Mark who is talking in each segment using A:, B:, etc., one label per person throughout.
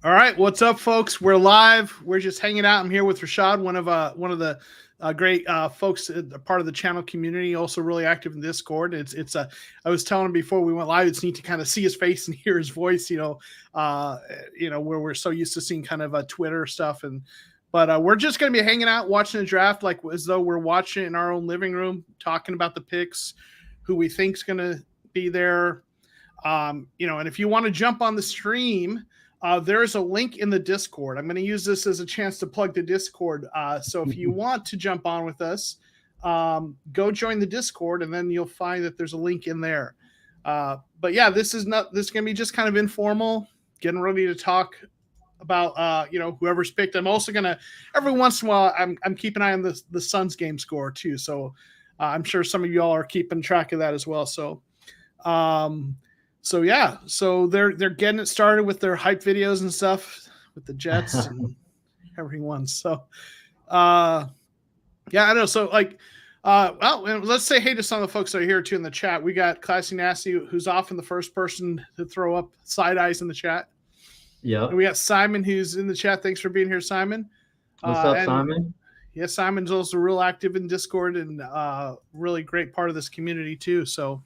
A: All right, what's up, folks? We're live. We're just hanging out. I'm here with Rashad, one of the great folks, part of the channel community, also really active in Discord. I was telling him before we went live, it's neat to kind of see his face and hear his voice. Where we're so used to seeing kind of Twitter stuff, but we're just going to be hanging out, watching the draft, like as though we're watching it in our own living room, talking about the picks, who we think's going to be there. And if you want to jump on the stream. There's a link in the Discord. I'm going to use this as a chance to plug the Discord. So if you want to jump on with us, go join the Discord, and then you'll find that there's a link in there. But yeah, this is going to be just kind of informal, getting ready to talk about whoever's picked. I'm also going to every once in a while I'm keeping an eye on the Suns game score too. So I'm sure some of y'all are keeping track of that as well. So. So they're getting it started with their hype videos and stuff with the Jets and everyone. So, I don't know. So let's say hey to some of the folks that are here too in the chat. We got Classy Nasty, who's often the first person to throw up side eyes in the chat.
B: Yeah.
A: And we got Simon, who's in the chat. Thanks for being here, Simon.
B: What's up, Simon?
A: Yeah, Simon's also real active in Discord and really great part of this community too. So.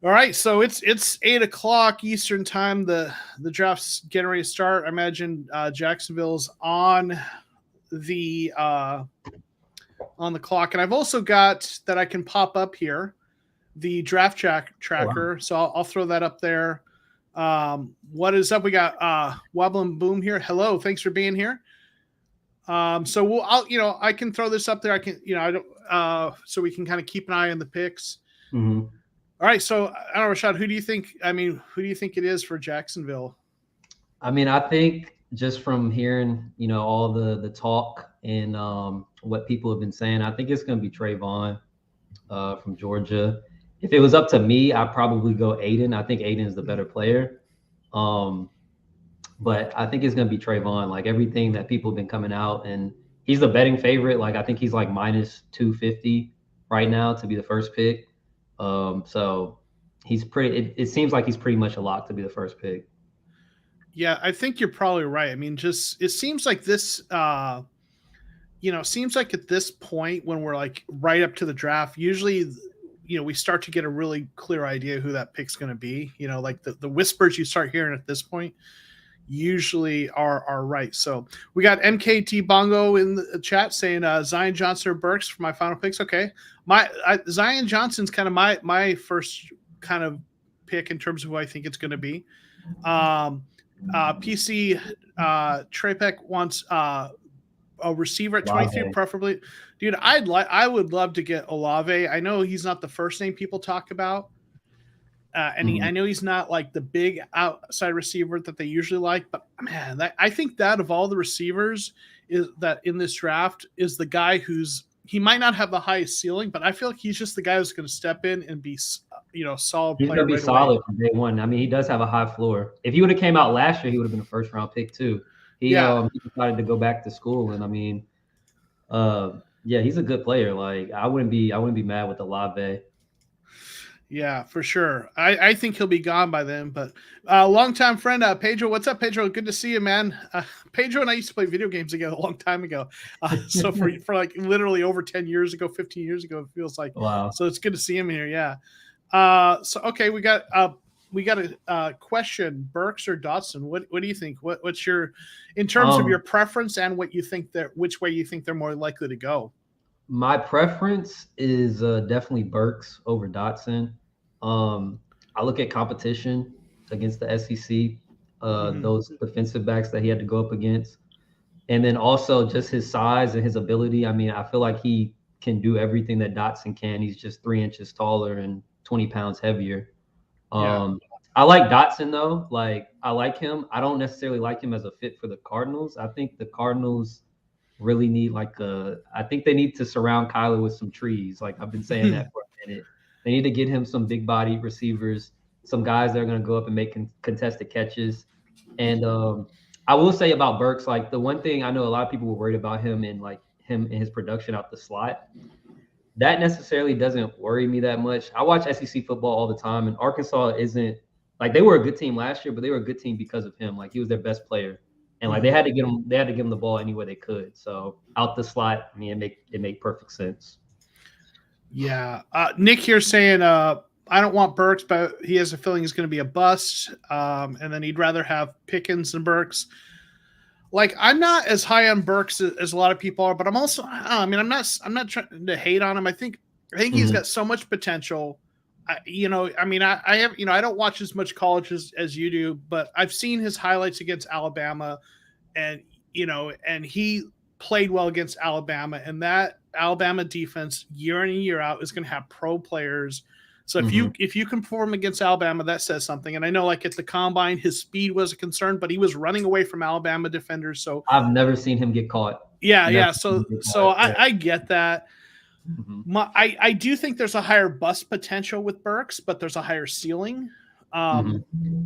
A: All right, so it's 8:00 Eastern time. The draft's getting ready to start. I imagine Jacksonville's on the clock, and I've also got that I can pop up here, the draft tracker. Wow. So I'll throw that up there. What is up? We got Wobble and Boom here. Hello, thanks for being here. So I can throw this up there. I can so we can kind of keep an eye on the picks.
B: Mm-hmm.
A: All right, so I don't know, Rashad, who do you think it is for Jacksonville?
B: I mean, I think just from hearing, all the talk and what people have been saying, I think it's going to be Trayvon from Georgia. If it was up to me, I'd probably go Aiden. I think Aiden is the better player. But I think it's going to be Trayvon. Like everything that people have been coming out, and he's the betting favorite. Like I think he's like minus 250 right now to be the first pick. So he's it seems like he's pretty much a lock to be the first pick.
A: Yeah, I think you're probably right. I mean, it seems like this, seems like at this point when we're like right up to the draft, usually, we start to get a really clear idea who that pick's going to be, like the whispers you start hearing at this point usually are right. So we got MKT Bongo in the chat saying Zion Johnson or Burks for my final picks. Okay. Zion Johnson's kind of my first kind of pick in terms of who I think it's going to be. PC Trapek wants a receiver at 23, preferably. Dude, I would love to get Olave. I know he's not the first name people talk about. I know he's not like the big outside receiver that they usually like, but man, I think that of all the receivers is that in this draft is the guy he might not have the highest ceiling, but I feel like he's just the guy who's going to step in and be, solid.
B: He's going to be solid from day one. I mean, he does have a high floor. If he would have came out last year, he would have been a first round pick too. He decided to go back to school, and I mean, he's a good player. Like I wouldn't be mad with Olave.
A: Yeah, for sure. I think he'll be gone by then. But longtime friend, Pedro. What's up, Pedro? Good to see you, man. Pedro and I used to play video games together a long time ago. So for like literally over 10 years ago, 15 years ago, it feels like.
B: Wow.
A: So it's good to see him here. Yeah. So okay, we got a question: Burks or Dotson? What do you think? What's your, in terms of your preference and what you think which way you think they're more likely to go?
B: My preference is definitely Burks over Dotson. I look at competition against the SEC, those defensive backs that he had to go up against. And then also just his size and his ability. I mean, I feel like he can do everything that Dotson can. He's just 3 inches taller and 20 pounds heavier. I like Dotson, though. Like, I like him. I don't necessarily like him as a fit for the Cardinals. I think the Cardinals really need I think they need to surround Kyler with some trees. Like I've been saying that for a minute. They need to get him some big body receivers, some guys that are going to go up and make contested catches. And I will say about Burks, like the one thing I know a lot of people were worried about him and his production out the slot. That necessarily doesn't worry me that much. I watch SEC football all the time, and Arkansas isn't Like they were a good team last year, but they were a good team because of him. Like he was their best player, and like they had to give him the ball any way they could. So out the slot, I mean, it make perfect sense.
A: Yeah, Nick here saying I don't want Burks, but he has a feeling he's going to be a bust, and then he'd rather have Pickens than Burks. Like I'm not as high on Burks as a lot of people are, but I'm also I mean I'm not trying to hate on him. I think he's got so much potential. I have I don't watch as much college as you do, but I've seen his highlights against Alabama, and and he played well against Alabama, and that Alabama defense year in and year out is going to have pro players. So if you can perform against Alabama, that says something. And I know like at the combine, his speed was a concern, but he was running away from Alabama defenders. So
B: I've never seen him get caught.
A: Yeah. So I get that. I do think there's a higher bust potential with Burks, but there's a higher ceiling. And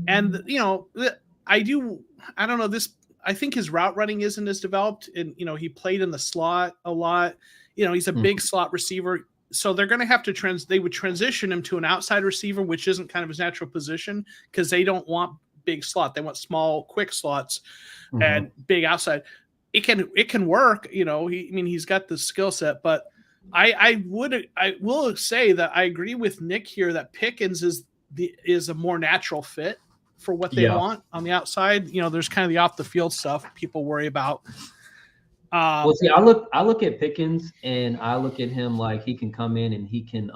A: I don't know this. I think his route running isn't as developed, and he played in the slot a lot. He's a big slot receiver. So they're going to have to they would transition him to an outside receiver, which isn't kind of his natural position because they don't want big slot. They want small, quick slots and big outside. It can work, he's got the skill set, but I will say that I agree with Nick here that Pickens is a more natural fit for what they want on the outside. There's kind of the off the field stuff people worry about.
B: Well, see, I look at Pickens and I look at him like he can come in and he can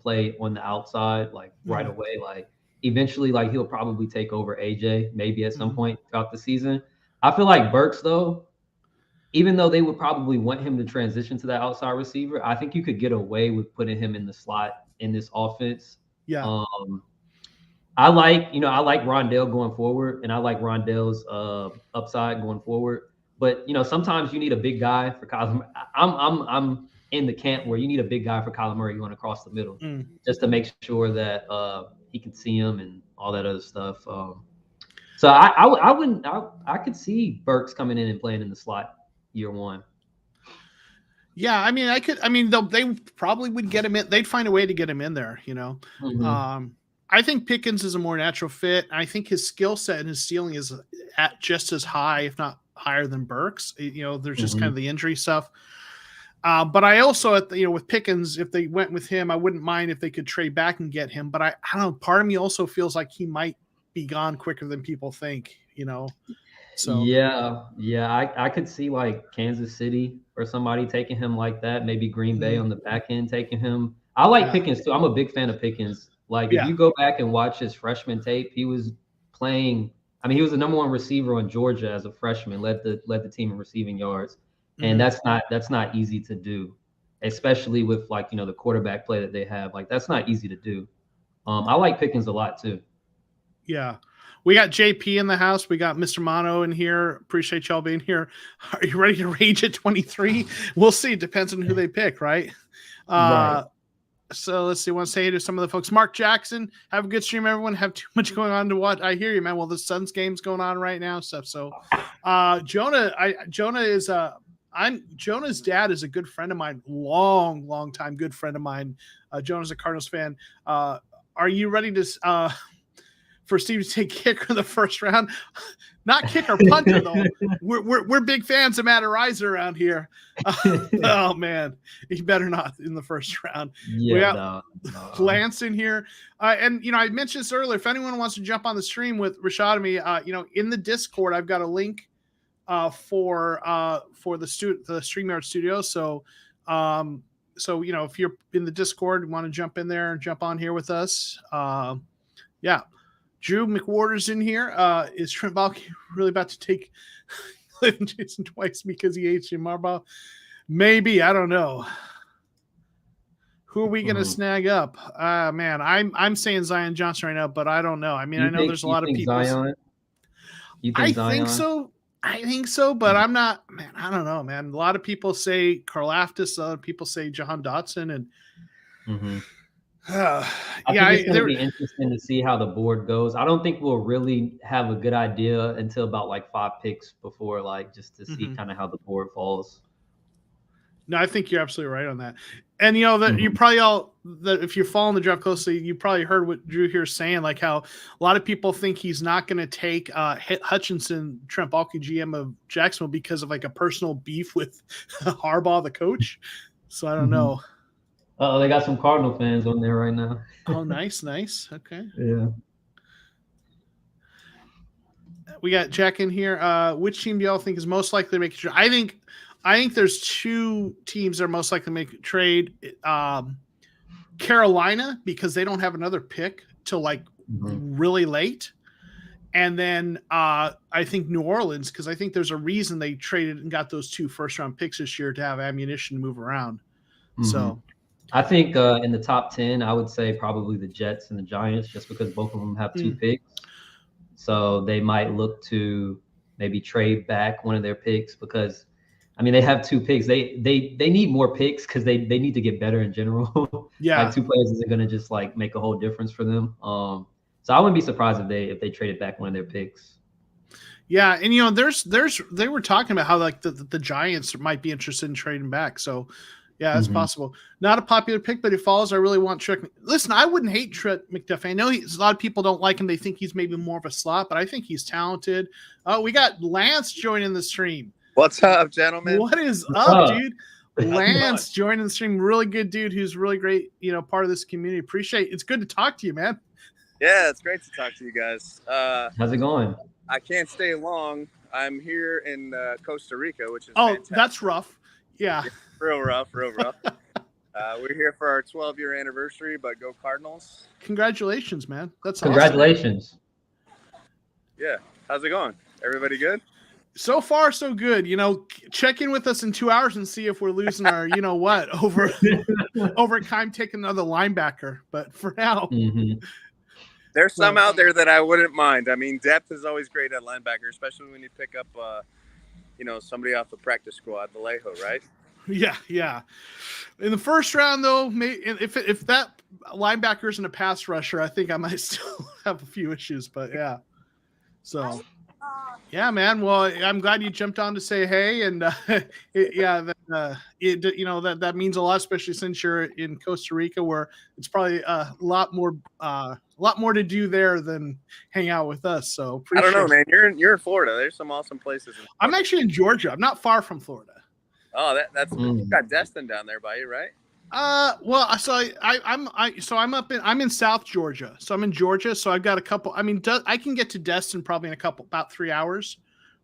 B: play on the outside like right away. Like eventually, like he'll probably take over AJ maybe at some point throughout the season. I feel like Burks though, even though they would probably want him to transition to that outside receiver, I think you could get away with putting him in the slot in this offense.
A: Yeah.
B: I like Rondale going forward, and I like Rondale's upside going forward. But sometimes you need a big guy for Kyler. I'm in the camp where you need a big guy for Kyler Murray going across the middle, just to make sure that he can see him and all that other stuff. So I could see Burks coming in and playing in the slot year one.
A: Yeah, I mean, they probably would get him in. They'd find a way to get him in there. I think Pickens is a more natural fit. I think his skill set and his ceiling is at just as high, if not higher than Burks. There's just kind of the injury stuff. But I also, with Pickens, if they went with him, I wouldn't mind if they could trade back and get him. But I don't know. Part of me also feels like he might be gone quicker than people think. So
B: I could see like Kansas City or somebody taking him like that. Maybe Green Bay on the back end taking him. I like Pickens too. I'm a big fan of Pickens. Like if you go back and watch his freshman tape, he was playing. I mean, he was the number one receiver on Georgia as a freshman, led the team in receiving yards, and that's not easy to do, especially with like the quarterback play that they have. Like that's not easy to do. I like Pickens a lot too.
A: Yeah, we got JP in the house. We got Mr. Mono in here. Appreciate y'all being here. Are you ready to rage at 23? We'll see. It depends on who they pick, right?
B: Right.
A: So let's see. I want to say to some of the folks, Mark Jackson, have a good stream, everyone. Have too much going on to watch. I hear you, man. Well, the Suns game's going on right now, stuff. So, Jonah's dad is a good friend of mine, long time good friend of mine. Jonah's a Cardinals fan. Are you ready to for Steve to take kicker in the first round? Not kicker, punter though. We're big fans of Matt Ariza around here. Oh man, he better not in the first round.
B: Yeah,
A: we got Lance in here, and I mentioned this earlier. If anyone wants to jump on the stream with Rashad and me, in the Discord, I've got a link for the StreamYard studio. So if you're in the Discord, you want to jump in there and jump on here with us, yeah. Drew McWhorter's in here. Is Trent Baalke really about to take Jason twice because he hates Jim Harbaugh? Maybe. I don't know. Who are we going to snag up? Man, I'm saying Zion Johnson right now, but I don't know. I mean, I know there's a lot of people.
B: Zion?
A: I think so. I think so, but I'm not. Man, I don't know, man. A lot of people say Karlaftis. Other people say Jahan Dotson, and.
B: I think it's going to be interesting to see how the board goes. I don't think we'll really have a good idea until about like 5 picks before, like just to see kind of how the board falls.
A: No, I think you're absolutely right on that. And you know that you probably all that if you're following the draft closely, you probably heard what Drew here is saying, like how a lot of people think he's not going to take Hutchinson, Trent Baalke, GM of Jacksonville, because of like a personal beef with Harbaugh, the coach. So I don't know.
B: Oh, they got some Cardinal fans on there right now.
A: Oh, nice. Okay.
B: Yeah.
A: We got Jack in here. Which team do y'all think is most likely to make a trade? I think there's two teams that are most likely to make a trade. Carolina, because they don't have another pick till like really late. And then I think New Orleans, because I think there's a reason they traded and got those 2 first-round picks this year to have ammunition to move around. So
B: I think in the top 10, I would say probably the Jets and the Giants, just because both of them have 2 picks. So they might look to maybe trade back one of their picks because, I mean, they have 2 picks. They need more picks because they need to get better in general.
A: Yeah.
B: Like 2 players isn't going to just like make a whole difference for them. So I wouldn't be surprised if they traded back one of their picks.
A: Yeah, and you know, they were talking about how like the Giants might be interested in trading back. So yeah, that's possible. Not a popular pick, but if falls, I really want Trent. Listen, I wouldn't hate Trent McDuffie. I know a lot of people don't like him. They think he's maybe more of a slot, but I think he's talented. Oh, we got Lance joining the stream.
C: What's up, gentlemen?
A: What is up, dude? Lance joining the stream. Really good dude who's really great, you know, part of this community. Appreciate it. It's good to talk to you, man.
C: Yeah, it's great to talk to you guys.
B: How's it going?
C: I can't stay long. I'm here in Costa Rica, which is
A: fantastic. That's rough. Yeah.
C: Real rough. We're here for our 12-year anniversary, but go Cardinals.
A: Congratulations, man. That's
B: Congratulations.
A: Awesome.
C: Yeah. How's it going? Everybody good?
A: So far, so good. You know, check in with us in 2 hours and see if we're losing our, you know what, over time taking another linebacker. But for now.
C: There's some out there that I wouldn't mind. I mean, depth is always great at linebacker, especially when you pick up, you know, somebody off the practice squad, Vallejo, right?
A: Yeah. In the first round, though, if that linebacker isn't a pass rusher, I think I might still have a few issues. But yeah, so yeah, man. Well, I'm glad you jumped on to say hey, and you know that means a lot, especially since you're in Costa Rica, where it's probably a lot more to do there than hang out with us. So
C: I don't know, man. You're in Florida. There's some awesome places.
A: I'm actually in Georgia. I'm not far from Florida.
C: Oh, that's you got Destin down there by you, right?
A: Well, so I'm in South Georgia. So I'm in Georgia. So I've got a couple. I mean, I can get to Destin probably in about 3 hours,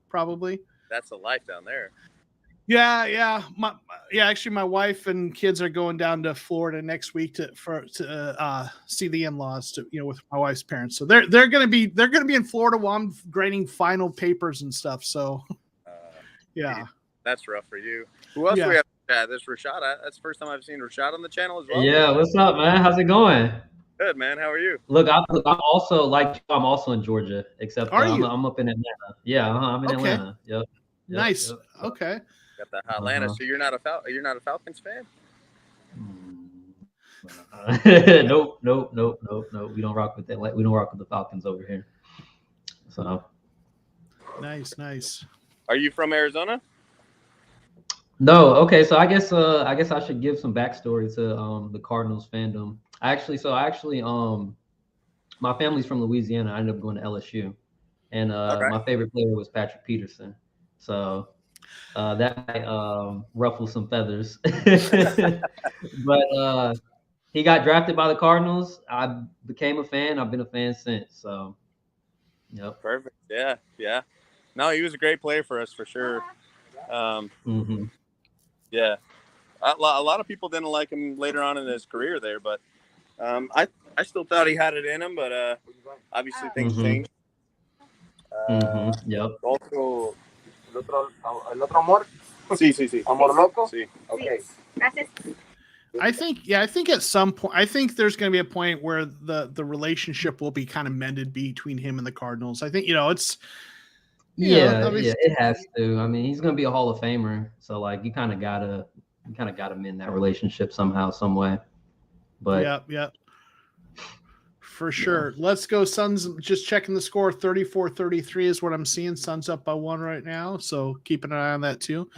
A: probably.
C: That's a life down there.
A: Yeah. Actually, my wife and kids are going down to Florida next week to see the in-laws, with my wife's parents. So they're gonna be in Florida while I'm grading final papers and stuff. So yeah,
C: that's rough for you. Who else do we have? Yeah, this Rashad. That's the first time I've seen Rashad on the channel as well.
B: Yeah, what's up, man? How's it going?
C: Good, man. How are you?
B: Look, I'm also in Georgia, except I'm up in Atlanta. Yeah, I'm in Atlanta. Yep.
A: Nice. Yep. Okay.
C: Got that hot Atlanta. So you're not a Falcons fan?
B: Nope. We don't rock with that. We don't rock with the Falcons over here. So.
A: Nice.
C: Are you from Arizona?
B: No. Okay. So I guess I should give some backstory to the Cardinals fandom. Actually, my family's from Louisiana. I ended up going to LSU, and my favorite player was Patrick Peterson. So that might ruffle some feathers. But he got drafted by the Cardinals. I became a fan. I've been a fan since. So, yep.
C: Perfect. Yeah. No, he was a great player for us for sure. Yeah. A lot of people didn't like him later on in his career there, but I still thought he had it in him, but obviously things changed.
B: Yep.
C: Also, el otro amor. Sí. Amor loco. Sí. Okay.
D: Gracias.
A: I think at some point, I think there's going to be a point where the relationship will be kind of mended between him and the Cardinals. I think, it's.
B: It has to. I mean, he's going to be a Hall of Famer, so like you kind of gotta mend that relationship somehow, some way. But
A: yeah. For sure. Let's go. Suns, just checking the score. 34-33 is what I'm seeing. Suns up by 1 right now. So keeping an eye on that too.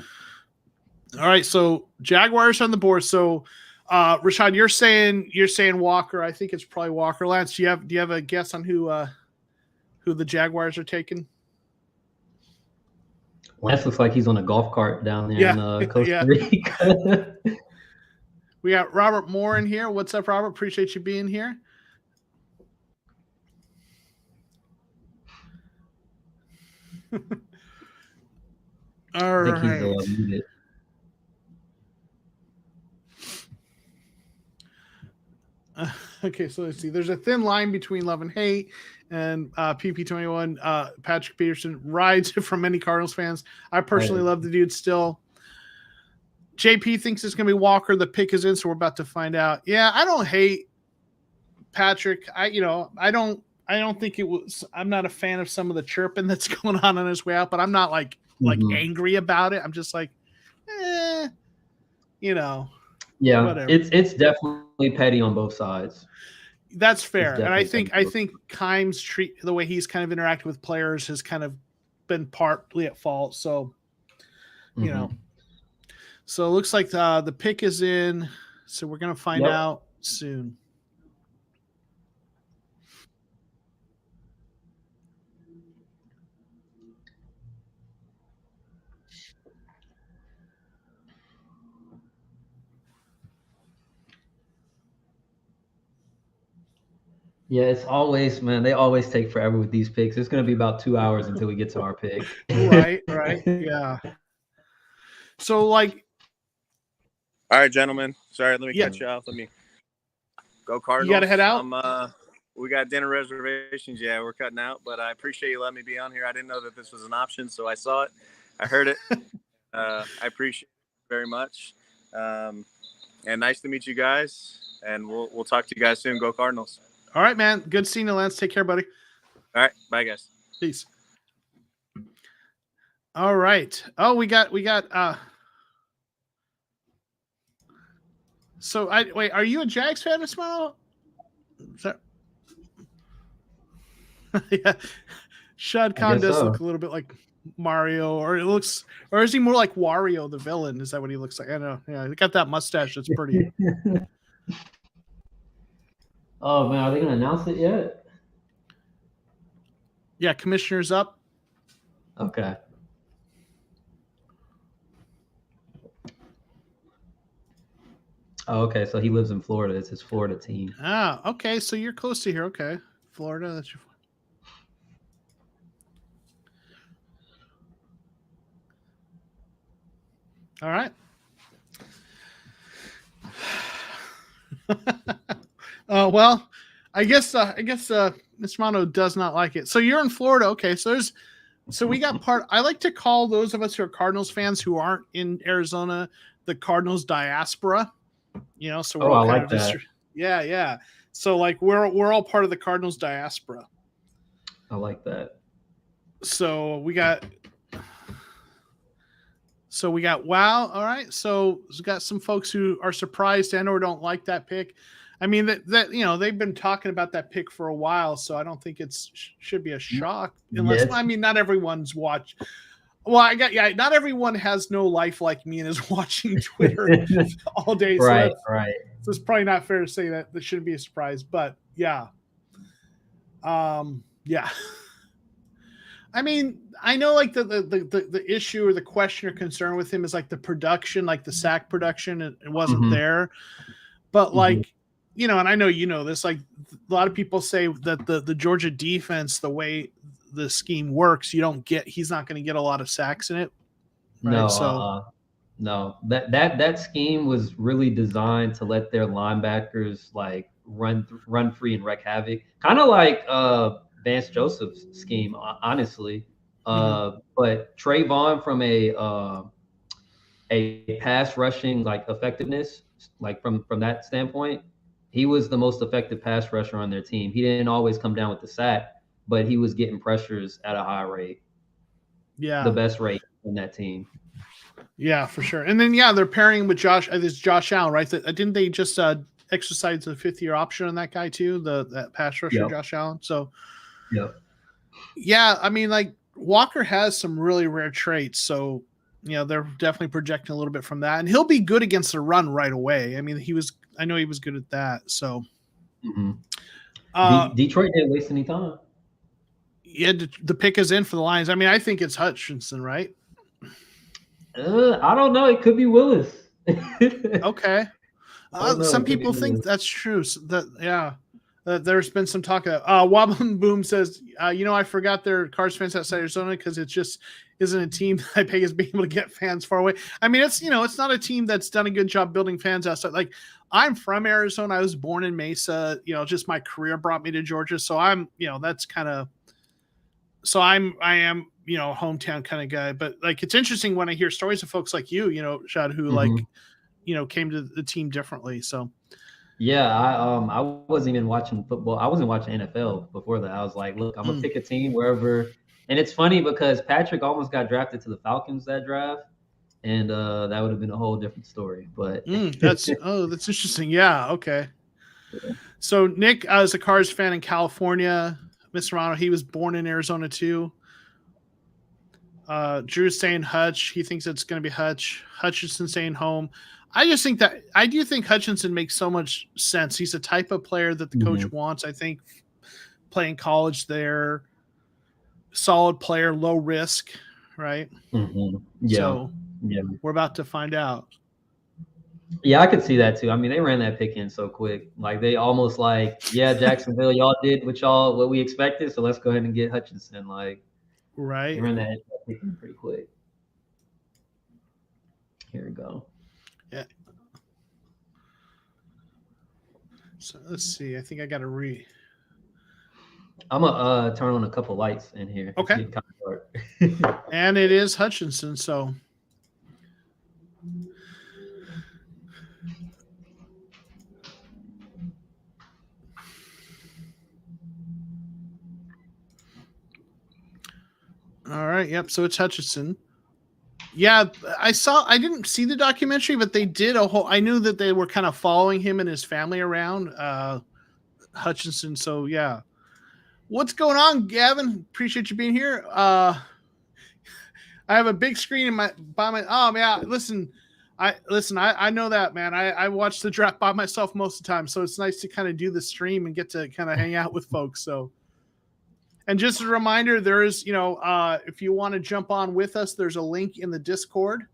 A: All right. So Jaguars on the board. So Rashad, you're saying Walker. I think it's probably Walker. Lance, do you have a guess on who the Jaguars are taking?
B: Lance looks like he's on a golf cart down there in Costa Rica.
A: We got Robert Moore in here. What's up, Robert? Appreciate you being here. All right.
B: I think he's muted.
A: Okay, so let's see. There's a thin line between love and hate, and PP21. Patrick Peterson rides from many Cardinals fans. I personally love the dude still. JP thinks it's going to be Walker. The pick is in, so we're about to find out. Yeah, I don't hate Patrick. I don't think it was. I'm not a fan of some of the chirping that's going on his way out, but I'm not like angry about it. I'm just like,
B: Yeah,
A: whatever.
B: It's definitely petty on both sides.
A: That's fair, and I think Kimes the way he's kind of interacted with players has kind of been partly at fault. So, you know. So it looks like the pick is in. So we're going to find out soon.
B: Yeah, it's always, man, they always take forever with these picks. It's going to be about 2 hours until we get to our pick.
A: Right. Yeah. So, like.
C: All right, gentlemen. Sorry, let me cut you off. Let me go Cardinals.
A: You got to head out?
C: We got dinner reservations. Yeah, we're cutting out, but I appreciate you letting me be on here. I didn't know that this was an option, so I saw it. I heard it. I appreciate it very much. And nice to meet you guys. And we'll talk to you guys soon. Go Cardinals.
A: All right, man. Good seeing you, Lance. Take care, buddy.
C: All right. Bye, guys.
A: Peace. All right. Oh, we got so wait, are you a Jags fan, Miss Mo? Yeah. Shad Khan does look a little bit like Mario, or is he more like Wario the villain? Is that what he looks like? I know. Yeah, he got that mustache that's pretty.
B: Oh man, are they gonna announce it yet?
A: Yeah, commissioner's up.
B: Okay. Oh, okay. So he lives in Florida. It's his Florida team.
A: Ah, okay. So you're close to here. Okay, Florida. That's your. All right. Well, I guess Miss Mono does not like it. So you're in Florida. Okay. So we got I like to call those of us who are Cardinals fans who aren't in Arizona the Cardinals diaspora. So we're all kind of
B: that.
A: Yeah. So like we're all part of the Cardinals diaspora.
B: I like that.
A: So we got wow. All right. So we got some folks who are surprised and or don't like that pick. I mean that they've been talking about that pick for a while, so I don't think should be a shock. Unless I mean not everyone's watched. Well, not everyone has no life like me and is watching Twitter all day.
B: Right.
A: So it's probably not fair to say that shouldn't be a surprise, but yeah. Yeah. I mean, I know like the issue or the question or concern with him is like the production, like the sack production, it wasn't there. But like, and I know this, like a lot of people say that the Georgia defense, the way the scheme works, he's not going to get a lot of sacks in it. Right?
B: No. That scheme was really designed to let their linebackers like run free and wreak havoc. Kind of like Vance Joseph's scheme, honestly. But Trayvon from a pass rushing like effectiveness, like from that standpoint, he was the most effective pass rusher on their team. He didn't always come down with the sack, but he was getting pressures at a high rate.
A: Yeah.
B: The best rate in that team.
A: Yeah, for sure. And then they're pairing with Josh Allen, right? Didn't they just exercise the 5th-year option on that guy too? That pass rusher, Josh Allen. So yeah, I mean, like Walker has some really rare traits. So they're definitely projecting a little bit from that, and he'll be good against the run right away. I mean, I know he was good at that. So,
B: Detroit didn't waste any time.
A: Yeah, the pick is in for the Lions. I mean, I think it's Hutchinson, right?
B: I don't know. It could be Willis.
A: Okay. Some people think that's true. So there's been some talk of Wobbling Boom says, I forgot there are Cards fans outside Arizona because it just isn't a team that I peg as being able to get fans far away. I mean, it's not a team that's done a good job building fans outside. Like, I'm from Arizona. I was born in Mesa. Just my career brought me to Georgia. So I'm, that's kind of. So I am, hometown kind of guy. But like, it's interesting when I hear stories of folks like you, Shad, who came to the team differently. So.
B: Yeah, I wasn't even watching football. I wasn't watching NFL before that. I was like, look, I'm gonna pick a team wherever. And it's funny because Patrick almost got drafted to the Falcons that draft, and that would have been a whole different story. But
A: that's interesting. Yeah, okay. Yeah. So Nick, as a Cards fan in California, Mr. Romano, he was born in Arizona too. Drew's saying Hutch. He thinks it's going to be Hutch. Hutchinson saying home. I do think Hutchinson makes so much sense. He's a type of player that the coach wants. I think playing college there, solid player, low risk, right?
B: Yeah.
A: So we're about to find out.
B: Yeah, I could see that too. I mean, they ran that pick in so quick. Like they almost Jacksonville, y'all did what we expected, so let's go ahead and get Hutchinson. Like,
A: right.
B: They ran that pick in pretty quick. Here we go.
A: Yeah. So let's see. I think I got to
B: I'm gonna turn on a couple lights in here.
A: Okay.
B: It's kind of dark.
A: And it is Hutchinson, so. All right. Yep. So it's Hutchinson. Yeah, I didn't see the documentary, but they did I knew that they were kind of following him and his family around, Hutchinson. So yeah. What's going on, Gavin? Appreciate you being here. I have a big screen listen, I know that, man. I watch the draft by myself most of the time. So it's nice to kind of do the stream and get to kind of hang out with folks. So. And just a reminder, there is, if you want to jump on with us, there's a link in the Discord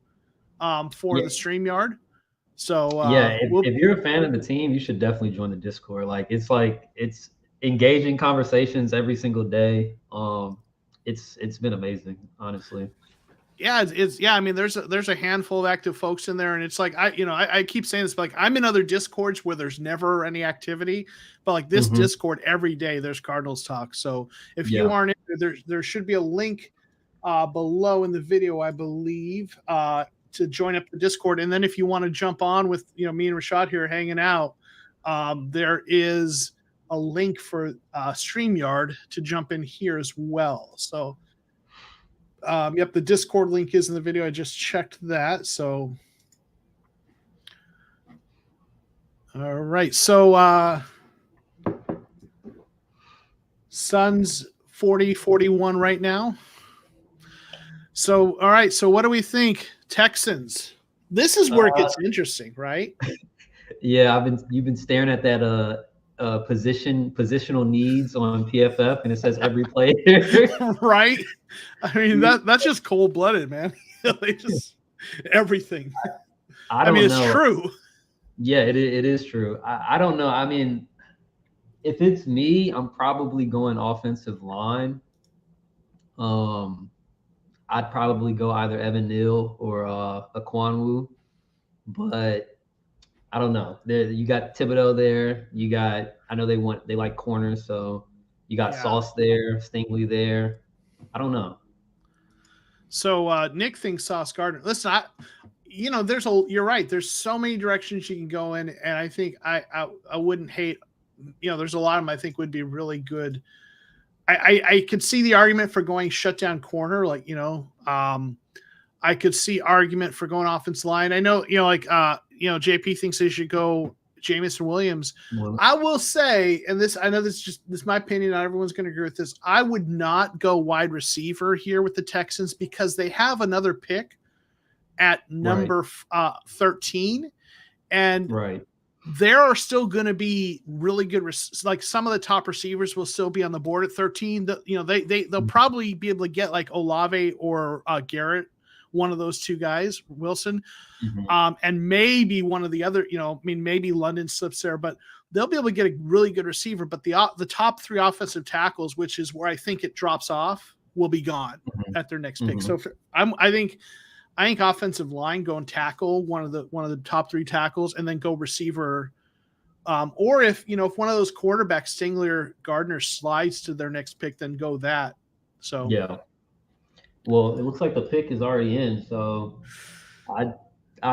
A: for the StreamYard. So
B: if you're a fan of the team, you should definitely join the Discord. It's engaging conversations every single day. It's been amazing, honestly.
A: Yeah, I mean, there's a handful of active folks in there, and it's like I keep saying this, but like I'm in other Discords where there's never any activity, but like this Discord every day there's Cardinals talk. So if you aren't in there should be a link below in the video, I believe, to join up the Discord. And then if you want to jump on with me and Rashad here hanging out, there is a link for StreamYard to jump in here as well. So. The Discord link is in the video. I just checked that. So, all right. So, Suns 40-41 right now. So, all right. So, what do we think? Texans. This is where it gets interesting, right?
B: Yeah, you've been staring at that positional needs on PFF, and it says every player.
A: Right. I mean, that's just cold-blooded, man. They just everything.
B: I mean,
A: it's true.
B: Yeah, it is true. I don't know. I mean, if it's me, I'm probably going offensive line. I'd probably go either Evan Neal or Akwanwu, but I don't know. You got Thibodeau there. I know they like corners, so you got Sauce there, Stingley there. I don't know.
A: So Nick thinks Sauce Gardner. Listen, you're right. There's so many directions you can go in, and I think I wouldn't hate. There's a lot of them I think would be really good. I could see the argument for going shutdown corner, I could see argument for going offensive line. I know, JP thinks they should go Jamison Williams.
B: Well,
A: I will say, and I know this is my opinion, not everyone's going to agree with this. I would not go wide receiver here with the Texans because they have another pick. at number 13, and
B: Right.
A: there are still going to be really good, like some of the top receivers will still be on the board at 13. They'll probably be able to get like Olave or Garrett, one of those two guys, Wilson, and maybe one of the other. Maybe London slips there, but they'll be able to get a really good receiver. But the top 3 offensive tackles, which is where I think it drops off, will be gone at their next pick. So I think offensive line, go and tackle one of the top 3 tackles, and then go receiver. Or if one of those quarterbacks, Stingley or Gardner, slides to their next pick, then go that. So
B: yeah. Well, it looks like the pick is already in, so I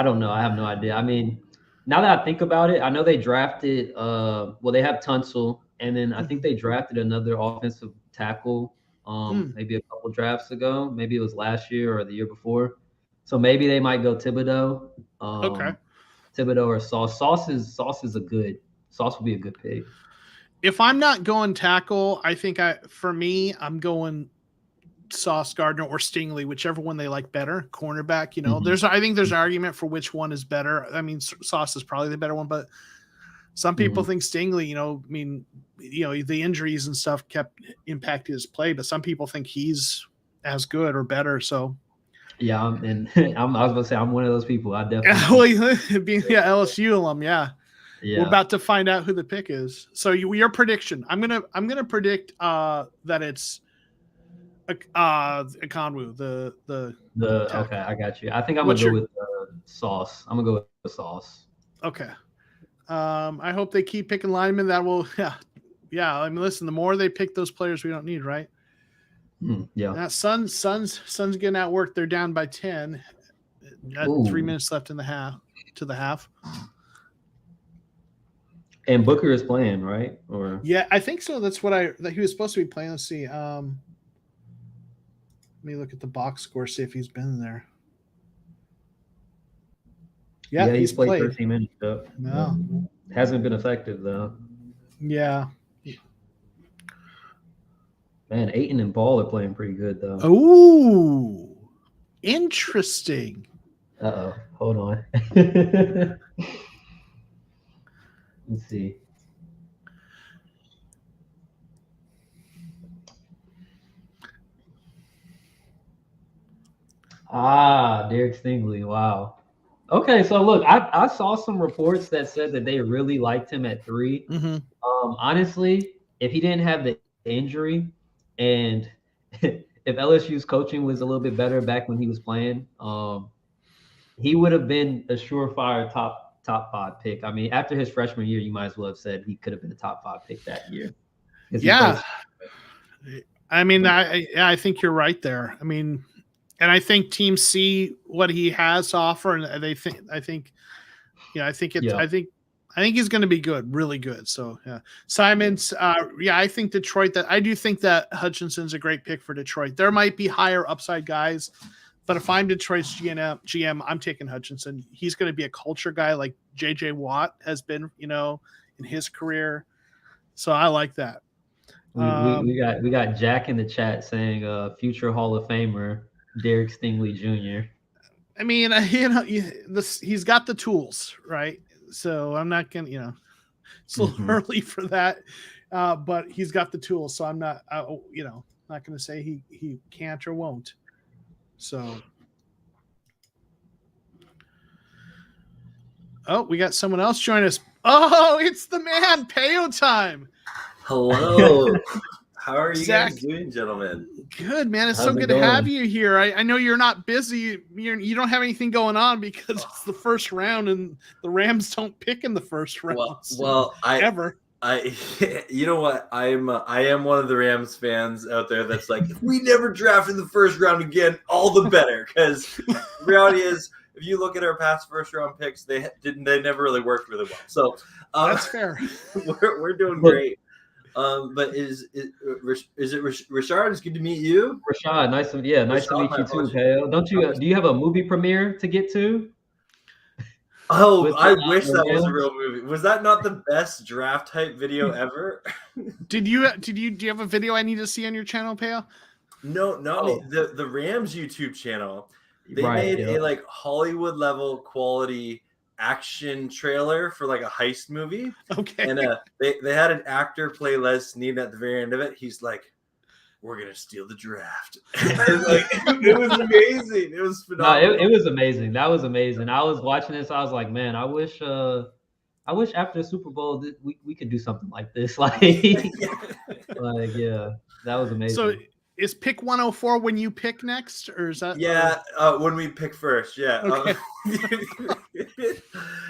B: don't know. I have no idea. I mean, now that I think about it, I know they drafted they have Tunsil, and then I think they drafted another offensive tackle maybe a couple drafts ago. Maybe it was last year or the year before. So maybe they might go Thibodeau.
A: Okay.
B: Thibodeau or Sauce. Sauce would be a good pick.
A: If I'm not going tackle, I think I'm going Sauce, Gardner, or Stingley, whichever one they like better. Cornerback, I think there's an argument for which one is better. I mean, Sauce is probably the better one, but some people think Stingley, the injuries and stuff kept impacting his play, but some people think he's as good or better. So
B: yeah, I was about to say I'm one of those people. I definitely
A: being LSU alum, yeah. We're about to find out who the pick is. So your prediction. I'm gonna predict that it's Ekonwu, the
B: okay, I got you. I think I'm gonna go with Sauce. I'm gonna go with Sauce.
A: Okay. I hope they keep picking linemen. That will, yeah. I mean, listen, the more they pick those players we don't need, right?
B: Yeah.
A: That Suns getting outworked. They're down by 10. 3 minutes left in the half.
B: And Booker is playing, right? Or
A: yeah, I think so. That's what he was supposed to be playing. Let's see. Let me look at the box score, see if he's been there. Yeah, he's played
B: 13 minutes.
A: No.
B: Hasn't been effective though.
A: Yeah.
B: Man, Ayton and Ball are playing pretty good though.
A: Ooh, interesting.
B: Uh-oh. Hold on. Let's see. Derek Stingley. Wow. Okay, so look, I saw some reports that said that they really liked him at 3. Honestly, if he didn't have the injury, and if LSU's coaching was a little bit better back when he was playing, he would have been a surefire top 5 pick. I mean, after his freshman year, you might as well have said he could have been a top 5 pick that year.
A: Yeah. I mean, I think you're right there. I mean, and I think teams see what he has to offer, and I think he's going to be good, really good. So yeah, Simons. I think Detroit. I do think that Hutchinson's a great pick for Detroit. There might be higher upside guys, but if I'm Detroit's GM, I'm taking Hutchinson. He's going to be a culture guy like J.J. Watt has been, in his career. So I like that.
B: We got Jack in the chat saying future Hall of Famer Derek Stingley Jr.
A: I mean, he's got the tools, right? So I'm not gonna, it's a little early for that, but he's got the tools. So I'm not, not gonna say he can't or won't. So, we got someone else join us. Oh, it's the man, Payo time.
D: Hello. How are you
A: Zach,
D: guys doing, gentlemen?
A: Good, man. It's so good to have you here. I know you're not busy. You don't have anything going on because it's the first round and the Rams don't pick in the first round.
D: You know what? I am one of the Rams fans out there that's like, if we never draft in the first round again, all the better. Because the reality is, if you look at our past first round picks, they never really worked really well. So
A: that's fair.
D: We're doing great. But is it Rashard? It's good to meet you.
B: Rashad, nice to meet you too, Pale. Don't you? Do you have a movie premiere to get to?
D: Oh, I wish that was a real movie. Was that not the best draft type video ever?
A: Do you have a video I need to see on your channel, Pale?
D: No, not me. The Rams YouTube channel. They made a like Hollywood level quality action trailer for like a heist movie.
A: Okay.
D: And they had an actor play Les Snead at the very end of it. He's like, "We're gonna steal the draft." And like it was amazing. It was phenomenal.
B: No, it was amazing. That was amazing. I was watching this. I was like, man, I wish after the Super Bowl we could do something like this. Like, like yeah, that was amazing.
A: So is pick 104 when you pick next, or is that?
D: Yeah, when we pick first. Yeah.
A: Okay.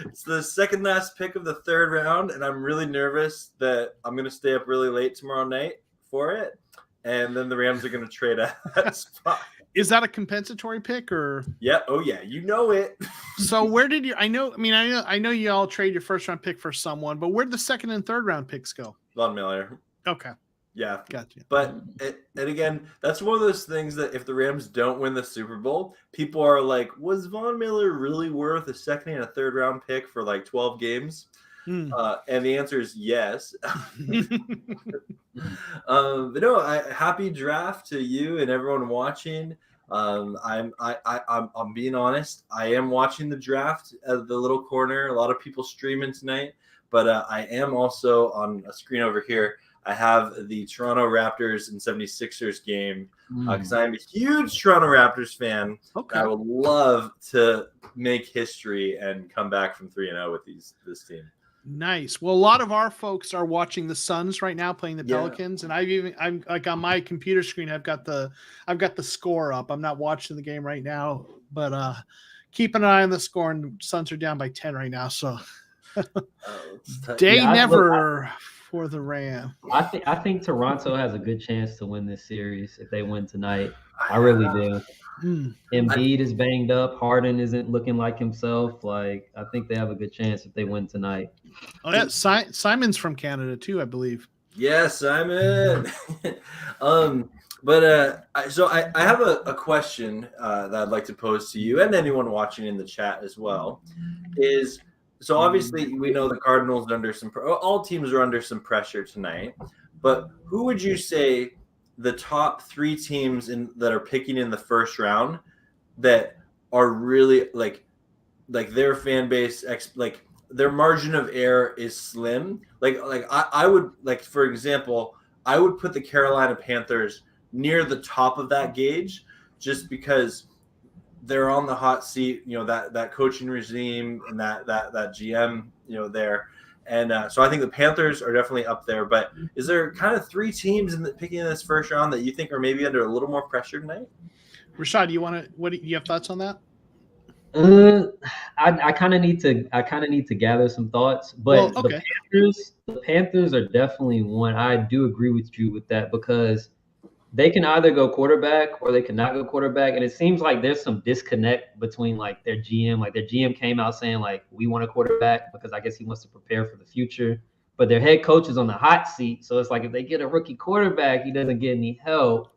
D: It's the second last pick of the third round, and I'm really nervous that I'm going to stay up really late tomorrow night for it, and then the Rams are going to trade at that spot.
A: Is that a compensatory pick or?
D: Yeah. Oh yeah. You know it.
A: So where did you? I know you all trade your first round pick for someone, but where'd the second and third round picks go?
D: Von Miller.
A: Okay.
D: Yeah.
A: Gotcha.
D: But and again, that's one of those things that if the Rams don't win the Super Bowl, people are like, was Von Miller really worth a second and a third round pick for like 12 games? And the answer is yes. But no, happy draft to you and everyone watching. I'm being honest. I am watching the draft at the little corner. A lot of people streaming tonight, but I am also on a screen over here. I have the Toronto Raptors and 76ers game because I'm a huge Toronto Raptors fan.
A: Okay.
D: I would love to make history and come back from 3-0 with this team.
A: Nice. Well, a lot of our folks are watching the Suns right now playing the Pelicans, and I'm like on my computer screen. I've got the score up. I'm not watching the game right now, but keep an eye on the score. And Suns are down by 10 right now, so for the Ram.
B: I think Toronto has a good chance to win this series if they win tonight. I really do. Embiid is banged up. Harden isn't looking like himself. Like, I think they have a good chance if they win tonight.
A: Oh yeah, Simon's from Canada too, I believe.
D: Yeah, Simon. So I have a question that I'd like to pose to you and anyone watching in the chat as well. So obviously we know the Cardinals are under all teams are under some pressure tonight, but who would you say the top 3 teams that are picking in the first round that are really like their fan base, like their margin of error is slim? I would, like, for example, I would put the Carolina Panthers near the top of that gauge just because they're on the hot seat, that coaching regime and that GM, there. And so I think the Panthers are definitely up there. But is there kind of 3 teams picking in this first round that you think are maybe under a little more pressure tonight?
A: Rashad, do you have thoughts on that?
B: I kind of need to gather some thoughts, but
A: okay.
B: The Panthers are definitely one. I do agree with you with that because they can either go quarterback or they cannot go quarterback. And it seems like there's some disconnect between like their GM. Like their GM came out saying like, we want a quarterback because I guess he wants to prepare for the future. But their head coach is on the hot seat. So it's like if they get a rookie quarterback, he doesn't get any help.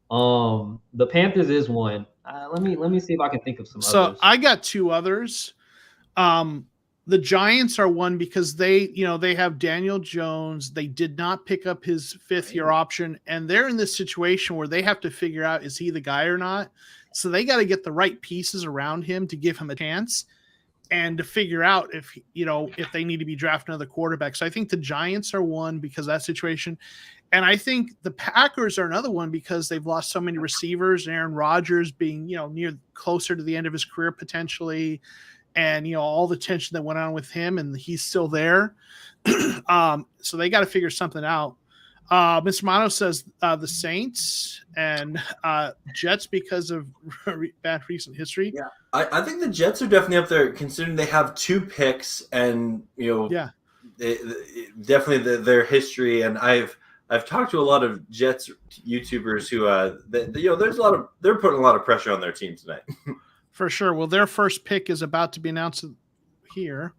B: The Panthers is one. Let me see if I can think of some others.
A: So I got 2 others. The Giants are one because they have Daniel Jones. They did not pick up his 5th-year option, and they're in this situation where they have to figure out, is he the guy or not? So they got to get the right pieces around him to give him a chance and to figure out if they need to be drafting another quarterback. So I think the Giants are one because of that situation. And I think the Packers are another one because they've lost so many receivers, Aaron Rodgers being, closer to the end of his career potentially. And, all the tension that went on with him, and he's still there. So they got to figure something out. Mr. Mano says the Saints and Jets because of bad recent history.
D: Yeah, I think the Jets are definitely up there considering they have 2 picks and, definitely their history. And I've talked to a lot of Jets YouTubers who, they're putting a lot of pressure on their team tonight.
A: For sure. Well, their first pick is about to be announced here.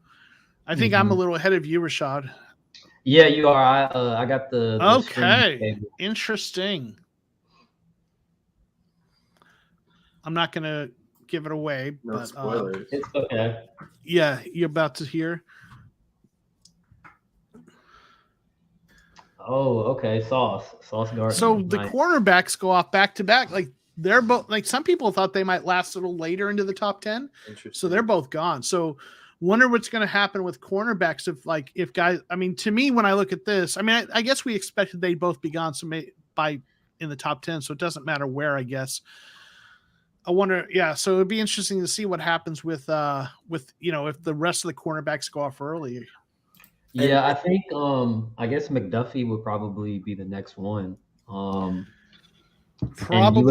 A: I think I'm a little ahead of you, Rashad.
B: Yeah, you are. I got the
A: okay. Interesting. I'm not going to give it away.
D: No
A: but,
D: spoilers.
B: It's okay.
A: Yeah, you're about to hear.
B: Oh, okay. Sauce Gardner.
A: So the cornerbacks go off back to back. Like they're both like some people thought they might last a little later into the top 10. So they're both gone. So wonder what's going to happen with cornerbacks if guys. I mean, to me, when I look at this, I mean, I guess we expected they'd both be gone. So by in the top 10, so it doesn't matter where, I guess. I wonder, yeah. So it'd be interesting to see what happens with if the rest of the cornerbacks go off early.
B: Yeah, I think I guess McDuffie would probably be the next one.
A: Probably.
B: And you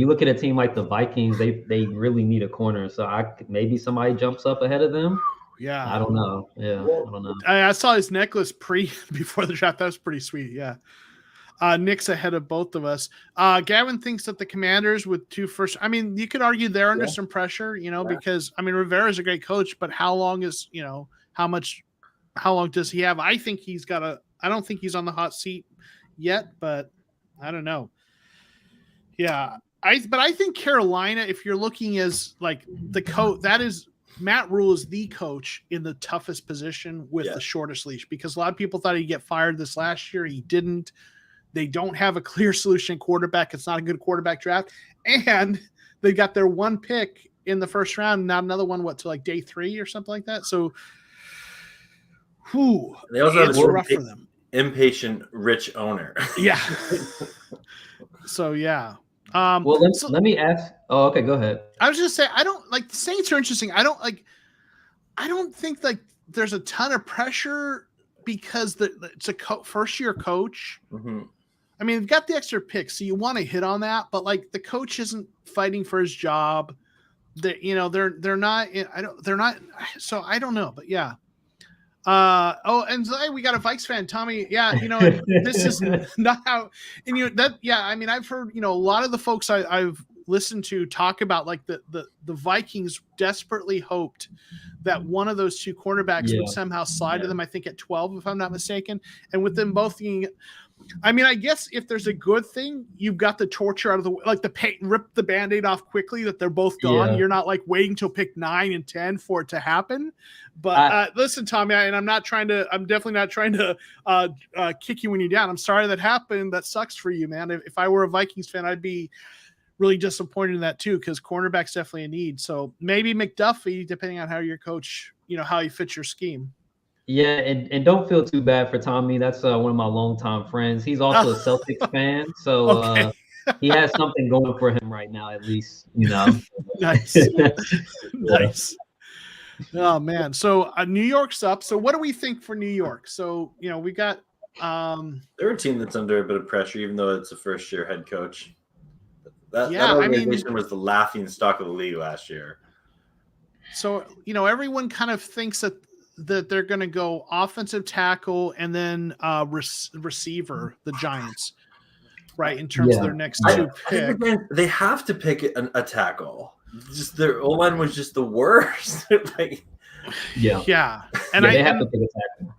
B: look at a team like the Vikings, they really need a corner. So maybe somebody jumps up ahead of them.
A: Yeah.
B: I don't know. Yeah, I don't know.
A: I saw his necklace before the draft. That was pretty sweet. Yeah. Nick's ahead of both of us. Gavin thinks that the Commanders with 2 first. I mean, you could argue they're under some pressure, because I mean Rivera's a great coach, but how long is how long does he have? I don't think he's on the hot seat yet, but I don't know. Yeah, I think Carolina, if you're looking as like the coach, that is Matt Rule is the coach in the toughest position with the shortest leash, because a lot of people thought he'd get fired this last year. He didn't. They don't have a clear solution quarterback. It's not a good quarterback draft. And they got their 1 pick in the first round, not another one, to like day 3 or something like that. So
D: they also have
A: a rough for them.
D: Impatient rich owner.
A: Yeah. So yeah.
B: Let me ask. Oh, okay, go ahead.
A: I was just saying, I don't like the Saints are interesting. I don't think like there's a ton of pressure because it's a first year coach.
D: Mm-hmm.
A: I mean, they've got the extra picks, so you want to hit on that, but like the coach isn't fighting for his job. They're not. They're not. So I don't know, but yeah. And we got a Vikes fan, Tommy. Yeah, this is not how. And that. Yeah, I mean, I've heard a lot of the folks I've listened to talk about like the Vikings desperately hoped that one of those 2 cornerbacks would somehow slide to them. I think at 12, if I'm not mistaken, and with them both being. I mean, I guess if there's a good thing, you've got the torture out of the way, like rip the Band-Aid off quickly that they're both gone. Yeah. You're not like waiting till pick 9 and 10 for it to happen. But listen, Tommy, and I'm definitely not trying to kick you when you're down. I'm sorry that happened. That sucks for you, man. If I were a Vikings fan, I'd be really disappointed in that too, because cornerback's definitely a need. So maybe McDuffie, depending on how your coach, how he fits your scheme.
B: Yeah, and don't feel too bad for Tommy. That's one of my longtime friends. He's also a Celtics fan, so he has something going for him right now, at least,
A: Nice. Nice. Oh, man. So New York's up. So what do we think for New York? So, we got
D: they're a team that's under a bit of pressure, even though it's a first-year head coach. That organization was the laughing stock of the league last year.
A: So, everyone kind of thinks that they're going to go offensive tackle and then receiver, the Giants, right, in terms of their next 2 picks.
D: They have to pick a tackle. Just their O-line was just the worst.
A: Yeah. And
B: they have to pick a tackle.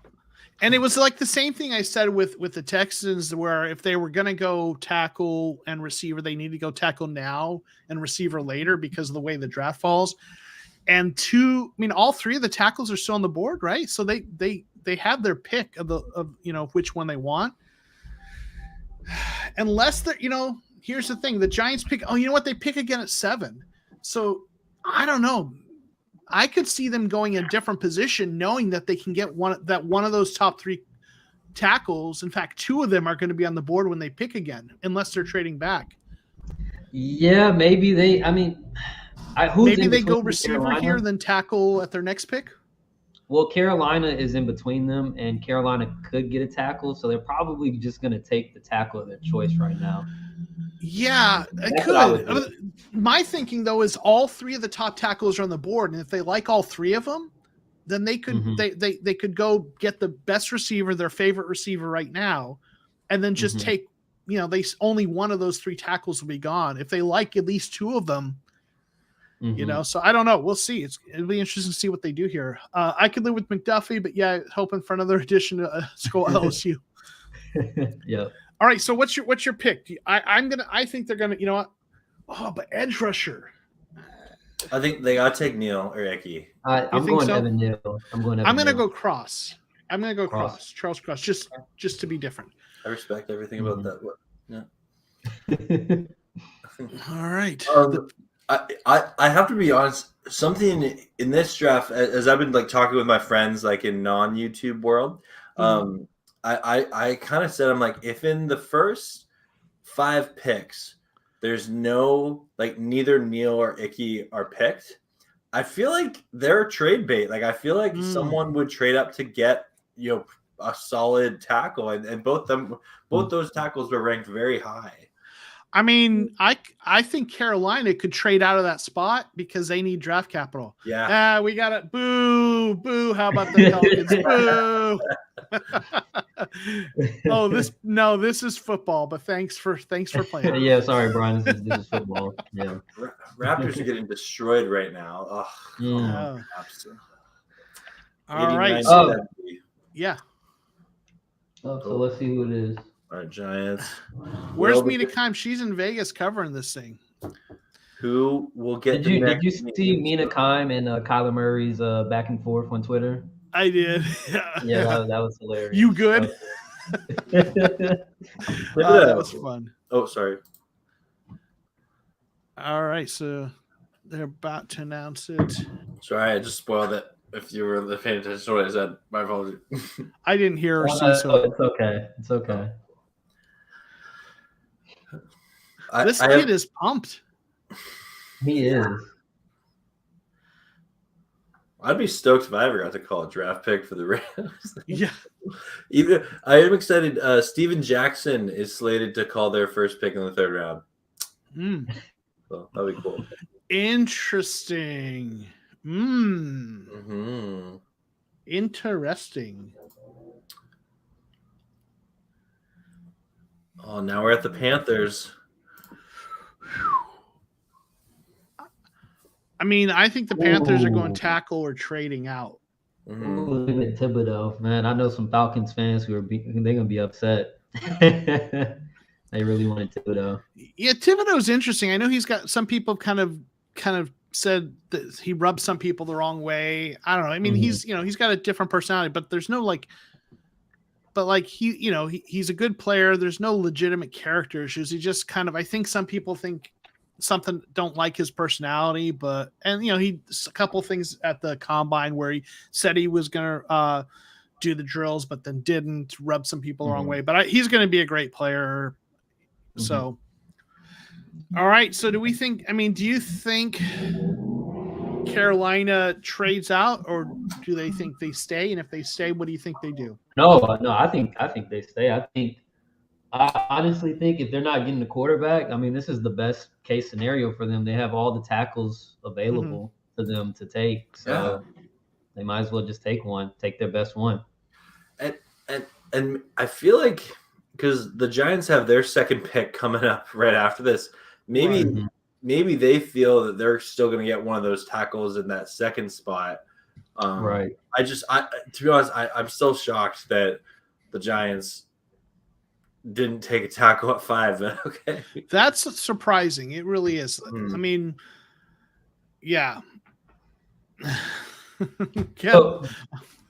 A: And it was like the same thing I said with the Texans, where if they were going to go tackle and receiver, they need to go tackle now and receiver later because of the way the draft falls. And all 3 of the tackles are still on the board, right? So they have their pick of which one they want. Unless they're, here's the thing: the Giants pick. Oh, you know what? They pick again at 7. So I don't know. I could see them going in a different position, knowing that they can get one of those top 3 tackles. In fact, 2 of them are going to be on the board when they pick again, unless they're trading back.
B: Yeah, maybe they. I mean.
A: Maybe they go receiver here, then tackle at their next pick?
B: Well, Carolina is in between them, and Carolina could get a tackle, so they're probably just going to take the tackle of their choice right now.
A: Yeah, it could. My thinking, though, is all 3 of the top tackles are on the board, and if they like all 3 of them, then they could they could go get the best receiver, their favorite receiver right now, and then just take, only one of those 3 tackles will be gone. If they like at least 2 of them, so I don't know. We'll see. It'll be interesting to see what they do here. I could live with McDuffie, but hoping for another addition to school LSU.
B: Yeah.
A: All right. So what's your pick? I think they're gonna. You know what? Oh, but edge rusher.
D: I think they gotta take Neal or Icky.
B: I'm going Evan Neal. I'm
A: gonna go Cross. I'm gonna go Cross. Charles Cross. Just to be different.
D: I respect everything about that. Yeah.
A: All right.
D: I have to be honest. Something in this draft, as I've been like talking with my friends, like in non-YouTube world, I kind of said, I'm like, if in the first 5 picks, there's no like neither Neil or Icky are picked, I feel like they're trade bait. Like I feel like someone would trade up to get a solid tackle, and both those tackles were ranked very high.
A: I mean, I think Carolina could trade out of that spot because they need draft capital.
D: Yeah.
A: We got it. Boo, boo. How about the Pelicans? Boo. This is football, but thanks for playing.
B: Yeah, sorry, Brian. This is football. Yeah.
D: Raptors are getting destroyed right now.
A: Oh.
D: Absolutely.
A: All right. Yeah.
B: So let's see who it is.
D: All right, Giants.
A: Where's Mina Kimes? She's in Vegas covering this thing.
D: Who will get
B: Did you see Mina Kimes and Kyler Murray's back and forth on Twitter?
A: I did.
B: Yeah, that was hilarious.
A: You good? That was fun.
D: Oh, sorry.
A: All right, so they're about to announce it.
D: Sorry, I just spoiled it. If you were paying attention to what I said, my apologies.
A: I didn't hear or see.
B: So it's okay. It's okay.
A: This kid is pumped.
B: He is.
D: I'd be stoked if I ever got to call a draft pick for the Rams.
A: Yeah.
D: I am excited. Steven Jackson is slated to call their first pick in the 3rd round. So that'd be cool.
A: Interesting. Interesting.
D: Oh, now we're at the Panthers.
A: I mean, I think the Panthers are going tackle or trading out.
B: Thibodeau, man. I know some Falcons fans who they're gonna be upset. They really wanted Thibodeau.
A: Yeah, Thibodeau's interesting. I know he's got some people kind of said that he rubs some people the wrong way. I don't know. I mean, he's got a different personality, but there's no he's a good player. There's no legitimate character issues. He just kind of, I think some people think something don't like his personality, he a couple things at the combine where he said he was going to do the drills, but then didn't, rub some people the wrong way. But he's going to be a great player. So, all right. So do you think Carolina trades out, or do they think they stay? And if they stay, what do you think they do?
B: No, I think they stay. I honestly think if they're not getting the quarterback, I mean, this is the best case scenario for them. They have all the tackles available for them to take, so they might as well just take their best one.
D: And I feel like because the Giants have their 2nd pick coming up right after this, maybe they feel that they're still going to get one of those tackles in that 2nd spot.
B: Right.
D: To be honest, I'm still shocked that the Giants didn't take a tackle at 5. But okay,
A: that's surprising. It really is. I mean, yeah.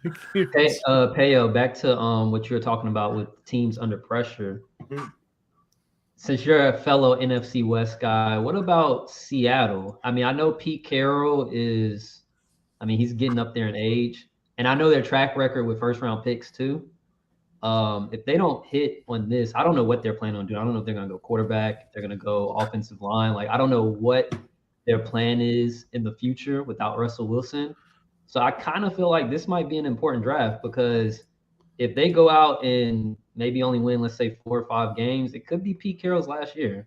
B: Payo, back to what you were talking about with teams under pressure. Since you're a fellow NFC West guy, what about Seattle? I mean, I know Pete Carroll he's getting up there in age, and I know their track record with 1st-round picks too. If they don't hit on this, I don't know what they're planning on doing. I don't know if they're going to go quarterback, if they're going to go offensive line. Like, I don't know what their plan is in the future without Russell Wilson. So I kind of feel like this might be an important draft, because if they go out and maybe only win, let's say 4 or 5 games, it could be Pete Carroll's last year.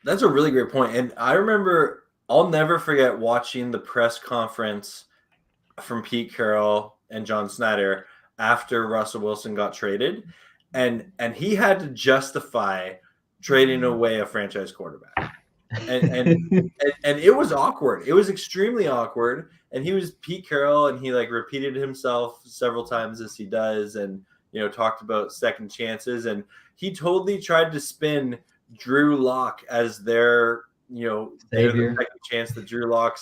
D: That's a really great point. And I remember, I'll never forget watching the press conference from Pete Carroll and John Snyder after Russell Wilson got traded, and he had to justify trading away a franchise quarterback. And it was awkward. It was extremely awkward. And he was Pete Carroll, and he repeated himself several times as he does, and talked about second chances. And he totally tried to spin Drew Lock as their they're the second chance that Drew Lock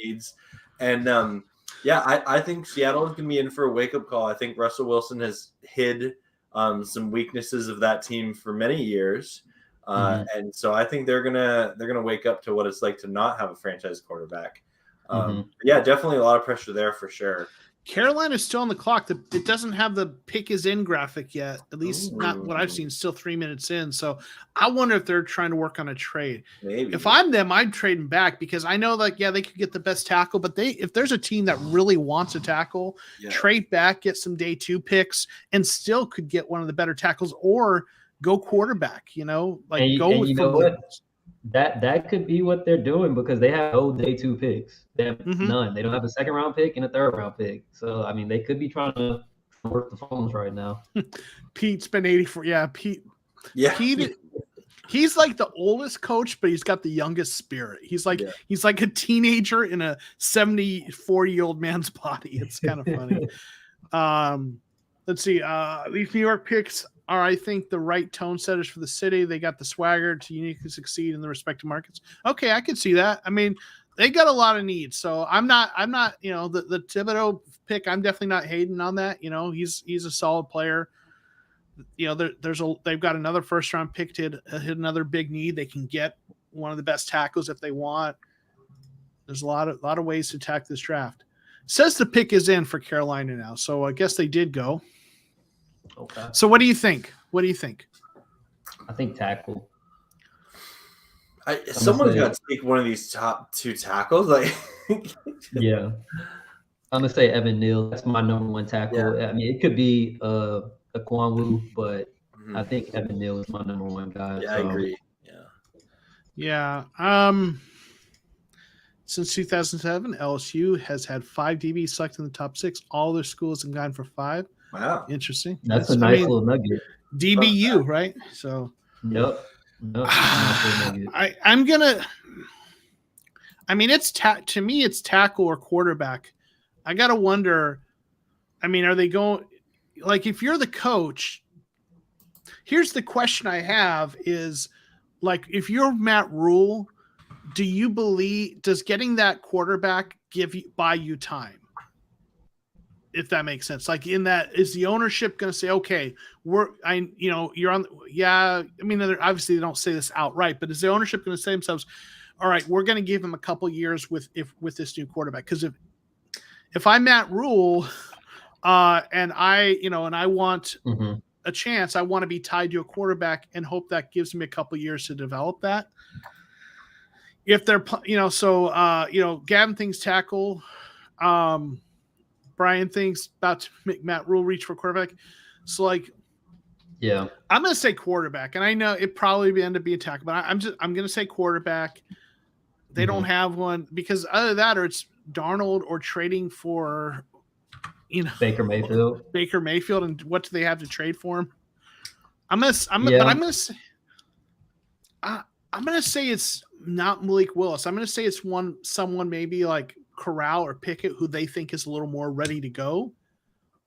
D: needs. And I think Seattle is going to be in for a wake up call. I think Russell Wilson has hid some weaknesses of that team for many years. And so I think they're gonna wake up to what it's like to not have a franchise quarterback. Yeah, definitely a lot of pressure there for sure.
A: Carolina's still on the clock. It doesn't have the pick is in graphic yet, at least not what I've seen. Still 3 minutes in. So I wonder if they're trying to work on a trade.
D: Maybe.
A: If I'm them, I'd trade them back because I know like, yeah, they could get the best tackle, but if there's a team that really wants a tackle, trade back, get some day 2 picks and still could get one of the better tackles or go quarterback, like go with
B: that could be what they're doing because they have no day 2 picks. They have none. They don't have a 2nd round pick and a 3rd round pick. So I mean, they could be trying to work the phones right now.
A: Pete's been 84. Yeah, Pete.
D: Yeah,
A: Pete. He's like the oldest coach, but he's got the youngest spirit. He's like a teenager in a 74-year-old man's body. It's kind of funny. Let's see. These New York picks are, I think, the right tone setters for the city. They got the swagger to uniquely succeed in the respective markets. Okay, I can see that. I mean, they got a lot of needs. So I'm not, the Thibodeau pick, I'm definitely not hating on that. He's a solid player. They've got another 1st round pick to hit another big need. They can get one of the best tackles if they want. There's a lot of ways to attack this draft. Says the pick is in for Carolina now. So I guess they did go.
B: Okay.
A: So what do you think?
B: I think tackle.
D: Someone's got to take one of these top 2 tackles.
B: Yeah. I'm gonna say Evan Neal. That's my number 1 tackle. Yeah. I mean, it could be Akwanwu, but I think Evan Neal is my number 1 guy.
D: Yeah, I agree.
A: Yeah. Since 2007, LSU has had 5 DBs selected in the top 6. All their schools have gone for 5.
D: Wow,
A: interesting.
B: That's a nice little nugget.
A: DBU, right? So.
B: Yep.
A: I'm gonna. I mean, to me, it's tackle or quarterback. I gotta wonder. I mean, are they going? Like, if you're the coach, here's the question I have: is like, if you're Matt Rule, does getting that quarterback buy you time? If that makes sense, like in that, is the ownership going to say, okay, you're on, I mean, obviously they don't say this outright, but is the ownership going to say themselves, all right, we're going to give him a couple years with this new quarterback? Because if I'm Matt Rule, and I want a chance, I want to be tied to a quarterback and hope that gives me a couple years to develop that. If they're, Gavin thinks tackle, Brian thinks about to make Matt Rule reach for quarterback. So I'm going to say quarterback, and I know it probably end up being tackle, but I'm going to say quarterback. They don't have one because either that or it's Darnold or trading for,
B: Baker Mayfield.
A: And what do they have to trade for him? I'm going to say it's not Malik Willis. I'm going to say it's someone maybe like Corral or Pickett who they think is a little more ready to go.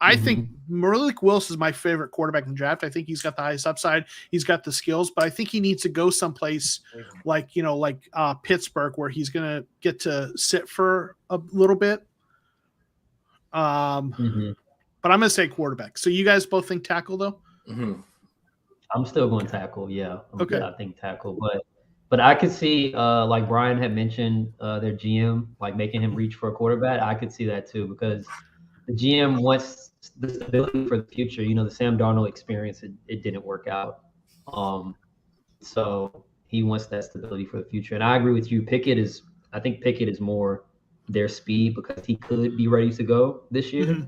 A: I think Malik Willis is my favorite quarterback in the draft. I think he's got the highest upside. He's got the skills, but I think he needs to go someplace like Pittsburgh where he's going to get to sit for a little bit. But I'm going to say quarterback. So you guys both think tackle though?
B: I'm still going tackle. Yeah.
A: Okay.
B: I think tackle, but I could see, like Brian had mentioned, their GM, like making him reach for a quarterback. I could see that too, because the GM wants the stability for the future. The Sam Darnold experience, it didn't work out. So he wants that stability for the future. And I agree with you. I think Pickett is more their speed because he could be ready to go this year.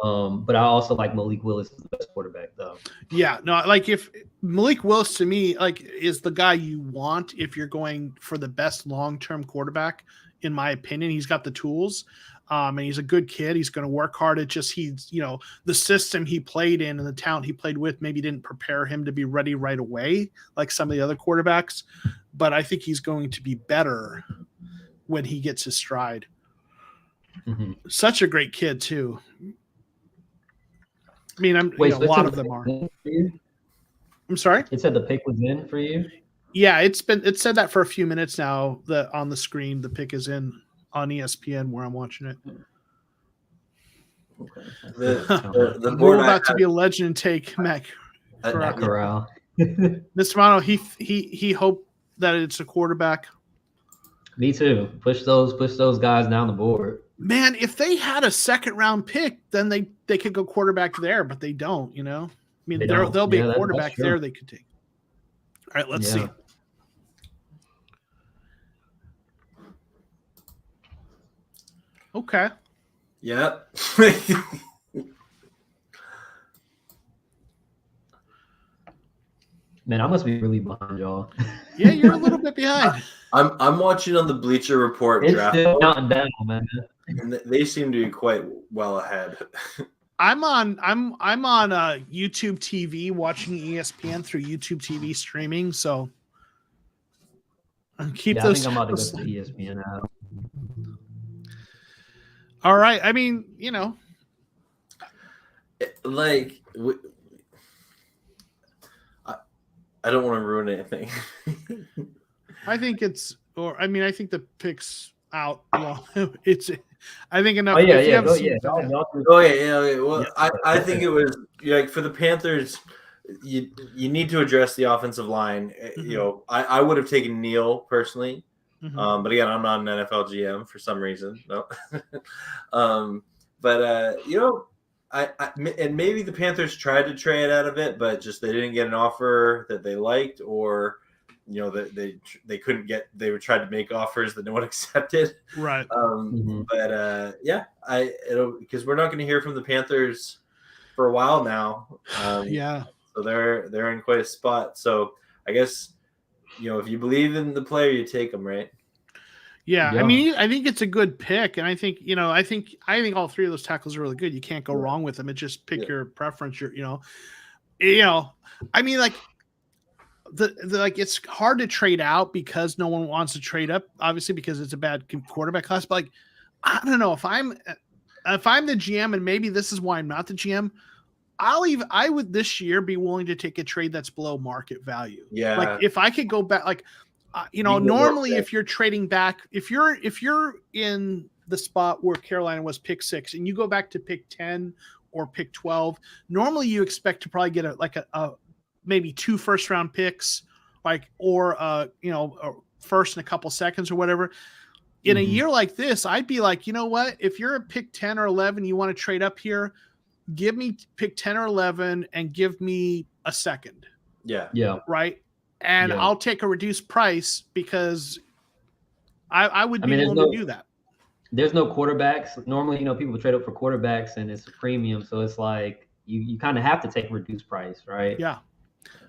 B: But I also like Malik Willis as the best quarterback, though. Yeah,
A: no, like if Malik Willis to me, like is the guy you want if you're going for the best long-term quarterback, in my opinion. He's got the tools, and he's a good kid. He's going to work hard. It just the system he played in and the talent he played with maybe didn't prepare him to be ready right away, like some of the other quarterbacks. But I think he's going to be better when he gets his stride. Such a great kid too. I mean, a lot of them are. I'm sorry?
B: It said the pick was in for you?
A: Yeah, it said that for a few minutes now. On the screen, the pick is in on ESPN where I'm watching it.
B: Okay.
A: The board about to be a legend and take Mac
B: Corral.
A: Mr. Romano, he hoped that it's a quarterback.
B: Me too. Push those guys down the board.
A: Man, if they had a second round pick, then they could go quarterback there, but they don't. You know, I mean, there'll be a quarterback there they could take. All right, let's see. Okay.
D: Yep.
B: Man, I must be really behind y'all.
A: Yeah, you're a little bit behind.
D: I'm watching on the Bleacher Report
B: It's
D: draft,
B: still counting down, man.
D: and they seem to be quite well ahead.
A: I'm on YouTube TV watching ESPN through YouTube TV streaming, so keep those.
B: I think I'm about to go to the ESPN app.
A: All right, I mean, you know,
D: like I don't want to ruin anything.
A: I think I think the pick's out. Well, I think enough.
D: Oh yeah. Well, I think it was like for the Panthers, you need to address the offensive line. Mm-hmm. You know, I would have taken Neal personally, but again, I'm not an NFL GM for some reason. No, you know. And maybe the Panthers tried to trade out of it, but just they didn't get an offer that they liked, or you know that they couldn't get. They were trying to make offers that no one accepted.
A: Right.
D: But yeah, because we're not going to hear from the Panthers for a while now.
A: Yeah.
D: So they're in quite a spot. So I guess you know if you believe in the player, you take them, right?
A: Yeah, I mean, I think it's a good pick, and I think I think all three of those tackles are really good. You can't go wrong with them. It just pick your preference. You know, I mean, like like it's hard to trade out because no one wants to trade up, obviously because it's a bad quarterback class. But like, I don't know if I'm the GM, and maybe this is why I'm not the GM. I would this year be willing to take a trade that's below market value.
D: Yeah,
A: like if I could go back, like. Normally if you're trading back, if you're in the spot where Carolina was pick 6 and you go back to pick 10 or pick 12, normally you expect to probably get a maybe 2 first round picks, or a first in a couple seconds or whatever. In a year like this, I'd be like, you know what? If you're a pick 10 or 11, you want to trade up here, give me pick 10 or 11 and give me a second.
D: Yeah.
A: Right. And I'll take a reduced price because I would be willing to do that.
B: There's no quarterbacks. Normally, people trade up for quarterbacks and it's a premium. So it's like you kind of have to take a reduced price, right?
A: Yeah.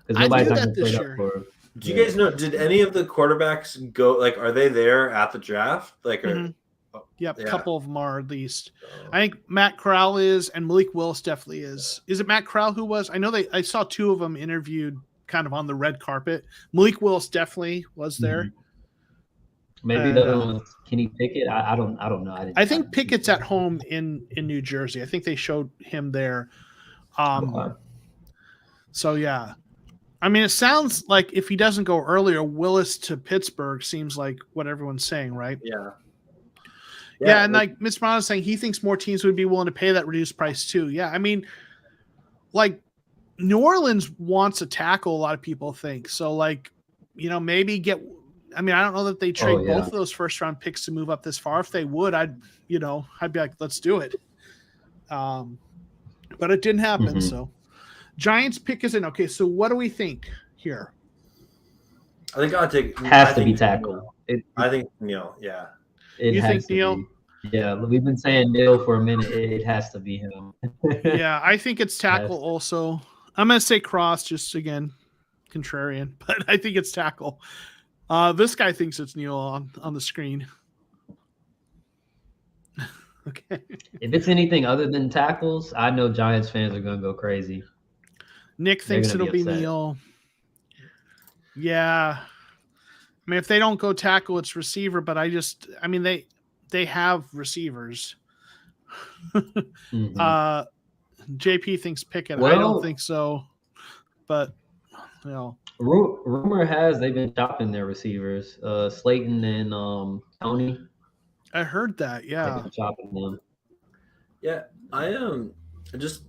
B: Because nobody's not going to trade
A: up
B: for.
D: Do you guys know, did any of the quarterbacks go, like, are they there at the draft? Like,
A: Yep, a couple of them are at least. I think Matt Corral is, and Malik Willis definitely is. Is it Matt Corral who was? I know I saw 2 of them interviewed kind of on the red carpet. Malik Willis definitely was there.
B: Maybe the other one was Kenny Pickett. I don't know.
A: I think Pickett's at home in New Jersey. I think they showed him there. So yeah, I mean, it sounds like if he doesn't go earlier, Willis to Pittsburgh seems like what everyone's saying, right? Yeah, and like Mr. Brown is saying, he thinks more teams would be willing to pay that reduced price too. Yeah, I mean, like. New Orleans wants a tackle, a lot of people think. So, like, maybe I don't know that they trade both of those first round picks to move up this far. If they would, I'd be like, let's do it. But it didn't happen. So, Giants pick is in. Okay, so what do we think here?
D: I think I'll take.
B: Has to be tackle.
D: I think Neal. Yeah.
A: You think Neal?
B: Yeah, we've been saying Neal for a minute. It has to be him.
A: Yeah, I think it's tackle also. I'm going to say Cross, just again, contrarian, but I think it's tackle. This guy thinks it's Neal on the screen. Okay.
B: If it's anything other than tackles, I know Giants fans are going to go crazy.
A: Nick thinks it'll be Neal. Yeah. I mean, if they don't go tackle, it's receiver, but they have receivers. JP thinks Pickett. I don't think so, but
B: rumor has they've been shopping their receivers, Slayton and Tony.
A: I heard that. Yeah,
B: they've been shopping them.
D: Yeah, I am. This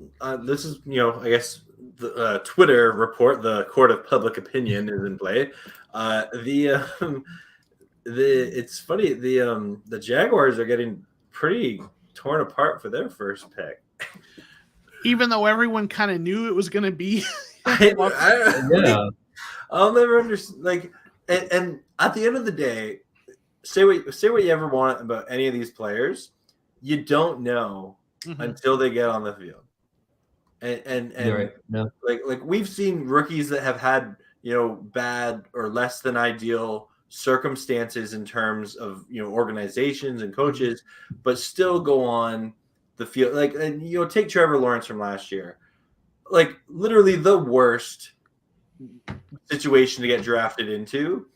D: is I guess the Twitter report, the court of public opinion is in play. It's funny, the Jaguars are getting pretty torn apart for their first pick.
A: Even though everyone kind of knew it was going to be.
B: Yeah.
D: I'll never understand. Like, and at the end of the day, say what you ever want about any of these players, you don't know until they get on the field. And
B: right. No.
D: like we've seen rookies that have had, bad or less than ideal circumstances in terms of, organizations and coaches, but still go on the field. Like, and take Trevor Lawrence from last year, like literally the worst situation to get drafted into,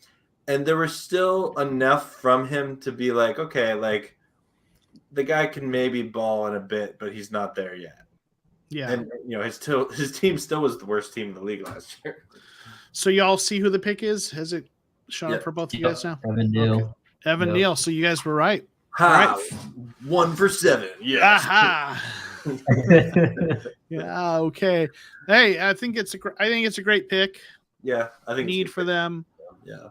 D: and there was still enough from him to be like, okay, like the guy can maybe ball in a bit, but he's not there yet.
A: Yeah.
D: And his team still was the worst team in the league last year.
A: So y'all see who the pick is? Has it shown up for both of you guys now?
B: Evan Neal.
A: Okay. Evan Neal. So you guys were right.
D: Ha!
A: Right.
D: 1 for 7. Yeah.
A: Aha. Yeah. Okay. Hey, I think it's a great pick.
D: Yeah, I think
A: Need for them.
D: Yeah.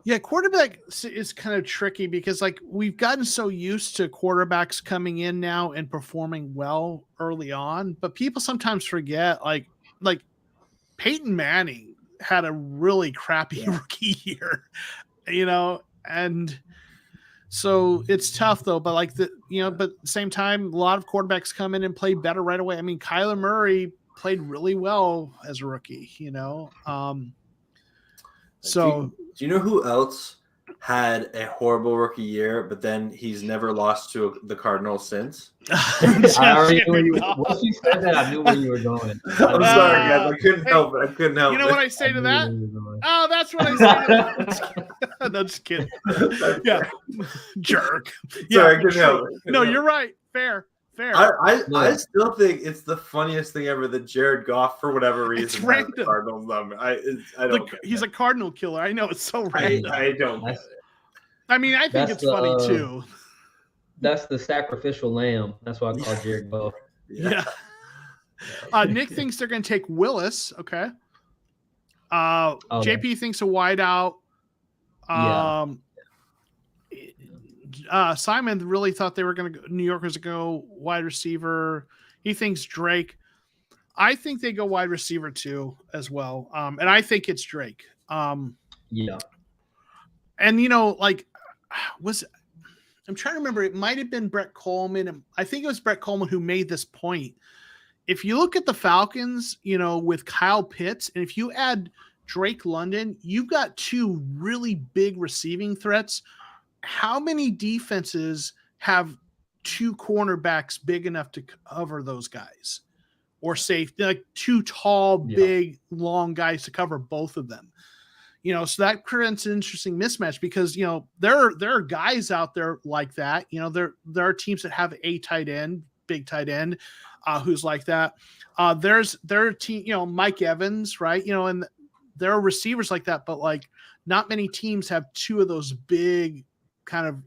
A: Yeah, quarterback is kind of tricky because like we've gotten so used to quarterbacks coming in now and performing well early on, but people sometimes forget like Peyton Manning had a really crappy rookie year, and so it's tough though. But but at the same time, a lot of quarterbacks come in and play better right away. I mean, Kyler Murray played really well as a rookie, So
D: do you know who else had a horrible rookie year, but then he's never lost to the Cardinals since?
B: I already knew where you. Once you said that, I knew where you were going.
D: I'm sorry, guys. I couldn't help it.
A: You know what I say to that? Oh, that's what I say to that. No, just kidding. Yeah, jerk.
D: Sorry, I couldn't help it.
A: No, you're right. Fair.
D: I still think it's the funniest thing ever that Jared Goff, for whatever reason, has the Cardinals number. I don't.
A: He's a Cardinal killer. I know it's so random.
D: I don't get it.
A: I mean, I think it's funny too.
B: That's the sacrificial lamb. That's why I call Jared Goff.
A: Yeah. Nick thinks they're going to take Willis. Okay. JP thinks a wideout. Simon really thought they were going to go. New Yorkers go wide receiver. He thinks Drake. I think they go wide receiver too as well. And I think it's Drake.
B: Yeah.
A: And I'm trying to remember. It might have been Brett Coleman. I think it was Brett Coleman who made this point. If you look at the Falcons, with Kyle Pitts, and if you add Drake London, you've got two really big receiving threats. How many defenses have two cornerbacks big enough to cover those guys, or safety, like two tall, big, long guys to cover both of them? So that creates an interesting mismatch because, there are guys out there like that. There are teams that have a tight end, big tight end, who's like that. There are team, Mike Evans, right? And there are receivers like that, but like not many teams have two of those big kind of,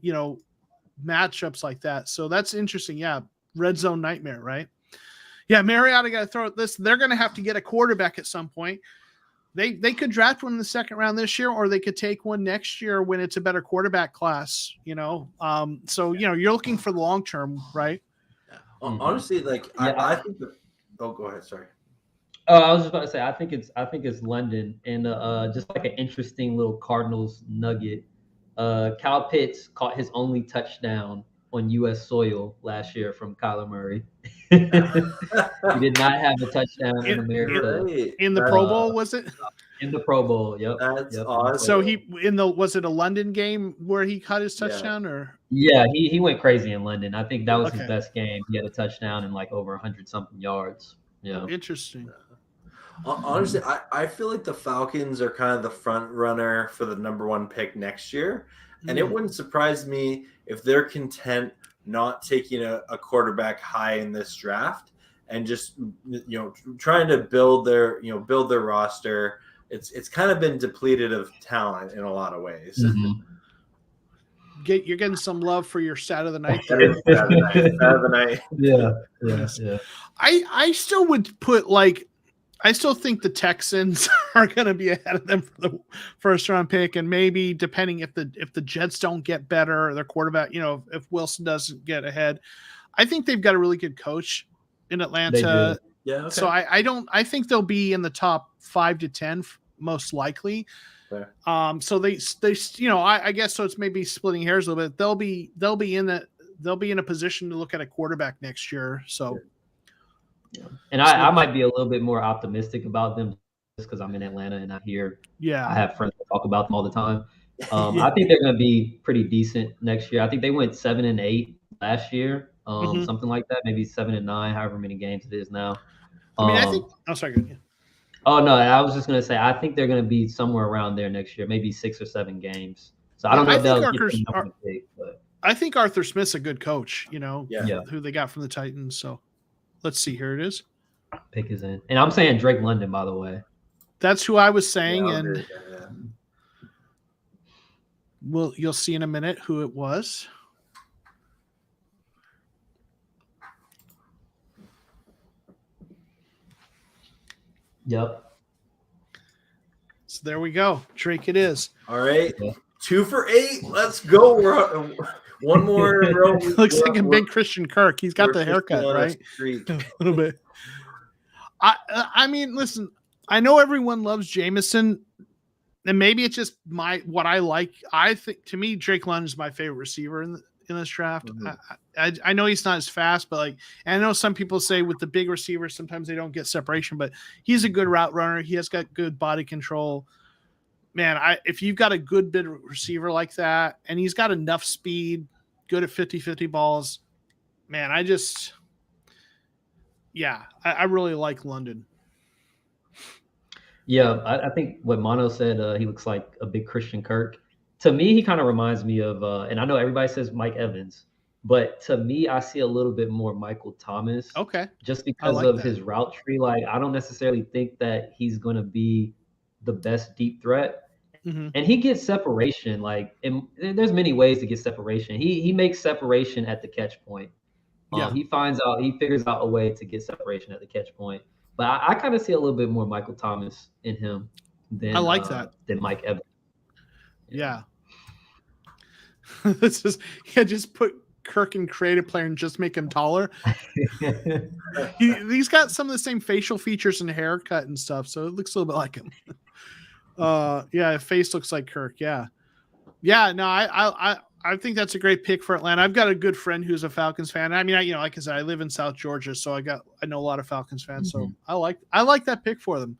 A: matchups like that. So that's interesting. Yeah. Red zone nightmare, right? Yeah. Mariota got to throw this. They're going to have to get a quarterback at some point. They could draft one in the second round this year, or they could take one next year when it's a better quarterback class, So, you're looking for the long term, right?
D: Honestly, I think go ahead. Sorry.
B: Oh, I was just about to say, I think it's London, and just like an interesting little Cardinals nugget. Kyle Pitts caught his only touchdown on U.S. soil last year from Kyler Murray. He did not have a touchdown in America.
A: In the Pro Bowl, was it?
B: In the Pro Bowl, yep.
D: That's awesome.
A: So was it a London game where he caught his touchdown, or?
B: Yeah, he went crazy in London. I think that was his best game. He had a touchdown and like over 100-something yards. Yeah,
A: interesting.
D: Honestly, I feel like the Falcons are kind of the front runner for the number 1 pick next year. And it wouldn't surprise me if they're content not taking a quarterback high in this draft and just, trying to build their roster. It's kind of been depleted of talent in a lot of ways.
B: Mm-hmm.
A: you're getting some love for your stat of the night.
D: That is Stat of the night.
B: Yeah.
A: I still would put I still think the Texans are going to be ahead of them for the first round pick, and maybe depending if the Jets don't get better, or their quarterback, if Wilson doesn't get ahead, I think they've got a really good coach in Atlanta.
D: Yeah. Okay.
A: So I think they'll be in the top 5 to 10 most likely.
D: Fair.
A: So they I guess so. It's maybe splitting hairs a little bit. They'll be in a position to look at a quarterback next year. So.
B: Yeah. And I might be a little bit more optimistic about them just because I'm in Atlanta and I have friends that talk about them all the time. I think they're going to be pretty decent next year. I think they went 7-8 last year, something like that, maybe 7-9, however many games it is now.
A: I think. Oh, sorry. Good. Yeah.
B: Oh no, I was just going to say I think they're going to be somewhere around there next year, maybe 6 or 7 games. So I don't know if they'll get the number big, but
A: I think Arthur Smith's a good coach.
D: Yeah.
A: Who they got from the Titans. So. Let's see. Here it is.
B: Pick is in. And I'm saying Drake London, by the way.
A: That's who I was saying.
D: Yeah,
A: you'll see in a minute who it was.
B: Yep.
A: So there we go. Drake it is.
D: All right. 2 for 8. Let's go. We're one more in a row.
A: Looks like a big Christian Kirk. He's got the haircut, right? A little bit. I mean, listen, I know everyone loves Jameson, and maybe it's just what I like. I think, to me, Drake London is my favorite receiver in this draft. Mm-hmm. I know he's not as fast, but and I know some people say with the big receivers, sometimes they don't get separation, but he's a good route runner. He has got good body control. Man, if you've got a good bit receiver like that, and he's got enough speed, good at 50-50 balls, man, I really like London.
B: Yeah, I think what Mono said, he looks like a big Christian Kirk. To me, he kind of reminds me of, and I know everybody says Mike Evans, but to me, I see a little bit more Michael Thomas.
A: Okay.
B: Just because of his route tree. I don't necessarily think that he's going to be the best deep threat. Mm-hmm. And he gets separation. And there's many ways to get separation. He makes separation at the catch point. He figures out a way to get separation at the catch point. But I kind of see a little bit more Michael Thomas in him than than Mike Evans.
A: Yeah. Just put Kirk in creative player and just make him taller. He's got some of the same facial features and haircut and stuff, so it looks a little bit like him. His face looks like Kirk. Yeah. No, I think that's a great pick for Atlanta. I've got a good friend who's a Falcons fan. I mean, like I said, I live in South Georgia, so I know a lot of Falcons fans. Mm-hmm. So I like that pick for them.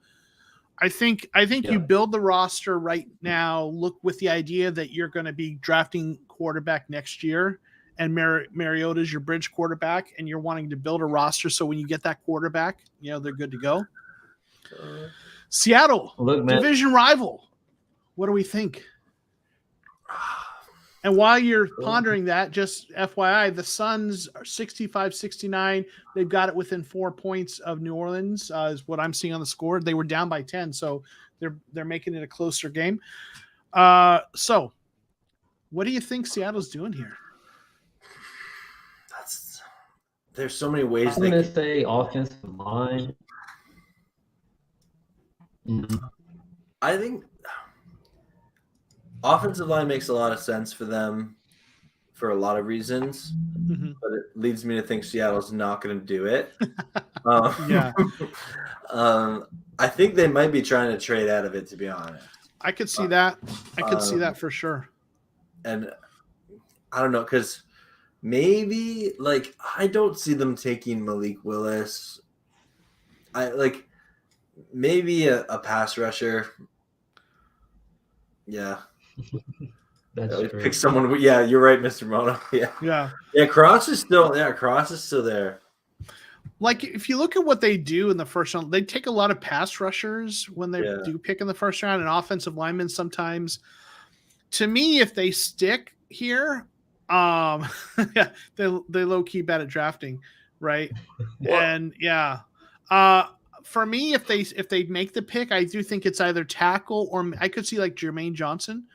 A: I think you build the roster right now. Look with the idea that you're going to be drafting quarterback next year, and Mariota's your bridge quarterback, and you're wanting to build a roster so when you get that quarterback, they're good to go. Seattle, division rival. What do we think? And while you're pondering that, just FYI, the Suns are 65-69. They've got it within 4 points of New Orleans, is what I'm seeing on the score. They were down by 10, so they're making it a closer game. So what do you think Seattle's doing here?
D: There's so many ways.
B: I'm going to say offensive line.
D: Mm-hmm. I think offensive line makes a lot of sense for them for a lot of reasons, but it leads me to think Seattle's not going to do it. I think they might be trying to trade out of it, to be honest.
A: I could see that. I could see that for sure.
D: And I don't know, because maybe I don't see them taking Malik Willis. Maybe a pass rusher. Yeah.
B: That's true.
D: Pick someone. Yeah, you're right, Mr. Mono. Yeah. Cross is still there.
A: If you look at what they do in the first round, they take a lot of pass rushers when they do pick in the first round, and offensive linemen sometimes. To me, if they stick here, they low key bad at drafting, right? And for me, if they make the pick, I do think it's either tackle or I could see Jermaine Johnson,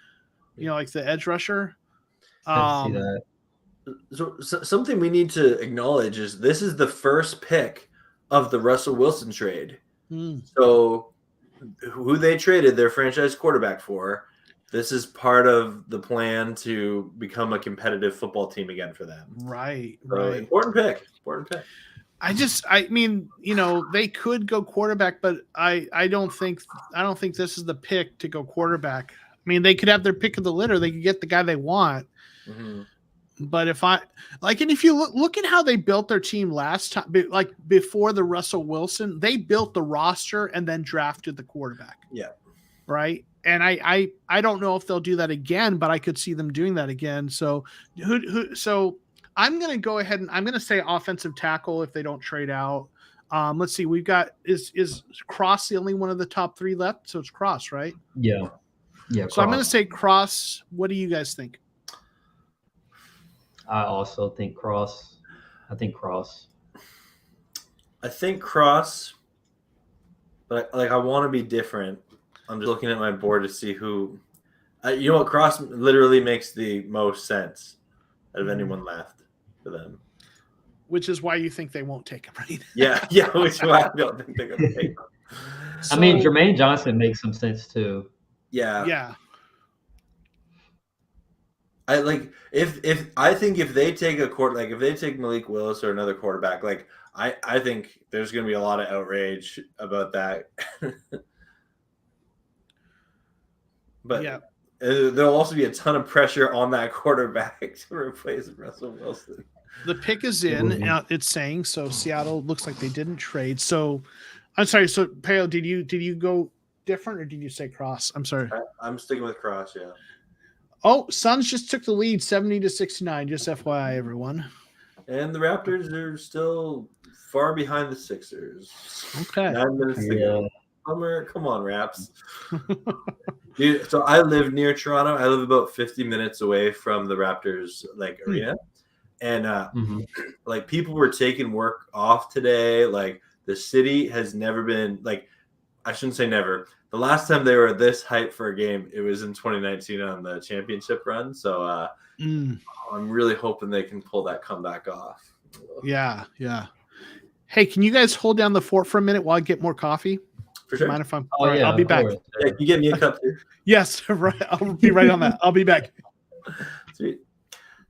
A: like the edge rusher.
B: I see that.
D: So something we need to acknowledge is this is the first pick of the Russell Wilson trade. So who they traded their franchise quarterback for, this is part of the plan to become a competitive football team again for them.
A: Right,
D: So
A: right.
D: Important pick.
A: I mean, they could go quarterback, but I don't think this is the pick to go quarterback. I mean, they could have their pick of the litter. They could get the guy they want.
D: Mm-hmm.
A: But if you look at how they built their team last time, like before the Russell Wilson, they built the roster and then drafted the quarterback.
D: Yeah.
A: Right. And I don't know if they'll do that again, but I could see them doing that again. So so I'm going to go ahead and I'm going to say offensive tackle if they don't trade out. Let's see. We've got is Cross the only one of the top 3 left? So it's Cross, right?
B: Yeah. Yeah.
A: So I'm going to say Cross. What do you guys think?
B: I also think Cross. I think Cross,
D: but I want to be different. I'm just looking at my board to see who. You know what? Cross literally makes the most sense out of anyone left for them.
A: Which is why you think they won't take him, right?
D: Yeah, which is why I don't think they're going to take him.
B: I mean, Jermaine Johnson makes some sense too.
D: Yeah. I if they take if they take Malik Willis or another quarterback, I think there's going to be a lot of outrage about that. But
A: yeah,
D: there'll also be a ton of pressure on that quarterback to replace Russell Wilson.
A: The pick is in. It's saying so. Seattle looks like they didn't trade. So, I'm sorry. So, Peo, did you go different or did you say Cross? I'm sorry.
D: I'm sticking with Cross. Yeah.
A: Oh, Suns just took the lead, 70-69. Just FYI, everyone.
D: And the Raptors are still far behind the Sixers.
A: Okay.
D: 9 minutes to go. Come on, Raps. Dude, so I live near Toronto. I live about 50 minutes away from the Raptors arena. And people were taking work off today. The city has never been I shouldn't say never. The last time they were this hyped for a game, it was in 2019 on the championship run. So I'm really hoping they can pull that comeback off.
A: Yeah. Hey, can you guys hold down the fort for a minute while I get more coffee?
D: For sure.
A: Mind if I'm?
B: Oh, yeah,
A: I'll be back.
D: Yeah, can you get me a cup too?
A: Yes, right. I'll be right on that. I'll be back.
D: Sweet.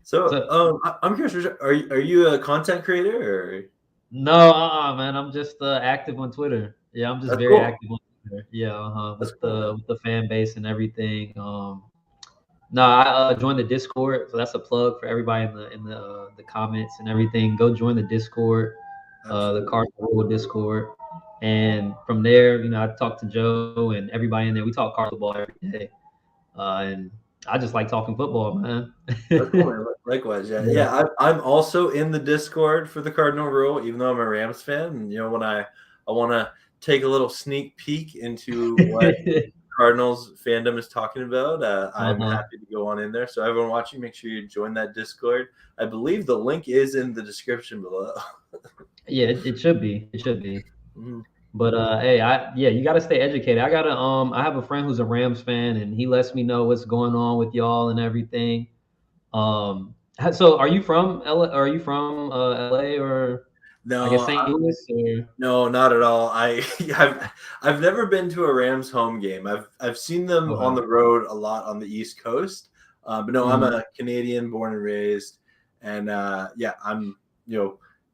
D: So I'm curious, are you a content creator or?
B: No, man. I'm just active on Twitter. Yeah, I'm just
D: That's
B: very
D: cool.
B: active on Twitter. Yeah, with
D: cool.
B: the fan base and everything. I joined the Discord, so that's a plug for everybody in the comments and everything. Go join the Discord, the Cardinals Discord, and from there, I talk to Joe and everybody in there. We talk Cardinals ball every day, and I just like talking football, man.
D: That's cool, man. Likewise, yeah. I'm also in the Discord for the Cardinal Rule, even though I'm a Rams fan. And when I want to take a little sneak peek into what Cardinals fandom is talking about, I'm happy to go on in there. So everyone watching, make sure you join that Discord. I believe the link is in the description below.
B: Yeah, it should be. It should be.
D: Mm-hmm.
B: But hey, you got to stay educated. I have a friend who's a Rams fan, and he lets me know what's going on with y'all and everything. So are you from LA? Are you from LA or?
D: No,
B: I guess St. Louis. Or?
D: No, not at all. I've never been to a Rams home game. I've seen them on the road a lot on the East Coast, but no, I'm a Canadian, born and raised, and I'm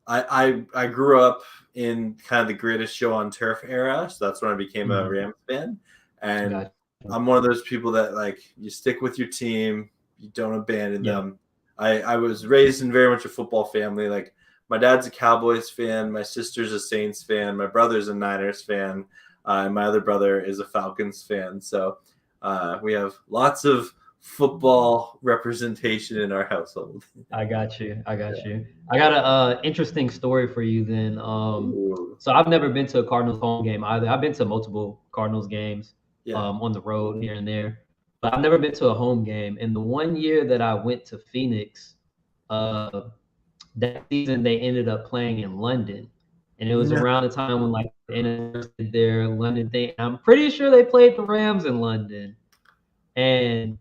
D: I grew up in kind of the greatest show on turf era, so that's when I became a Rams fan, and I'm one of those people that you stick with your team, you don't abandon them. I was raised in very much a football family. My dad's a Cowboys fan. My sister's a Saints fan. My brother's a Niners fan. And my other brother is a Falcons fan. So we have lots of football representation in our household.
B: I got you. I got an interesting story for you then. So I've never been to a Cardinals home game either. I've been to multiple Cardinals games on the road here and there. But I've never been to a home game. And the one year that I went to Phoenix, that season they ended up playing in London, and it was around the time when the NFL did their London thing. I'm pretty sure they played the Rams in London, and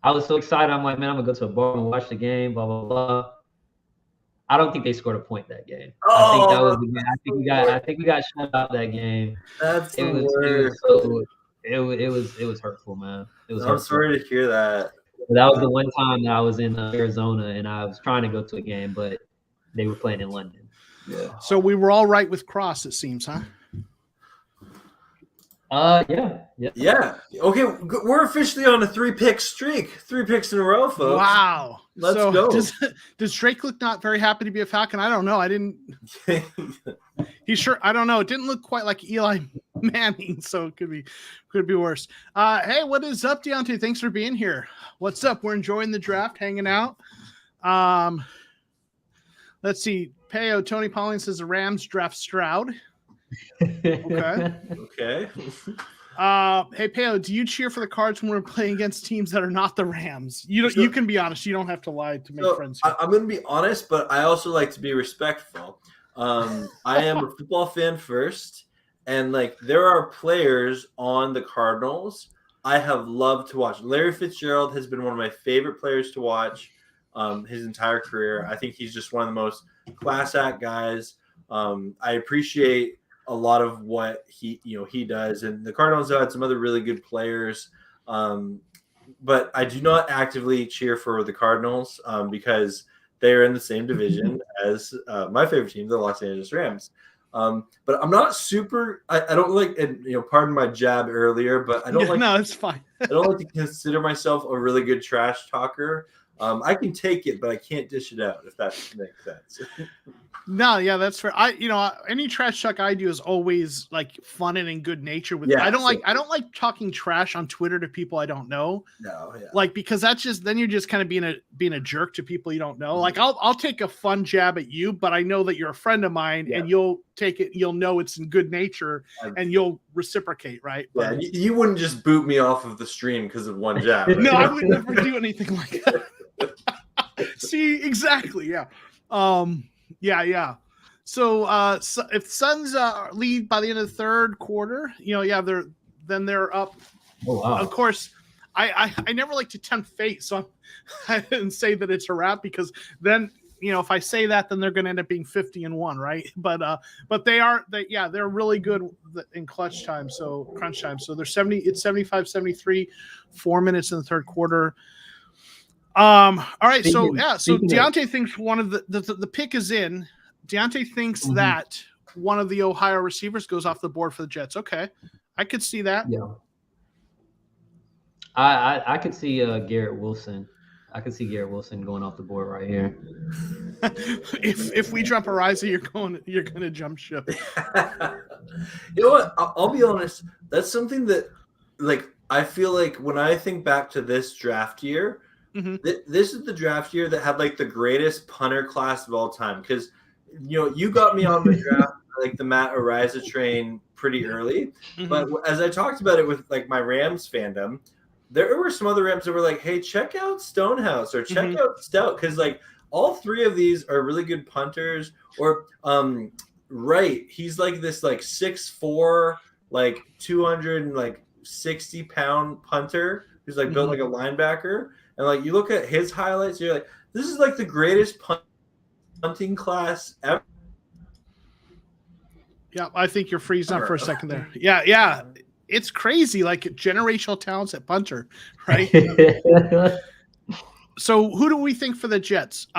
B: I was so excited. I'm like, man, I'm gonna go to a bar and watch the game. Blah blah blah. I don't think they scored a point that game. I think that was the game. I think we got shut out that game.
D: That's the worst.
B: It was hurtful, man. It was
D: I'm
B: hurtful.
D: sorry to hear that.
B: That was the one time that I was in Arizona and I was trying to go to a game, but they were playing in London. Yeah.
A: So we were all right with Cross, it seems, huh?
B: Yeah.
D: Okay, we're officially on a 3-pick streak. 3 picks in a row, folks.
A: Wow.
D: Let's go.
A: Does Drake look not very happy to be a Falcon? I don't know. I don't know. It didn't look quite like Eli Manning, so it could be worse. Hey, what is up, Deontay? Thanks for being here. What's up? We're enjoying the draft, hanging out. Let's see. Peo, Tony Pauling says the Rams draft Stroud. Okay. Hey Peo, do you cheer for the Cards when we're playing against teams that are not the Rams? You can be honest. You don't have to lie to make friends.
D: I'm going to be honest, but I also like to be respectful. I am a football fan first, and like there are players on the Cardinals I have loved to watch. Larry Fitzgerald has been one of my favorite players to watch his entire career. I think he's just one of the most class act guys. I appreciate a lot of what he does, and the Cardinals have had some other really good players, but I do not actively cheer for the Cardinals because they are in the same division as my favorite team, the Los Angeles Rams. But I'm not super. I don't like, and pardon my jab earlier, but I don't like.
A: No, it's fine.
D: I don't like to consider myself a really good trash talker. I can take it, but I can't dish it out, if that makes sense.
A: No, yeah, that's fair. Any trash talk I do is always like fun and in good nature. I don't like talking trash on Twitter to people I don't know.
D: No, yeah.
A: Like, because that's just, then you're just kind of being a jerk to people you don't know. Like I'll take a fun jab at you, but I know that you're a friend of mine, and you'll take it. You'll know it's in good nature, and you'll reciprocate, right?
D: Yeah, but you wouldn't just boot me off of the stream because of one jab. Right?
A: No, I would never do anything like that. See, exactly. Yeah. Yeah. So if Suns lead by the end of the third quarter, they're up.
B: Oh, wow.
A: Of course, I never like to tempt fate, so I didn't say that it's a wrap, because then if I say that, then they're going to end up being 50-1, right? But they're really good in clutch time, so crunch time. So they're 75-73, 4 minutes in the third quarter. All right, so Deontay thinks one of the pick is in. Deontay thinks that one of the Ohio receivers goes off the board for the Jets. Okay, I could see that.
B: Yeah, I could see Garrett Wilson. I could see Garrett Wilson going off the board right here.
A: if we drop Ariza, you're going to jump ship.
D: You know what? I'll be honest. That's something that, like, I feel like when I think back to this draft year. Mm-hmm. This is the draft year that had like the greatest punter class of all time, because you got me on the draft like the Matt Ariza train pretty early, but as I talked about it with like my Rams fandom, there were some other Rams that were like, hey, check out Stonehouse or check out Stout, because like all three of these are really good punters. Or Wright, he's like this like 6'4", like 260-pound punter who's like built like a linebacker. And like you look at his highlights, you're like, this is like the greatest punting class ever.
A: Yeah, I think you're freezing up for a second there. Yeah. It's crazy, like generational talents at punter, right? So who do we think for the Jets?
D: This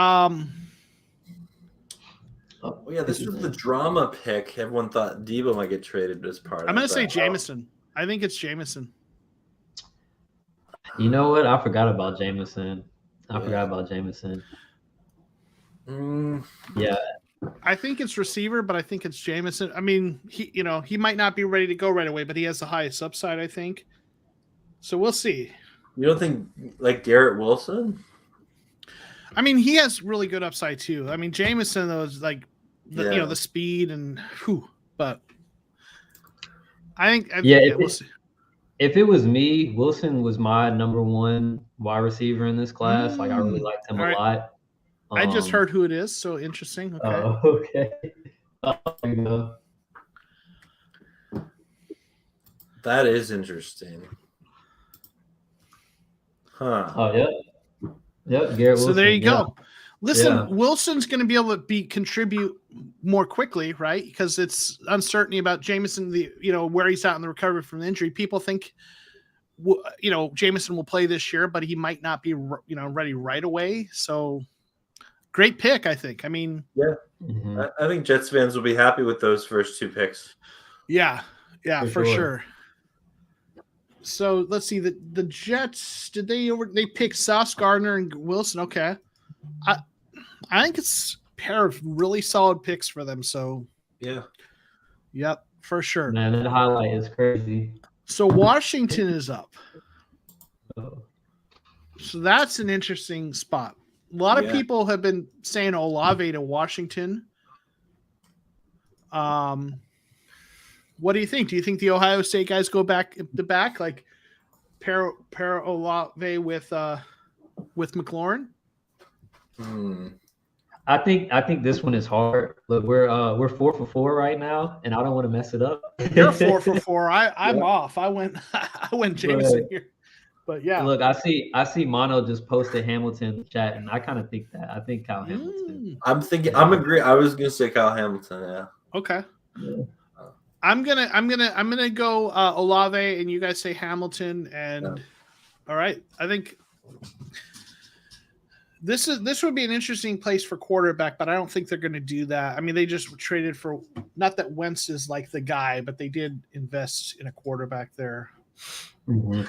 D: was the drama pick. Everyone thought Debo might get traded as part of it.
A: I'm going to say Jameson. I think it's Jameson.
B: You know what? I forgot about Jameson. Yeah.
A: I think it's receiver, but I think it's Jameson. I mean, he might not be ready to go right away, but he has the highest upside, I think. So we'll see.
D: You don't think like Garrett Wilson?
A: I mean, he has really good upside too. I mean, Jameson though is like the speed and but I think we'll see.
B: If it was me, Wilson was my number one wide receiver in this class. Like I really liked him a lot.
A: I just heard who it is, so interesting. Okay.
B: Okay.
D: That is interesting. Huh.
B: Oh yeah. Yep, Garrett
A: So
B: Wilson.
A: there you go. Listen,
B: Yeah.
A: Wilson's going to be able to contribute more quickly, right? Because it's uncertainty about Jameson, where he's at in the recovery from the injury. People think, Jameson will play this year, but he might not be, ready right away. So great pick, I think. I mean,
D: Yeah, I think Jets fans will be happy with those first 2 picks.
A: Yeah, for
B: sure.
A: sure. So let's see, the Jets, did they pick Sauce Gardner and Wilson? Okay. I think it's a pair of really solid picks for them. So
D: yeah.
A: Yep, for sure.
B: Man, that highlight is crazy.
A: So Washington is up.
B: Oh.
A: So that's an interesting spot. A lot of people have been saying Olave to Washington. What do you think? Do you think the Ohio State guys go back to back, like pair Olave with McLaurin?
B: I think this one is hard. Look, we're 4 for 4 right now, and I don't want to mess it up.
A: You're 4 for 4. I'm off. I went Jameson here. But yeah.
B: Look, I see Mono just posted Hamilton in the chat, and I kind of think that. I think Kyle Hamilton.
D: I'm agree. I was gonna say Kyle Hamilton, yeah.
A: Okay.
B: Yeah.
A: I'm gonna go Olave, and you guys say Hamilton, and all right. I think this would be an interesting place for quarterback, but I don't think they're going to do that. I mean, they just traded for, not that Wentz is like the guy, but they did invest in a quarterback there.
B: Mm-hmm.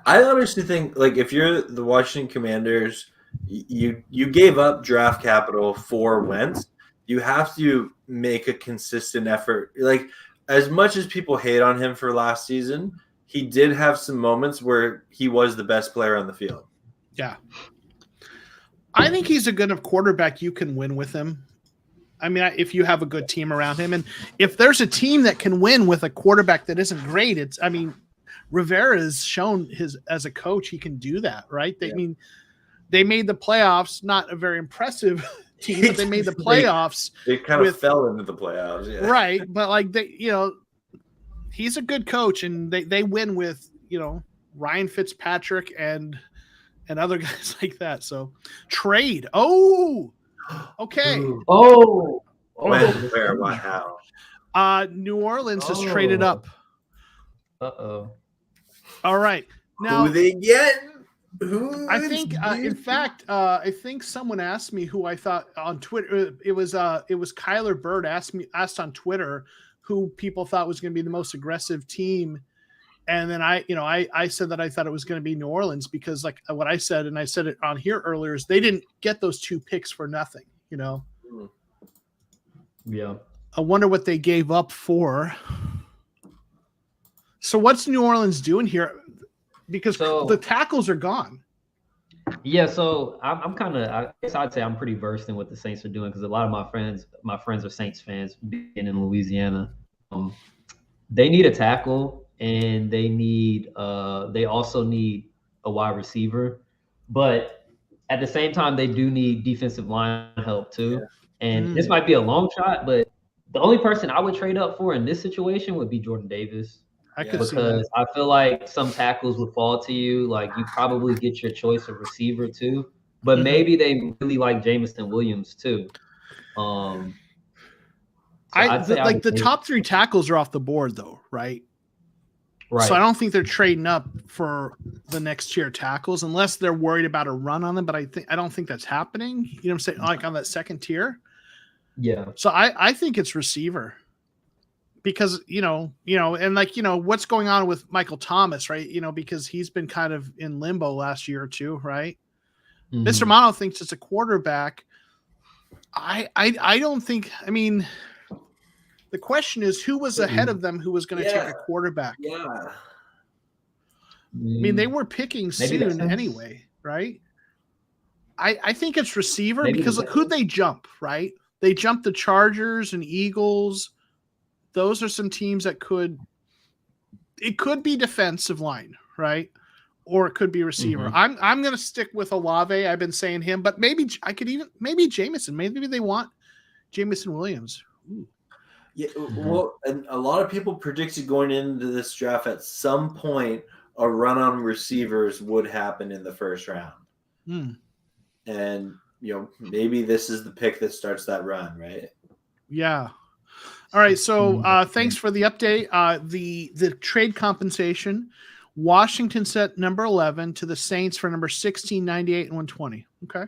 D: I honestly think, like, if you're the Washington Commanders, you gave up draft capital for Wentz. You have to make a consistent effort. Like, as much as people hate on him for last season, he did have some moments where he was the best player on the field.
A: Yeah. I think he's a good enough quarterback. You can win with him. I mean, if you have a good team around him, and if there's a team that can win with a quarterback that isn't great, Rivera has shown as a coach, he can do that, right? They made the playoffs, not a very impressive team, but they made the playoffs.
D: They kind of fell into the playoffs, yeah.
A: Right. But like he's a good coach, and they win with, Ryan Fitzpatrick and other guys like that. So trade. Oh, okay.
B: Ooh. Oh,
D: where? Wow.
A: New Orleans has traded up.
B: Uh-oh.
A: All right. Now,
D: who they get?
A: I think, in fact, I think someone asked me who I thought on Twitter. It was Kyler Bird asked on Twitter who people thought was going to be the most aggressive team. And then I said that I thought it was going to be New Orleans because, like what I said, and I said it on here earlier, is they didn't get those 2 picks for nothing,
B: Yeah.
A: I wonder what they gave up for. So what's New Orleans doing here? Because the tackles are gone.
B: Yeah, so I'm kind of, I guess I'd say I'm pretty versed in what the Saints are doing because a lot of my friends are Saints fans being in Louisiana. They need a tackle, and they also need a wide receiver, but at the same time they do need defensive line help too. Yeah. And this might be a long shot, but the only person I would trade up for in this situation would be Jordan Davis. Because I feel like some tackles would fall to you. Like, you probably get your choice of receiver too, but maybe they really like Jameson Williams too.
A: The top 3 tackles are off the board though, right? Right. So I don't think they're trading up for the next tier tackles unless they're worried about a run on them. But I don't think that's happening. You know what I'm saying? Like on that second tier.
B: Yeah.
A: So I think it's receiver. Because, and what's going on with Michael Thomas, right? Because he's been kind of in limbo last year or 2, right? Mm-hmm. Mr. Mono thinks it's a quarterback. I don't think, the question is who was ahead of them who was going to take a quarterback?
D: Yeah.
A: They were picking soon anyway, right? I think it's receiver because who'd they jump, right? They jumped the Chargers and Eagles. Those are some teams that it could be defensive line, right? Or it could be receiver. Mm-hmm. I'm going to stick with Olave. I've been saying him, but maybe Jameson. Maybe they want Jameson Williams. Ooh.
D: Yeah, well, and a lot of people predicted going into this draft at some point a run on receivers would happen in the first round. And, maybe this is the pick that starts that run, right?
A: Yeah. All right. So thanks for the update. The trade compensation, Washington set number 11 to the Saints for number 16, 98, and 120. Okay.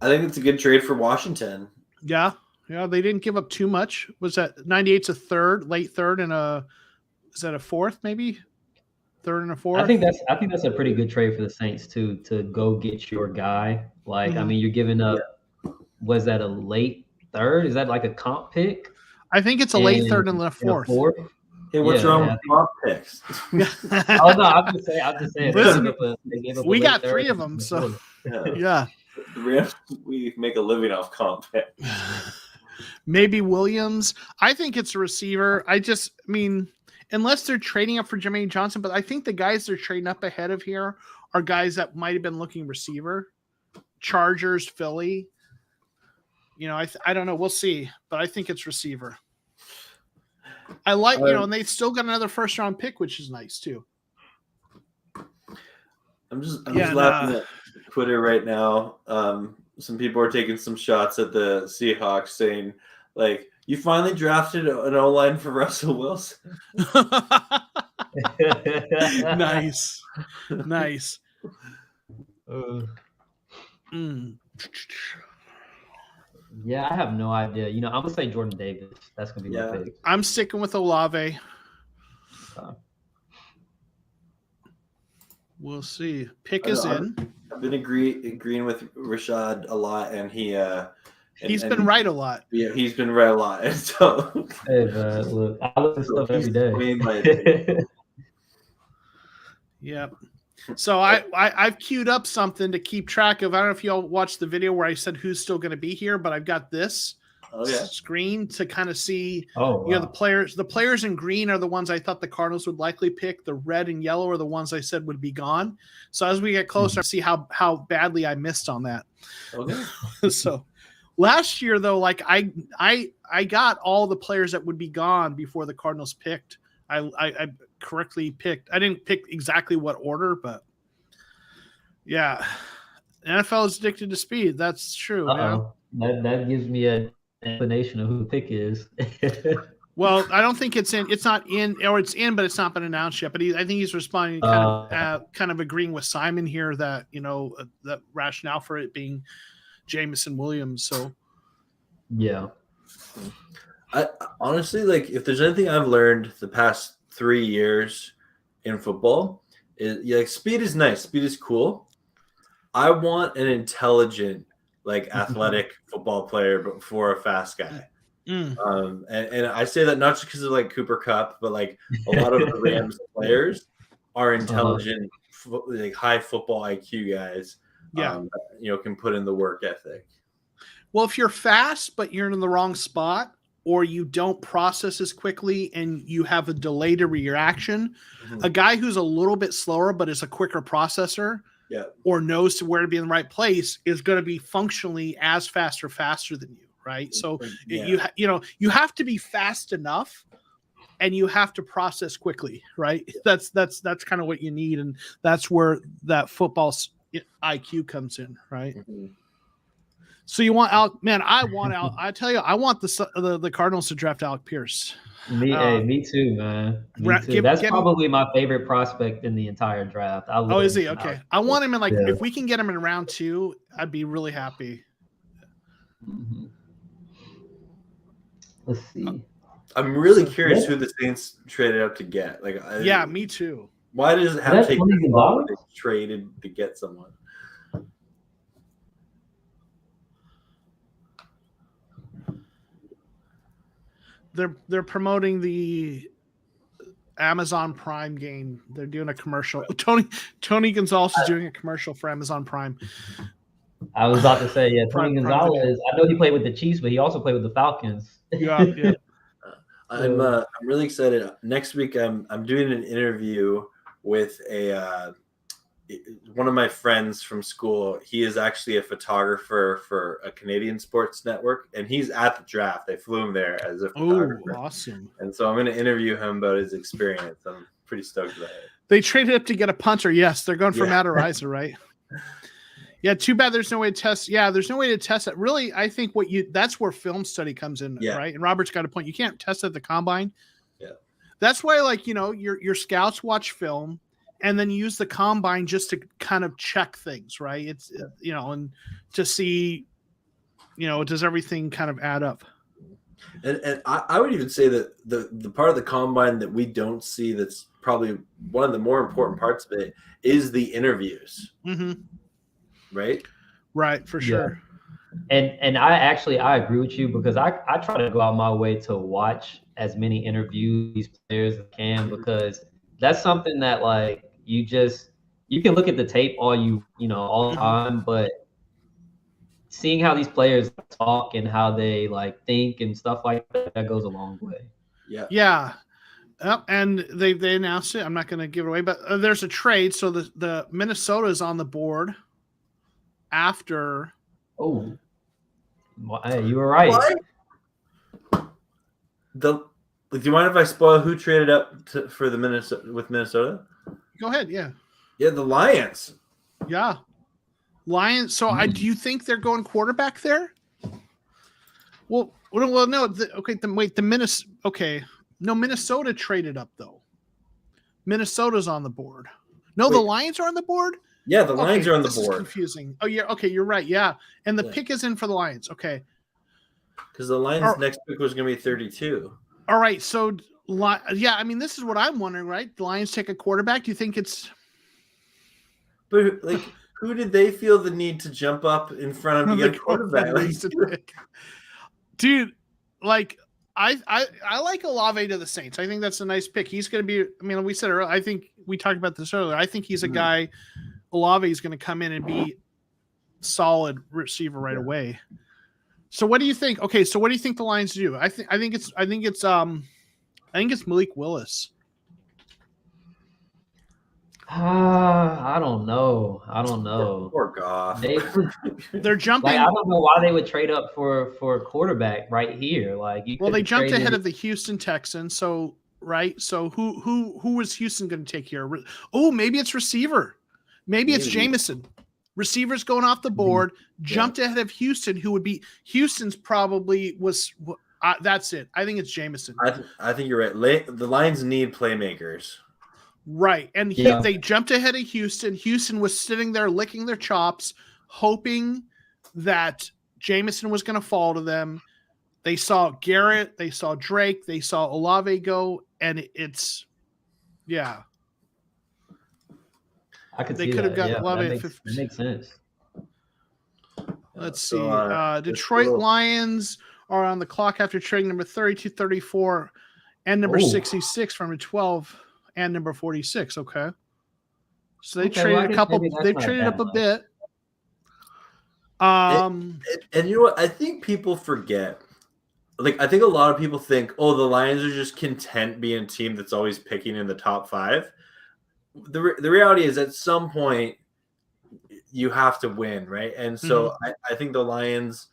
D: I think it's a good trade for Washington.
A: Yeah. Yeah. They didn't give up too much. Was that 98's a third, late third, and is that a fourth, maybe? Third and a fourth?
B: I think that's a pretty good trade for the Saints too, to go get your guy. Like, I mean, you're giving up, was that a late third? Is that like a comp pick?
A: I think it's a late third and a fourth.
D: Hey, what's wrong with comp picks?
B: Oh no, I'm just saying.
A: Listen,
B: they gave up
A: we got
B: third
A: 3 of them, so
D: yeah. The Rams, we make a living off comp picks.
A: Maybe Williams. I think it's a receiver. I mean, unless they're trading up for Jermaine Johnson, but I think the guys they're trading up ahead of here are guys that might have been looking receiver. Chargers, Philly. I don't know. We'll see, but I think it's receiver. I like, and they still got another first round pick, which is nice too.
D: I'm just laughing at Twitter right now. Some people are taking some shots at the Seahawks saying, like, you finally drafted an O-line for Russell Wilson.
A: Nice.
B: Yeah, I have no idea. I'm gonna say Jordan Davis. That's gonna be my pick.
A: I'm sticking with Olave. We'll see. Pick is in.
D: I've been agreeing with Rashad a lot, and he's
A: been right a lot.
D: Yeah, he's been right a lot. And so,
B: hey, look, I look at stuff every day.
A: Yep. So I've queued up something to keep track of. I don't know if y'all watched the video where I said who's still going to be here, but I've got this screen to kind of see. The players. The players in green are the ones I thought the Cardinals would likely pick. The red and yellow are the ones I said would be gone. So as we get closer, I see how badly I missed on that. Okay. So last year though, like I got all the players that would be gone before the Cardinals picked. I correctly picked. I didn't pick exactly what order, but yeah, NFL is addicted to speed. That's true.
B: That gives me an explanation of who the pick is.
A: Well, I don't think it's in. It's not in, or it's in, but it's not been announced yet. But I think he's responding, kind of agreeing with Simon here that that rationale for it being Jameson Williams. So
B: yeah.
D: I honestly, like, if there's anything I've learned the past 3 years in football, speed is nice. Speed is cool. I want an intelligent, like, athletic football player before a fast guy. And I say that not just because of, like, Cooper Kupp, but, like, a lot of the Rams players are intelligent, like, high football IQ guys.
A: Yeah.
D: Can put in the work ethic.
A: Well, if you're fast, but you're in the wrong spot, or you don't process as quickly and you have a delay to reaction, a guy who's a little bit slower but is a quicker processor or knows where to be in the right place is going to be functionally as fast or faster than you, right? So you have to be fast enough and you have to process quickly, right? That's kind of what you need, and that's where that football IQ comes in, right? So you want Alec? Man, I want Alec. I tell you, I want the Cardinals to draft Alec Pierce.
B: Me too, man. Me too. That's probably my favorite prospect in the entire draft.
A: Is he? Okay. I want him in if we can get him in round 2, I'd be really happy.
B: Let's see.
D: I'm really curious who the Saints traded up to get.
A: Me too.
D: Why does it have to take this long to traded to get someone?
A: They're promoting the Amazon Prime game. They're doing a commercial. Tony Gonzalez is doing a commercial for Amazon Prime.
B: I was about to say, Tony Gonzalez. I know he played with the Chiefs, but he also played with the Falcons.
A: Yeah.
D: I'm really excited. Next week, I'm doing an interview with one of my friends from school. He is actually a photographer for a Canadian sports network, and he's at the draft. They flew him there as a photographer.
A: Oh, awesome.
D: And so I'm going to interview him about his experience. I'm pretty stoked about it.
A: They traded up to get a punter. Yes, they're going for Matt Ariza, right? Yeah, too bad there's no way to test. Yeah, there's no way to test it. Really, I think that's where film study comes in, right? And Robert's got a point. You can't test at the combine.
D: Yeah.
A: That's why, like, your scouts watch film and then use the combine just to kind of check things, right? It's and to see, does everything kind of add up?
D: And I would even say that the part of the combine that we don't see that's probably one of the more important parts of it is the interviews.
A: Mm-hmm.
D: Right,
A: for sure.
B: And I agree with you, because I try to go out my way to watch as many interviews these players as I can, because that's something that, like, you can look at the tape all the time, but seeing how these players talk and how they like think and stuff like that goes a long way.
A: Yeah. And they announced it. I'm not going to give it away, but there's a trade. So the Minnesota is on the board after.
B: Oh, hey, you were right.
D: What? Do you mind if I spoil who traded up for the Minnesota?
A: Go ahead. Yeah.
D: Yeah, the Lions.
A: Yeah, Lions. So do you think they're going quarterback there? Well, no. The Minnesota. Okay, no, Minnesota traded up though. Minnesota's on the board. No, the Lions are on the board.
D: Yeah, the Lions are on the
A: board.
D: board.
A: Is confusing. Oh, yeah. Okay, you're right. Yeah, and the pick is in for the Lions. Okay.
D: Because the Lions' next pick was going to be 32.
A: All right. So, yeah, I mean, this is what I'm wondering, right? The Lions take a quarterback. Do you think it's?
D: But like, who did they feel the need to jump up in front of to get a quarterback?
A: Dude, like. I like Olave to the Saints. I think that's a nice pick. He's going to be. I mean, we said earlier. I think we talked about this earlier. I think he's a guy. Olave is going to come in and be solid receiver right away. So what do you think? Okay, so what do you think the Lions do? I think it's Malik Willis.
B: I don't know.
D: Poor Goff.
A: They're jumping.
B: Like, I don't know why they would trade up for a quarterback right here. Like,
A: they jumped ahead of the Houston Texans. So So who was Houston going to take here? Oh, maybe it's receiver. Maybe it's Jameson. Receivers going off the board. Jumped ahead of Houston, who would be Houston's probably was. That's it. I think it's Jameson.
D: I think you're right. The Lions need playmakers.
A: Right. And they jumped ahead of Houston. Houston was sitting there licking their chops, hoping that Jameson was going to fall to them. They saw Garrett, they saw Drake, they saw Olave go, and it's
B: They could have got Olave at 50. That makes sense.
A: Let's see. Detroit Lions are on the clock after trading number 32, 34, and number 66 from a 12 and number 46. Okay. So they traded a couple. They traded up a bit.
D: And you know what? I think people forget. Like, I think a lot of people think, oh, the Lions are just content being a team that's always picking in the top 5. The reality is, at some point, you have to win, right? And so I think the Lions,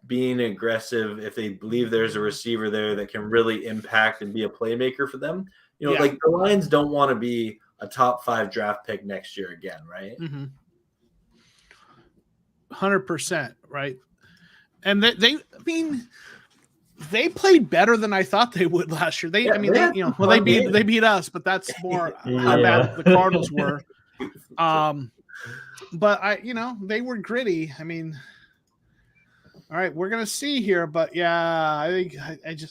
D: being aggressive, if they believe there's a receiver there that can really impact and be a playmaker for them, like the Lions don't want to be a top 5 draft pick next year again, right?
A: 100%, right? And they played better than I thought they would last year. They beat us, but that's more how bad the Cardinals were. But they were gritty. I mean, all right, we're gonna see here, but I think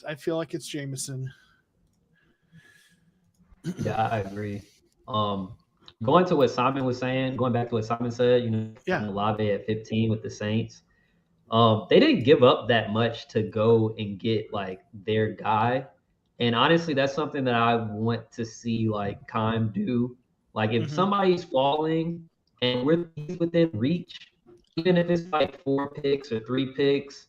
A: I feel like it's Jameson.
B: Yeah, I agree. Going back to what Simon said, Olave at 15 with the Saints. They didn't give up that much to go and get like their guy. And honestly, that's something that I want to see like Keim do. Like, if somebody's falling and we're within reach, even if it's like 4 picks or 3 picks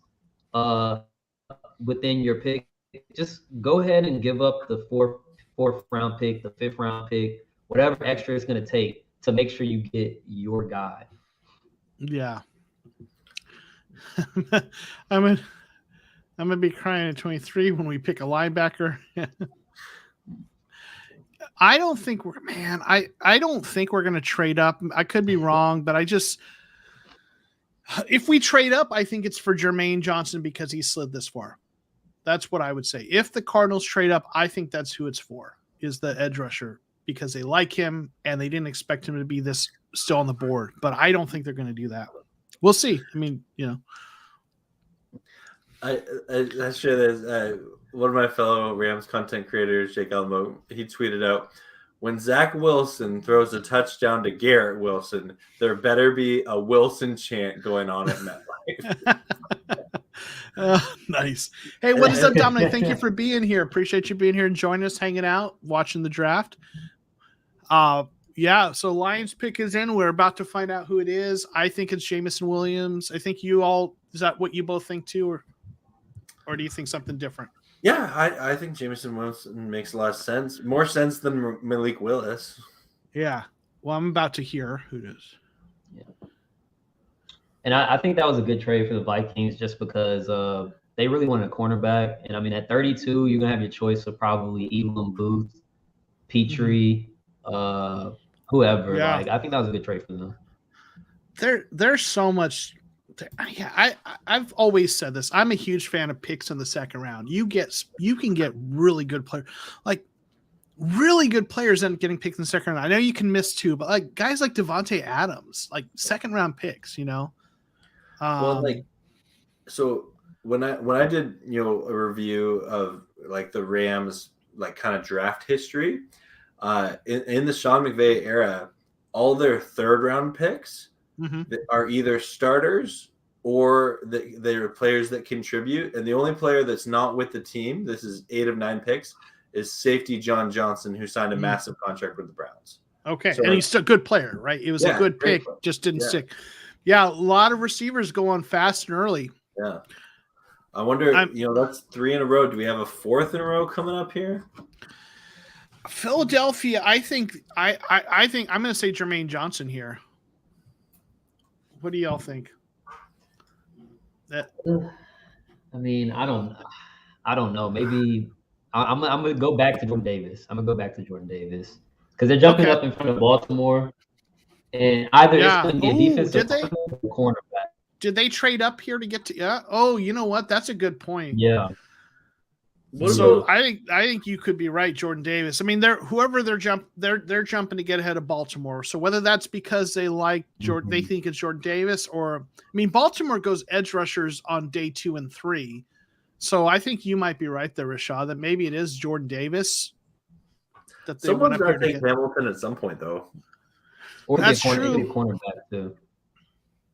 B: within your pick, just go ahead and give up the fourth round pick, the 5th round pick, whatever extra it's going to take to make sure you get your guy.
A: Yeah. I'm gonna be crying at 23 when we pick a linebacker. I don't think we're I don't think we're going to trade up. I could be wrong, but if we trade up, I think it's for Jermaine Johnson because he slid this far. That's what I would say. If the Cardinals trade up, I think that's who it's for, is the edge rusher, because they like him and they didn't expect him to be this still on the board. But I don't think they're going to do that. We'll see. I mean,
D: I share this. One of my fellow Rams content creators, Jake Alamo, he tweeted out, when Zach Wilson throws a touchdown to Garrett Wilson, there better be a Wilson chant going on at MetLife.
A: Nice. Hey, what is up, Dominic? Thank you for being here. Appreciate you being here and joining us, hanging out, watching the draft. Yeah, so Lions pick is in. We're about to find out who it is. I think it's Jameson Williams. I think is that what you both think too, or do you think something different?
D: Yeah, I think Jameson Wilson makes a lot of sense. More sense than Malik Willis.
A: Yeah. Well, I'm about to hear who it is.
B: Yeah. And I think that was a good trade for the Vikings just because they really wanted a cornerback. And, I mean, at 32, you're going to have your choice of probably Elam Booth, Petrie, whoever.
A: Yeah.
B: Like, I think that was a good trade for them.
A: There's so much. I've always said this. I'm a huge fan of picks in the second round. You can get really good players. Like, really good players end up getting picked in the second round. I know you can miss two, but like guys like Devontae Adams, like second round picks,
D: Well, like, so when I did, a review of like the Rams, like kind of draft history, in the Sean McVay era, all their third round picks are either starters or they're players that contribute. And the only player that's not with the team, this is 8 of 9 picks, is safety John Johnson, who signed a massive contract with the Browns.
A: Okay. So, and he's still a good player, right? It was a good pick, just didn't stick. Yeah, a lot of receivers go on fast and early.
D: Yeah. I wonder, that's 3 in a row. Do we have a 4th in a row coming up here?
A: Philadelphia, I think I'm going to say Jermaine Johnson here. What do y'all think?
B: I mean, I don't know. Maybe I'm going to go back to Jordan Davis. Because they're jumping up in front of Baltimore. And either it's going to be a defensive or cornerback.
A: Did they trade up here to get to? Yeah. Oh, you know what? That's a good point.
B: Yeah.
A: So I think you could be right, Jordan Davis. I mean, they're jumping to get ahead of Baltimore. So whether that's because they like Jordan, they think it's Jordan Davis, or Baltimore goes edge rushers on day 2 and 3. So I think you might be right there, Rashad, that maybe it is Jordan Davis. That
D: someone's going to take Hamilton at some point, though.
B: Or that's true. They cornerback too,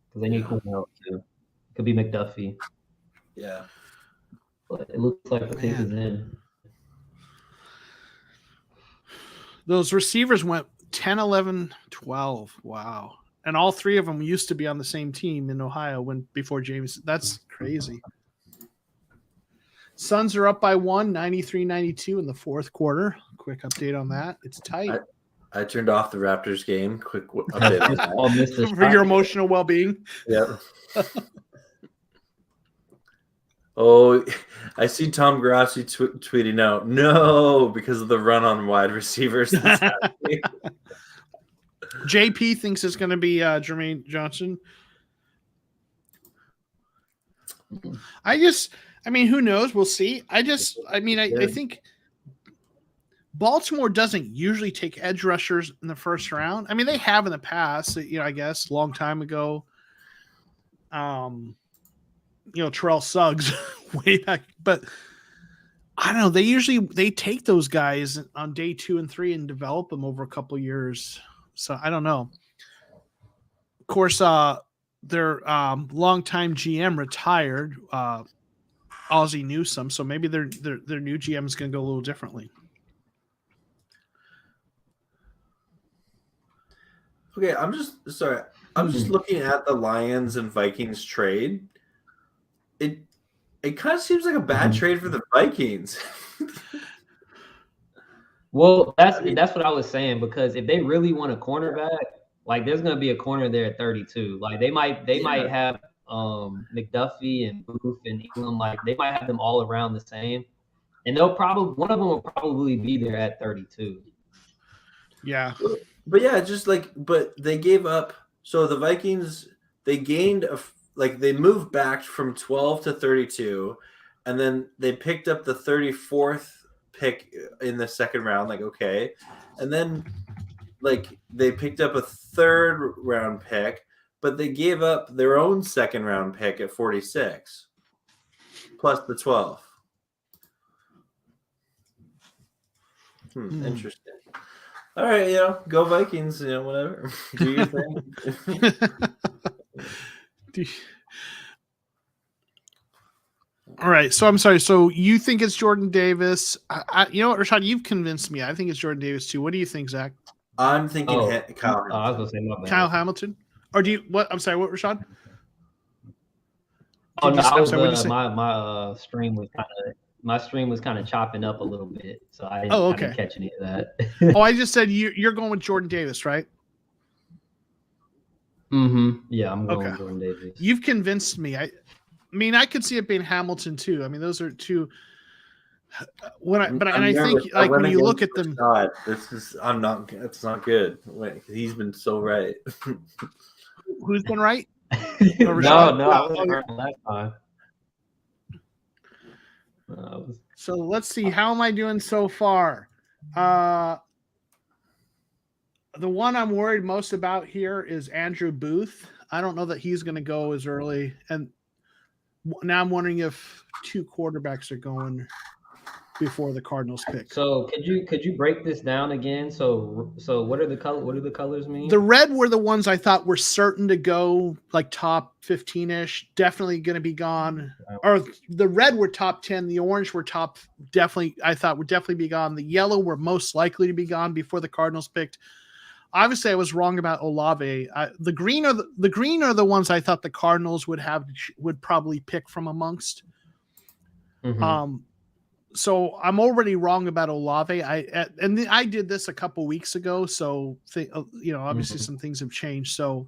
B: because they need corner help too. Could be McDuffie.
D: Yeah.
B: But it looks like the pick is in.
A: Those receivers went 10, 11, 12. Wow. And all 3 of them used to be on the same team in Ohio before James. That's crazy. Suns are up by 1, 93-92 in the 4th quarter. Quick update on that. It's tight.
D: I turned off the Raptors game. Quick update on that.
A: For your emotional well-being.
D: Yep. Oh, I see Tom Grassi tweeting out, no, because of the run on wide receivers.
A: JP thinks it's going to be Jermaine Johnson. Who knows? We'll see. I think Baltimore doesn't usually take edge rushers in the first round. I mean, they have in the past, I guess, a long time ago. Terrell Suggs way back, but I don't know. They take those guys on day 2 and 3 and develop them over a couple of years. So I don't know. Of course, their longtime GM retired, Ozzie Newsome. So maybe their new GM is going to go a little differently.
D: Okay, I'm just looking at the Lions and Vikings trade. It kind of seems like a bad trade for the Vikings.
B: Well, that's what I was saying, because if they really want a cornerback, like there's going to be a corner there at 32. Like they might have McDuffie and Booth and Elam, like they might have them all around the same, and one of them will probably be there at 32.
A: Yeah.
D: But yeah, just like, but they gave up. So the Vikings, they gained they moved back from 12 to 32, and then they picked up the 34th pick in the second round. Like, okay, and then like they picked up a third round pick, but they gave up their own second round pick at 46 plus the 12. Interesting. All right, go Vikings, whatever. Do your thing.
A: All right, so I'm sorry. So you think it's Jordan Davis? You know what, Rashad? You've convinced me. I think it's Jordan Davis too. What do you think, Zach?
D: I'm thinking Kyle Hamilton.
B: I was gonna say my bad.
A: Kyle Hamilton? Or do you? What? I'm sorry. What, Rashad?
B: Oh no, my stream was kind of chopping up a little bit, so I didn't catch any of that.
A: I just said you're going with Jordan Davis, right?
B: Mm-hmm. Yeah, I'm going with Jordan Davis.
A: You've convinced me. I mean, I could see it being Hamilton too. I mean, those are two. I think like when you look at them,
D: it's not good. He's been so right.
A: Who's been right?
B: No, I wasn't right last time.
A: So let's see. How am I doing so far? The one I'm worried most about here is Andrew Booth. I don't know that he's going to go as early. And now I'm wondering if two quarterbacks are going before the Cardinals pick.
B: So could you break this down again? So what do the colors mean?
A: The red were the ones I thought were certain to go, like top 15-ish, definitely going to be gone. Or the red were top 10, the orange were I thought would definitely be gone. The yellow were most likely to be gone before the Cardinals picked. Obviously, I was wrong about Olave. The green are the ones I thought the Cardinals would probably pick from amongst.
B: Mm-hmm.
A: So I'm already wrong about Olave. I did this a couple weeks ago, so obviously some things have changed. So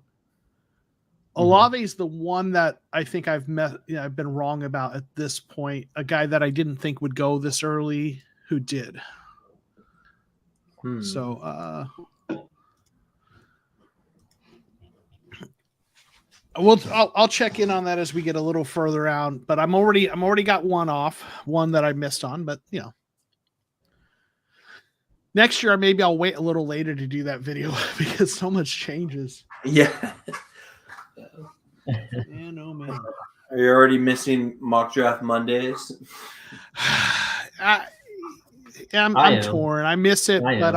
A: Olave is the one that I think I've been wrong about at this point. A guy that I didn't think would go this early, who did. So I'll check in on that as we get a little further out. But I'm already got one that I missed on. But next year maybe I'll wait a little later to do that video because so much changes.
D: Yeah.
A: Man, oh man.
D: Are you already missing mock draft Mondays?
A: I'm torn. I miss it, but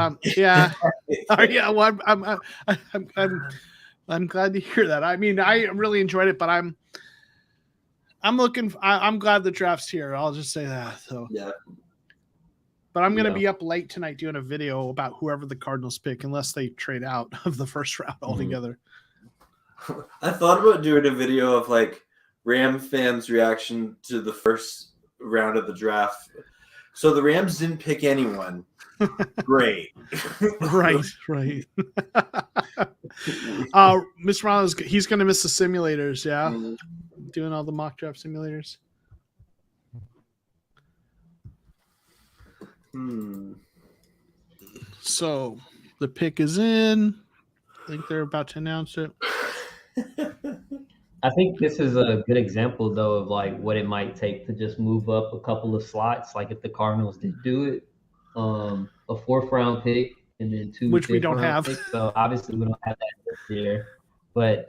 A: Well, I'm glad to hear that. I mean, I really enjoyed it, but I'm glad the draft's here. I'll just say that. So
D: yeah.
A: But I'm going to be up late tonight doing a video about whoever the Cardinals pick, unless they trade out of the first round altogether.
D: I thought about doing a video of like Rams fans' reaction to the first round of the draft. So the Rams didn't pick anyone. Great.
A: Right. Mr. Ronald's he's going to miss the simulators. Yeah. Doing all the mock draft simulators. So the pick is in. I think they're about to announce it.
B: I think this is a good example, though, of like what it might take to just move up a couple of slots. Like if the Cardinals did do it, a fourth-round pick and then two,
A: which we don't have.
B: Picks. So obviously we don't have that this year. But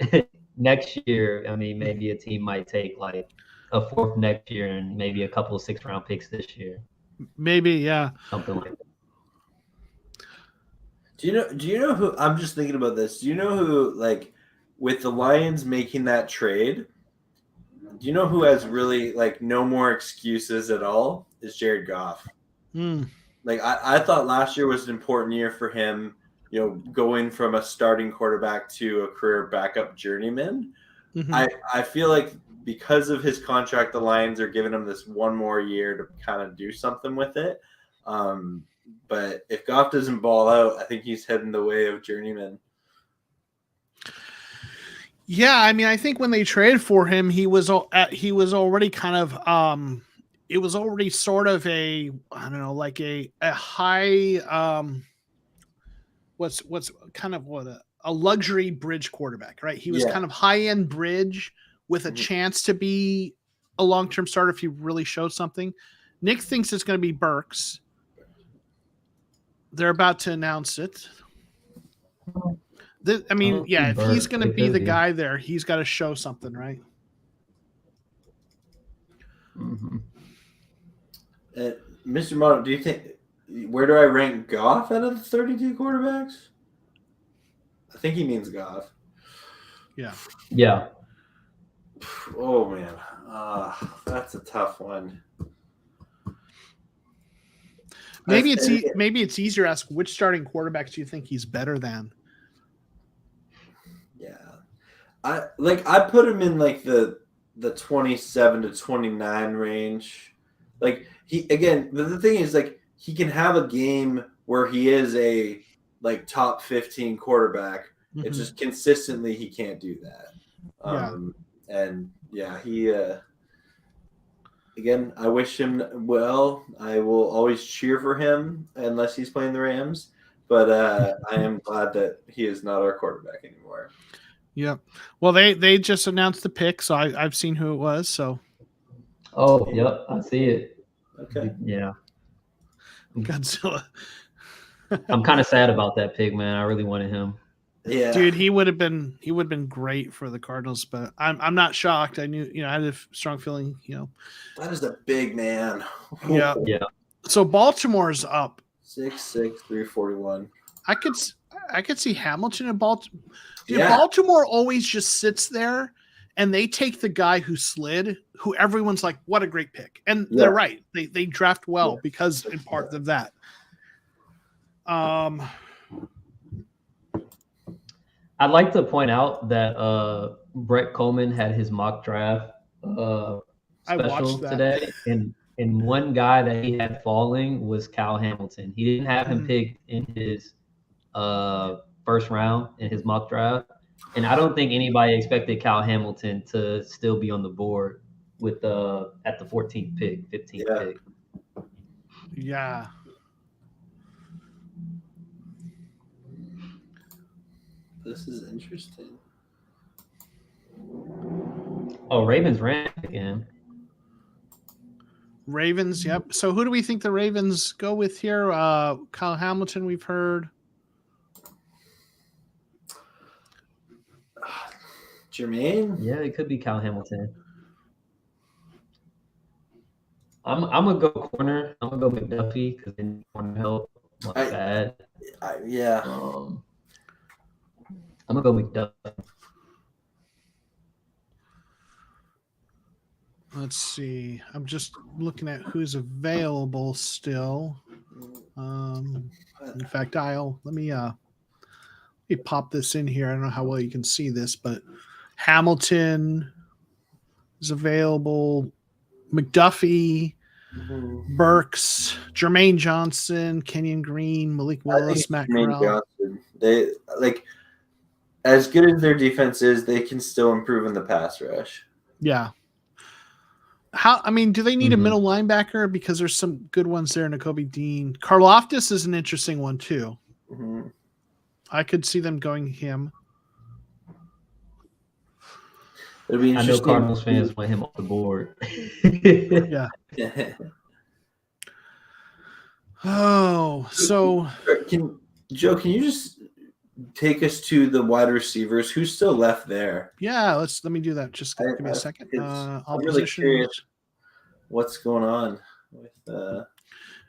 B: next year, I mean, maybe a team might take like a fourth next year and maybe a couple of sixth-round picks this year.
A: Maybe, yeah.
B: Something like that.
D: Do you know who? I'm just thinking about this. Do you know who, like, with the Lions making that trade, do you know who has really like no more excuses at all? Is Jared Goff. Like I thought last year was an important year for him, going from a starting quarterback to a career backup journeyman. I feel like because of his contract, the Lions are giving him this one more year to kind of do something with it. But if Goff doesn't ball out, I think he's heading the way of journeyman.
A: Yeah, I mean, I think when they traded for him, he was already kind of it was already sort of a high what's kind of a luxury bridge quarterback, right? He was
D: Yeah.
A: kind of high-end bridge with a chance to be a long-term starter if he really showed something. Nick thinks it's going to be Burks. They're about to announce it. If he's going to be the guy there, he's got to show something, right?
B: Mm-hmm.
D: Mr. Moto, do you think where do I rank Goff out of the 32 quarterbacks? I think he means Goff.
A: Yeah.
B: Yeah.
D: Oh man, that's a tough one.
A: Maybe it's easier to ask which starting quarterbacks do you think he's better than?
D: Yeah, I put him in like the 27 to 29 range. Like the thing is like he can have a game where he is a like top 15 quarterback.
A: Mm-hmm.
D: It's just consistently he can't do that. And yeah, he again, I wish him well. I will always cheer for him unless he's playing the Rams. But I am glad that he is not our quarterback anymore.
A: Yep. Well, they just announced the pick, so I've seen who it was. So.
B: Oh, yep, I see it.
D: Okay.
B: Yeah.
A: Godzilla.
B: I'm kind of sad about that pick, man. I really wanted him.
D: Yeah,
A: dude, he would have been great for the Cardinals, but I'm not shocked. I knew, I had a strong feeling,
D: that is a big man.
A: Yeah. So Baltimore's up
D: 6'6", 341.
A: I could see Hamilton in Baltimore. Dude,
D: Yeah.
A: Baltimore always just sits there, and they take the guy who slid, who everyone's like, what a great pick, and they're right. They draft well because in part of that.
B: I'd like to point out that Brett Coleman had his mock draft special today, and one guy that he had falling was Kyle Hamilton. He didn't have him picked in his first round in his mock draft, and I don't think anybody expected Kyle Hamilton to still be on the board with at the 14th pick, 15th pick.
A: Yeah.
D: This is interesting.
B: Oh, Ravens ran again.
A: Ravens, yep. So who do we think the Ravens go with here? Kyle Hamilton, we've heard.
D: Jermaine?
B: Yeah, it could be Kyle Hamilton. I'm gonna go corner. I'm gonna go McDuffie because they need corner help. Not bad.
D: Yeah.
B: I'm gonna go McDuffie.
A: Let's see. I'm just looking at who's available still. In fact, let me pop this in here. I don't know how well you can see this, but Hamilton is available. McDuffie, Burks, Jermaine Johnson, Kenyon Green, Malik Willis, Matt Corral.
D: They as good as their defense is, they can still improve in the pass rush.
A: Yeah. Do they need a middle linebacker? Because there's some good ones there. Nakobe Dean. Karlaftis is an interesting one too.
D: Mm-hmm.
A: I could see them going him.
D: It'll be interesting.
B: I know Cardinals fans want him off the board.
A: Yeah. Oh, so
D: can you just take us to the wide receivers? Who's still left there?
A: Yeah, let me do that. Just give me a second.
D: I'm really curious what's going on with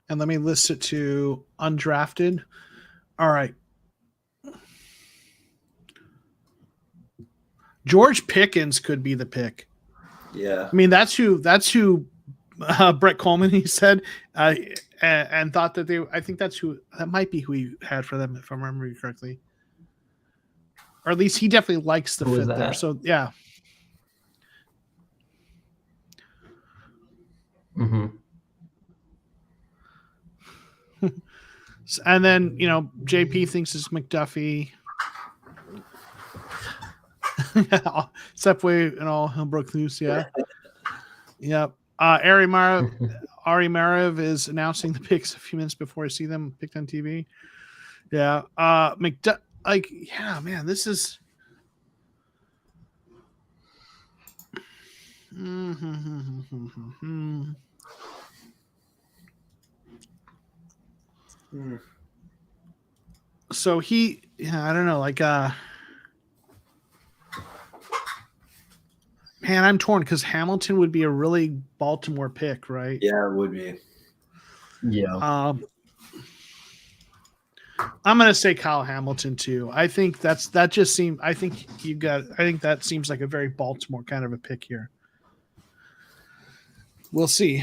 A: and let me list it to undrafted. All right. George Pickens could be the pick.
D: Yeah.
A: That's who Brett Coleman, he said, and thought that I think that might be who he had for them, if I remember correctly. Or at least he definitely likes the fit there. So, yeah.
B: Mm-hmm.
A: And then, JP thinks it's McDuffie. Sepway and all hell broke loose, yeah. Yep. Ari Marev is announcing the picks a few minutes before I see them picked on TV. Yeah. Yeah, man, this is. So I don't know, man, I'm torn because Hamilton would be a really Baltimore pick, right?
D: Yeah, it would be.
B: Yeah.
A: I'm gonna say Kyle Hamilton too. I think that seems that seems like a very Baltimore kind of a pick here. We'll see.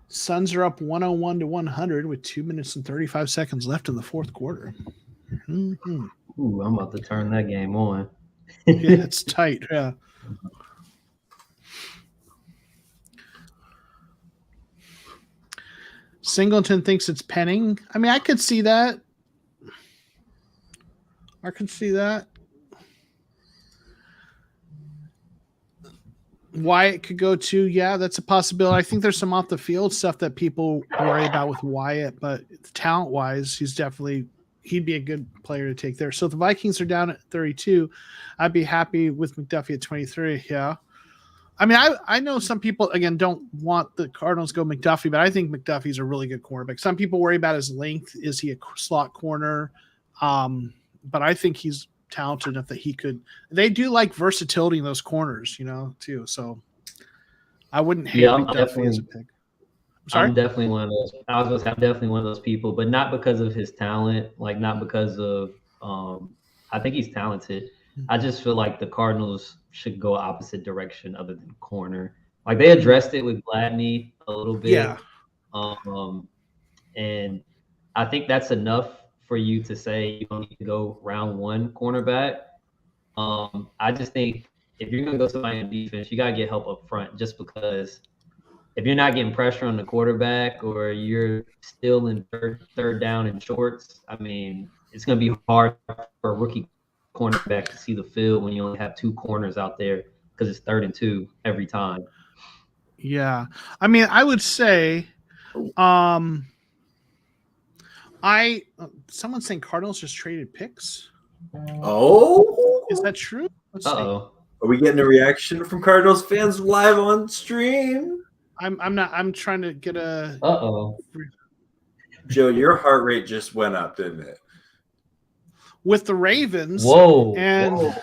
A: Suns are up 101-100 with 2 minutes and 35 seconds left in the fourth quarter. Mm-hmm.
B: Ooh, I'm about to turn that game on.
A: Yeah, it's tight. Yeah. Singleton thinks it's Penning. I mean, I could see that. Wyatt could go too. Yeah, that's a possibility. I think there's some off the field stuff that people worry about with Wyatt, but talent wise, he'd be a good player to take there. So if the Vikings are down at 32, I'd be happy with McDuffie at 23. Yeah. I mean, I know some people, again, don't want the Cardinals to go McDuffie, but I think McDuffie's a really good cornerback. Some people worry about his length. Is he a slot corner? But I think he's talented enough that he could. They do like versatility in those corners, too. So I wouldn't hate McDuffie as a pick.
B: I'm definitely one of those. I was going to say I'm definitely one of those people, but not because of his talent, not because of. I think he's talented. I just feel like the Cardinals should go opposite direction other than corner. Like they addressed it with Gladney a little bit.
A: Yeah.
B: And I think that's enough for you to say you don't need to go round one cornerback. I just think if you're going to go somebody on defense, you got to get help up front just because if you're not getting pressure on the quarterback or you're still in third down and shorts, I mean, it's going to be hard for a rookie cornerback to see the field when you only have two corners out there because it's 3rd and 2 every time.
A: Yeah. I mean, I would say someone's saying Cardinals just traded picks.
D: Oh,
A: is that true?
B: Uh-oh.
D: Are we getting a reaction from Cardinals fans live on stream?
A: I'm trying to get a.
B: Uh-oh.
D: Joe, your heart rate just went up, didn't it?
A: With the Ravens.
B: Whoa.
A: And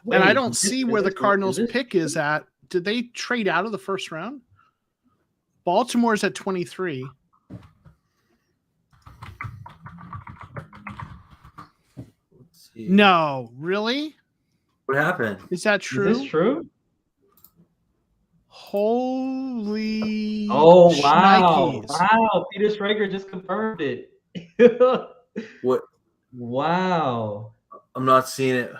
B: Wait,
A: I don't see where the Cardinals pick is at. Did they trade out of the first round? Baltimore's at 23.
D: Let's see.
A: No, really?
D: What happened?
A: Is that true?
B: Is this true?
A: Holy
B: wow.
A: shnikes.
B: Wow. Peter Schrager just confirmed it.
D: What?
B: Wow.
D: I'm not seeing it.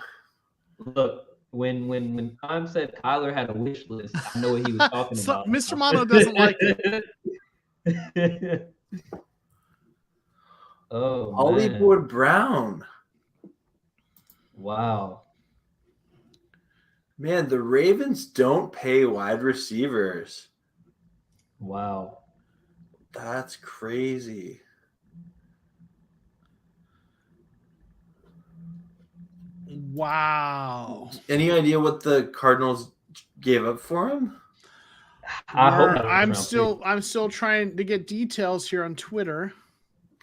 B: Look, when Tom said Kyler had a wish list, I know what he was talking about.
A: Mr. Mono doesn't like it.
B: Oh,
D: Hollywood
B: man.
D: Brown.
B: Wow.
D: Man, the Ravens don't pay wide receivers.
B: Wow.
D: That's crazy.
A: Wow.
D: Any idea what the Cardinals gave up for him?
A: I'm still trying to get details here on Twitter.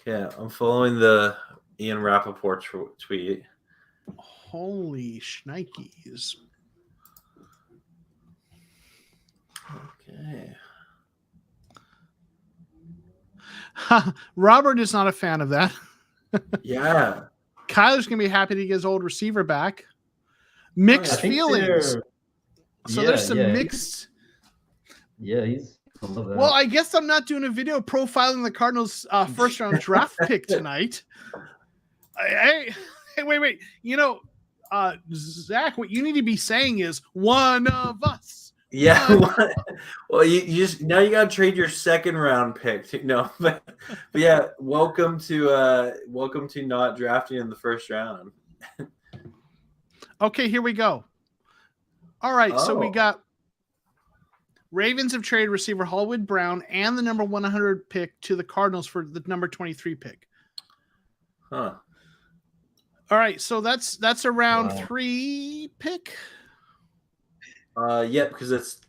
D: Okay, I'm following the Ian Rappaport tweet.
A: Holy shnikes.
D: Okay.
A: Robert is not a fan of that.
D: Yeah.
A: Kyler's going to be happy to get his old receiver back. Mixed feelings. So there's some mixed.
B: Yeah, he's. I love that.
A: Well, I guess I'm not doing a video profiling the Cardinals' first round draft pick tonight. Hey, wait. Zach, what you need to be saying is one of us.
D: Yeah. Well, you just now you got to trade your second round pick. No, but yeah, welcome to not drafting in the first round.
A: Okay, here we go. All right, so we
D: Oh.
A: got Ravens have traded receiver Hollywood Brown and the number 100 pick to the Cardinals for the number 23 pick.
D: Huh.
A: All right, so that's a round
B: Wow.
A: 3 pick.
D: Yeah, because it's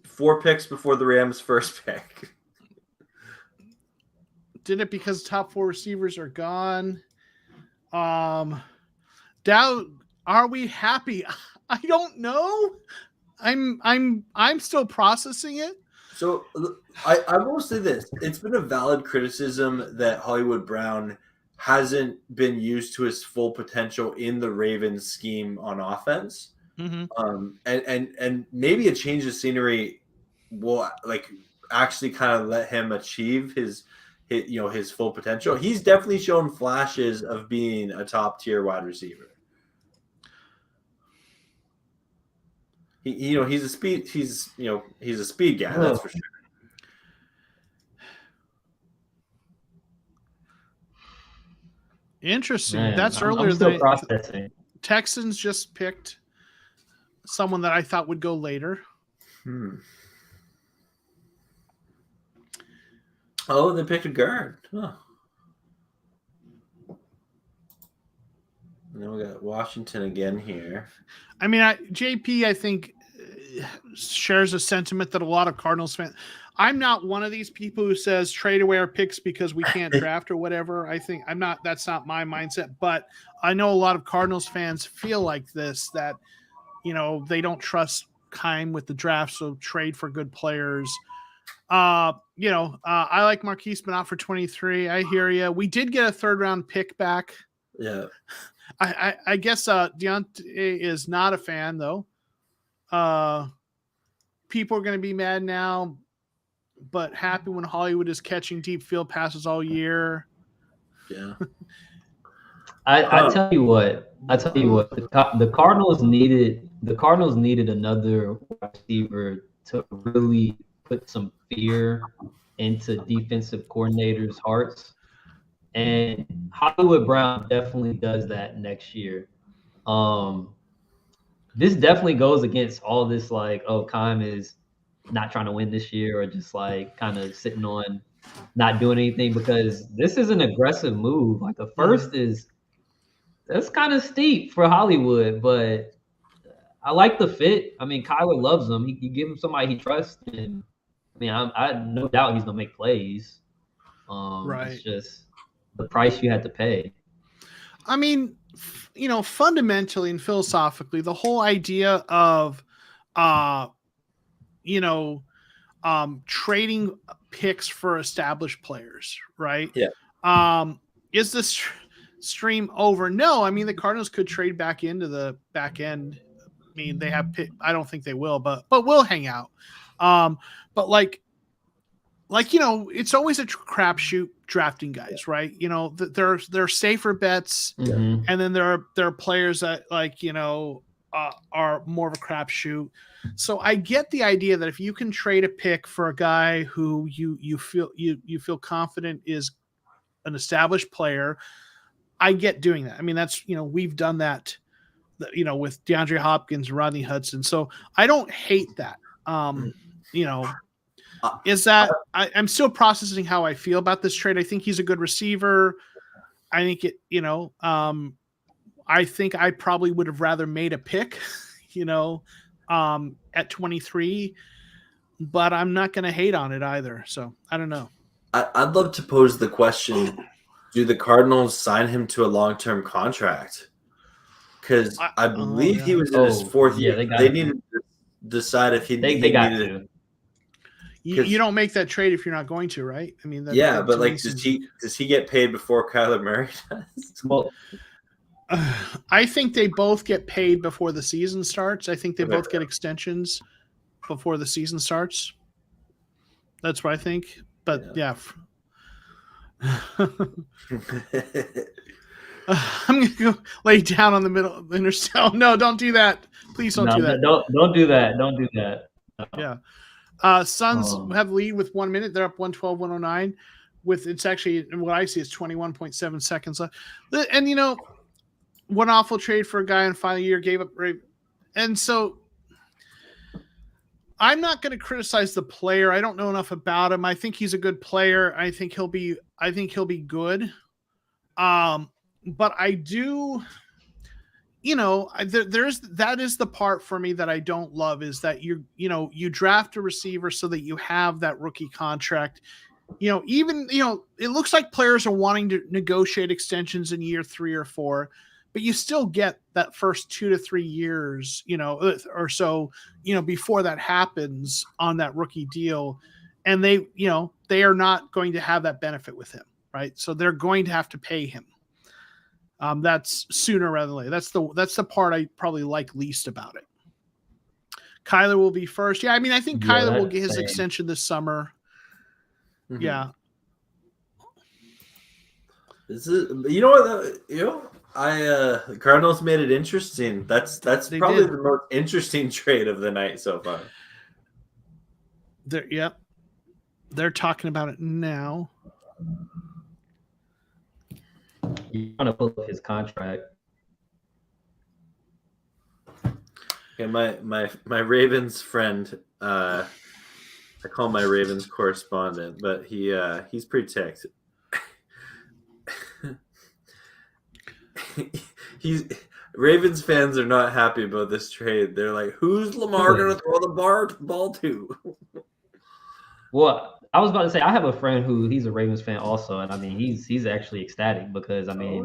D: 4 picks before the Rams' first pick.
A: Did it because top 4 receivers are gone? Dow, are we happy? I don't know. I'm still processing it.
D: So I will say this. It's been a valid criticism that Hollywood Brown hasn't been used to his full potential in the Ravens scheme on offense.
A: Mm-hmm.
D: And maybe a change of scenery will actually kind of let him achieve his full potential. He's definitely shown flashes of being a top tier wide receiver. He's a speed guy, that's for sure.
A: Interesting.
B: Man,
A: That's
B: I'm
A: earlier
B: still
A: than
B: processing.
A: Texans just picked someone that I thought would go later.
D: Oh, they picked a guard. Huh. And then we got Washington again here.
A: I mean, JP, I think, shares a sentiment that a lot of Cardinals fans. I'm not one of these people who says trade away our picks because we can't draft or whatever. I think I'm not. That's not my mindset. But I know a lot of Cardinals fans feel like this, that they don't trust Keim with the draft, so trade for good players. I like Marquise Bennett for 23. I hear you. We did get a 3rd round pick back.
D: Yeah.
A: I guess Deontay is not a fan though. People are going to be mad now, but happy when Hollywood is catching deep field passes all year.
D: Yeah.
B: I tell you what. The Cardinals needed another receiver to really put some fear into defensive coordinators' hearts. And Hollywood Brown definitely does that next year. This definitely goes against all this Keim is not trying to win this year or just kind of sitting on not doing anything, because this is an aggressive move. Like the first that's kind of steep for Hollywood, but I like the fit. I mean, Kyler loves him. You give him somebody he trusts, and I mean, I no doubt he's gonna make plays.
A: Right.
B: It's just the price you had to pay.
A: I mean, fundamentally and philosophically, the whole idea of, trading picks for established players, right?
D: Yeah.
A: Is this stream over? No. I mean, the Cardinals could trade back into the back end. I mean, they have. I don't think they will, but we'll hang out. But it's always a crapshoot drafting guys, right? There are safer bets,
B: Mm-hmm.
A: and then there are players that are more of a crapshoot. So I get the idea that if you can trade a pick for a guy who you feel confident is an established player, I get doing that. I mean, that's we've done that, with DeAndre Hopkins, Rodney Hudson. So I don't hate that. Is that I'm still processing how I feel about this trade. I think he's a good receiver. I think I think I probably would have rather made a pick, at 23, but I'm not going to hate on it either. So I don't know.
D: I'd love to pose the question: do the Cardinals sign him to a long-term contract? Because I believe he was in his 4th year. They needed to decide if he needed
B: to.
A: You don't make that trade if you're not going to, right? I mean,
D: but does he get paid before Kyler Murray does?
B: Well,
A: I think they both get paid before the season starts. I think they both get extensions before the season starts. That's what I think. But yeah. I'm going to go lay down on the middle of the interstate. No, don't do that. Please don't do that.
B: Don't do that. Don't do that. No.
A: Yeah. Suns have lead with 1 minute. They're up 112, 109. It's actually, what I see is 21.7 seconds left. And, one awful trade for a guy in final year gave up. And so I'm not going to criticize the player. I don't know enough about him. I think he's a good player. I think he'll be good. But I do, that is the part for me that I don't love, is that you draft a receiver so that you have that rookie contract. It looks like players are wanting to negotiate extensions in year 3 or 4, but you still get that first 2 to 3 years, or so, before that happens on that rookie deal. And they are not going to have that benefit with him. Right. So they're going to have to pay him. That's sooner rather than later. That's the part I probably like least about it. Kyler will be first. Yeah. I mean, I think Kyler will get his extension this summer. Mm-hmm. Yeah.
D: This is, the Cardinals made it interesting. That's probably the most interesting trade of the night so far.
A: They're talking about it now.
B: You want to pull up his contract.
D: Okay, my Ravens friend, I call my Ravens correspondent, but he's pretty ticked. Ravens fans are not happy about this trade. They're like, who's Lamar going to throw the ball to?
B: Well, I was about to say, I have a friend he's a Ravens fan also, and I mean he's actually ecstatic because they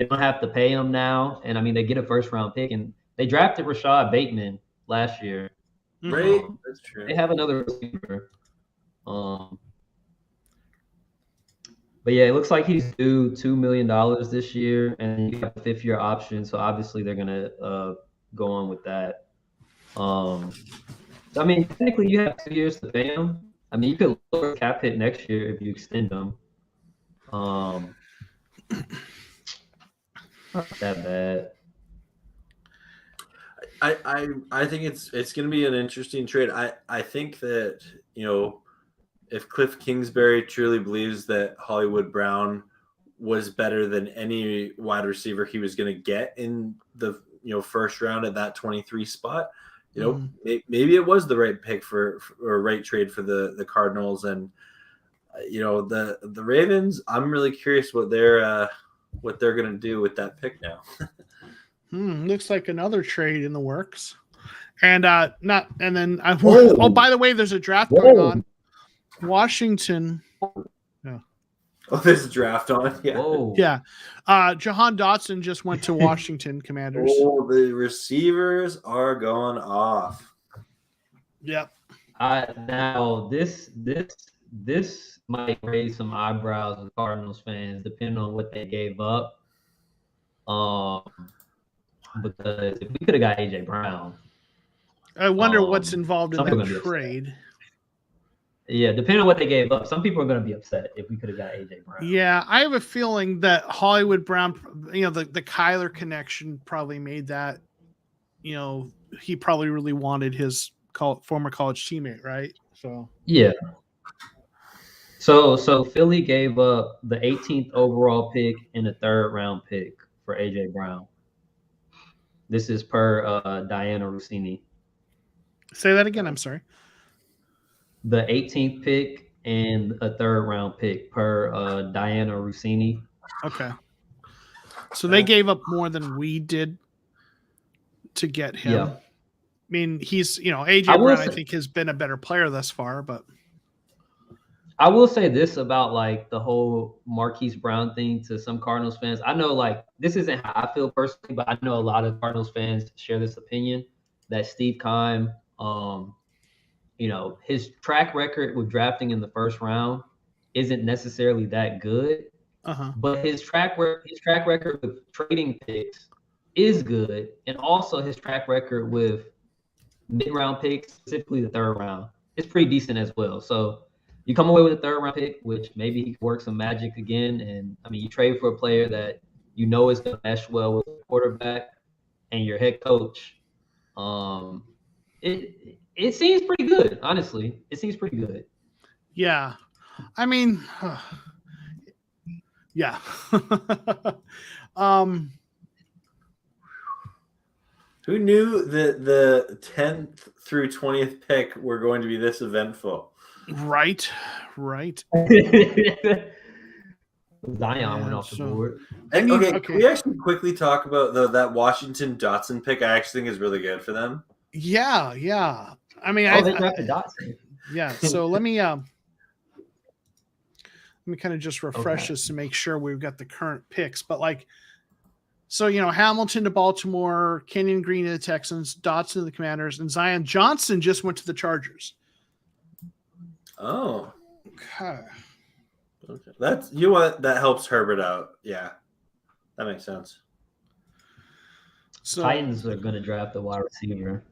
B: don't have to pay him now, and I mean they get a first round pick, and they drafted Rashad Bateman last year.
D: Right, that's true.
B: They have another receiver. But yeah, it looks like he's due $2 million this year, and you have a 5th-year option. So obviously they're gonna go on with that. I mean, technically you have 2 years to pay him. I mean, you could lower cap hit next year if you extend him. Not that bad.
D: I think it's going to be an interesting trade. I think that if Cliff Kingsbury truly believes that Hollywood Brown was better than any wide receiver he was going to get in the first round at that 23 spot, maybe it was the right pick or right trade for the Cardinals. And the Ravens, I'm really curious what they're going to do with that pick now.
A: Looks like another trade in the works. And by the way, there's a draft going on. Washington. Yeah.
D: Oh, there's a draft on. Yeah.
B: Whoa.
A: Yeah. Jahan Dotson just went to Washington Commanders.
D: Oh, the receivers are going off.
A: Yep.
B: Now this might raise some eyebrows with Cardinals fans, depending on what they gave up. Because if we could have got AJ Brown,
A: I wonder what's involved in that trade.
B: Yeah, depending on what they gave up, some people are going to be upset if we could have got AJ Brown.
A: Yeah, I have a feeling that Hollywood Brown, the Kyler connection probably made that. He probably really wanted his former college teammate, right? So
B: yeah. So Philly gave up the 18th overall pick and a 3rd round pick for AJ Brown. This is per Diana Rossini.
A: Say that again. I'm sorry.
B: The 18th pick and a 3rd round pick per Diana Rossini.
A: Okay. So they gave up more than we did to get him.
B: Yeah.
A: I mean, he's, AJ Brown, I think, has been a better player thus far, but
B: I will say this about like the whole Marquise Brown thing to some Cardinals fans. I know like this isn't how I feel personally, but I know a lot of Cardinals fans share this opinion that Steve Keim, his track record with drafting in the first round isn't necessarily that good. But his track record with trading picks is good, and also his track record with mid-round picks, specifically the 3rd round, is pretty decent as well. So you come away with a 3rd round pick, which maybe he can work some magic again. And I mean, you trade for a player that is going to mesh well with the quarterback and your head coach. It seems pretty good, honestly. It seems pretty good.
A: Yeah. I mean, yeah.
D: Who knew that the 10th through 20th pick were going to be this eventful?
A: Right.
B: Zion went off the board.
D: Okay, can we actually quickly talk about that Washington Dotson pick? I actually think is really good for them.
A: Yeah. I mean,
B: they drafted Dotson.
A: Yeah. So let me kind of just refresh this to make sure we've got the current picks. But so Hamilton to Baltimore, Kenyon Green to the Texans, Dotson to the Commanders, and Zion Johnson just went to the Chargers.
D: Oh.
A: Okay.
D: That's that helps Herbert out. Yeah. That makes sense.
B: So Titans are going to draft the wide receiver.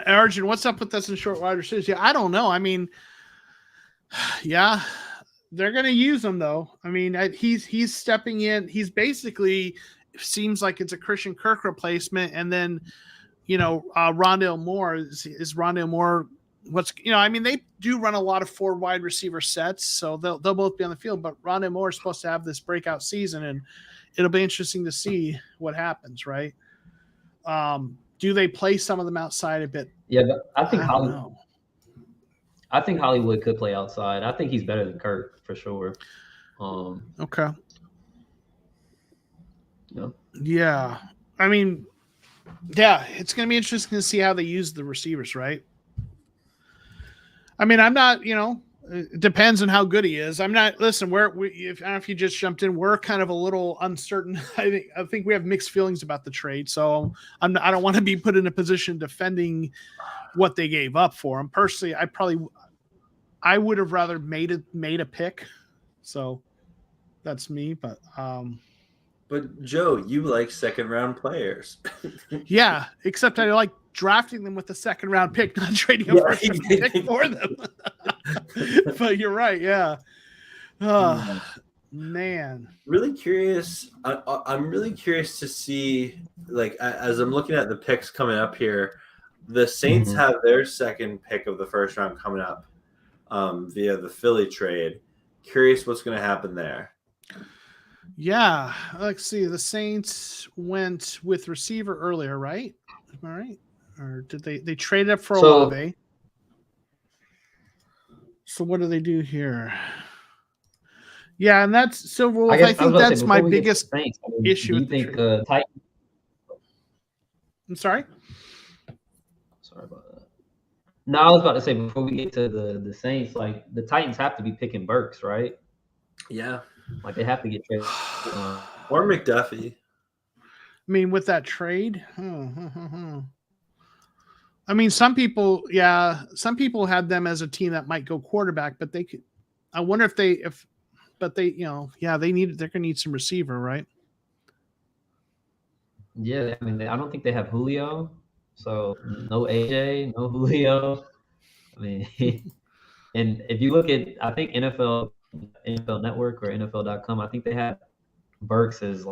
A: Arjun, what's up with us in short wide receivers? Yeah, I don't know. I mean, yeah, they're going to use him though. I mean, he's stepping in. He's basically seems like it's a Christian Kirk replacement, and then Rondale Moore is Rondale Moore. I mean, they do run a lot of 4 wide receiver sets, so they'll both be on the field. But Rondale Moore is supposed to have this breakout season, and it'll be interesting to see what happens, right? Do they play some of them outside a bit?
B: Yeah, but I think Hollywood could play outside. I think he's better than Kirk for sure.
A: Okay.
B: Yeah.
A: I mean, yeah, it's going to be interesting to see how they use the receivers, right? I mean, I'm not, it depends on how good he is. I'm not. Listen, I don't know if you just jumped in. We're kind of a little uncertain. I think we have mixed feelings about the trade. So I don't want to be put in a position defending what they gave up for him. Personally, I would have rather made a pick. So that's me. But
D: Joe, you like second round players.
A: Yeah, except I like drafting them with a second round pick, not trading a first round pick for them. But you're right, yeah. Oh, man.
D: Really curious. I'm really curious to see, as I'm looking at the picks coming up here, the Saints have their second pick of the first round coming up via the Philly trade. Curious what's going to happen there.
A: Yeah, let's see. The Saints went with receiver earlier, right? Am I right? Or did they traded up for Olave? So what do they do here? Yeah, and that's so. Well, I think that's my biggest issue.
B: Do you think Titans?
A: I'm sorry.
B: Sorry about that. No, I was about to say before we get to the Saints, the Titans have to be picking Burks, right?
D: Yeah.
B: They have to get traded.
D: Or McDuffie.
A: I mean, with that trade, I mean, some people had them as a team that might go quarterback, but they could. I wonder they're going to need some receiver, right?
B: Yeah, I mean, I don't think they have Julio, so no AJ, no Julio. I mean, and if you look at, I think NFL Network or NFL.com, I think they have Burks as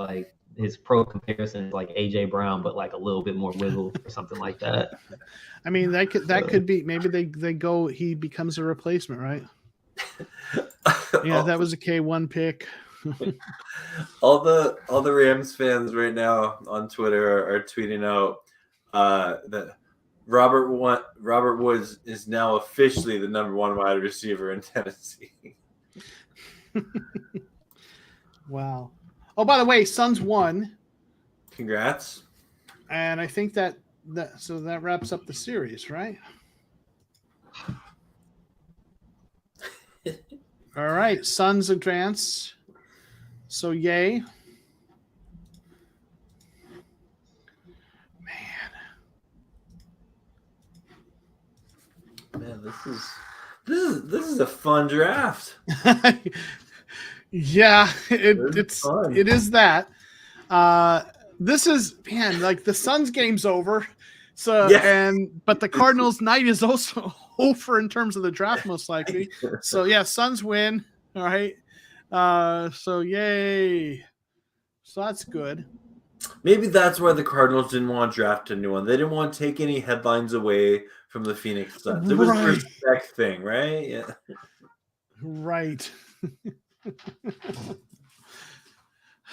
B: his pro comparison is AJ Brown, but a little bit more wiggle or something like that.
A: I mean, that could be, maybe he becomes a replacement, right? Yeah, that was a K1 pick.
D: all the Rams fans right now on Twitter are tweeting out that Robert Woods is now officially the number 1 wide receiver in Tennessee.
A: Wow. Oh, by the way, Suns won.
D: Congrats.
A: And I think that wraps up the series, right? All right, Suns advance. So yay.
D: Man, this is a fun draft.
A: Yeah, it is that. This is, man, the Suns game's over. So but the Cardinals night is also over in terms of the draft, most likely. So yeah, Suns win. All right. So yay. So that's good.
D: Maybe that's why the Cardinals didn't want to draft a new one. They didn't want to take any headlines away from the Phoenix Suns. It was a respect thing, right? Yeah.
A: Right.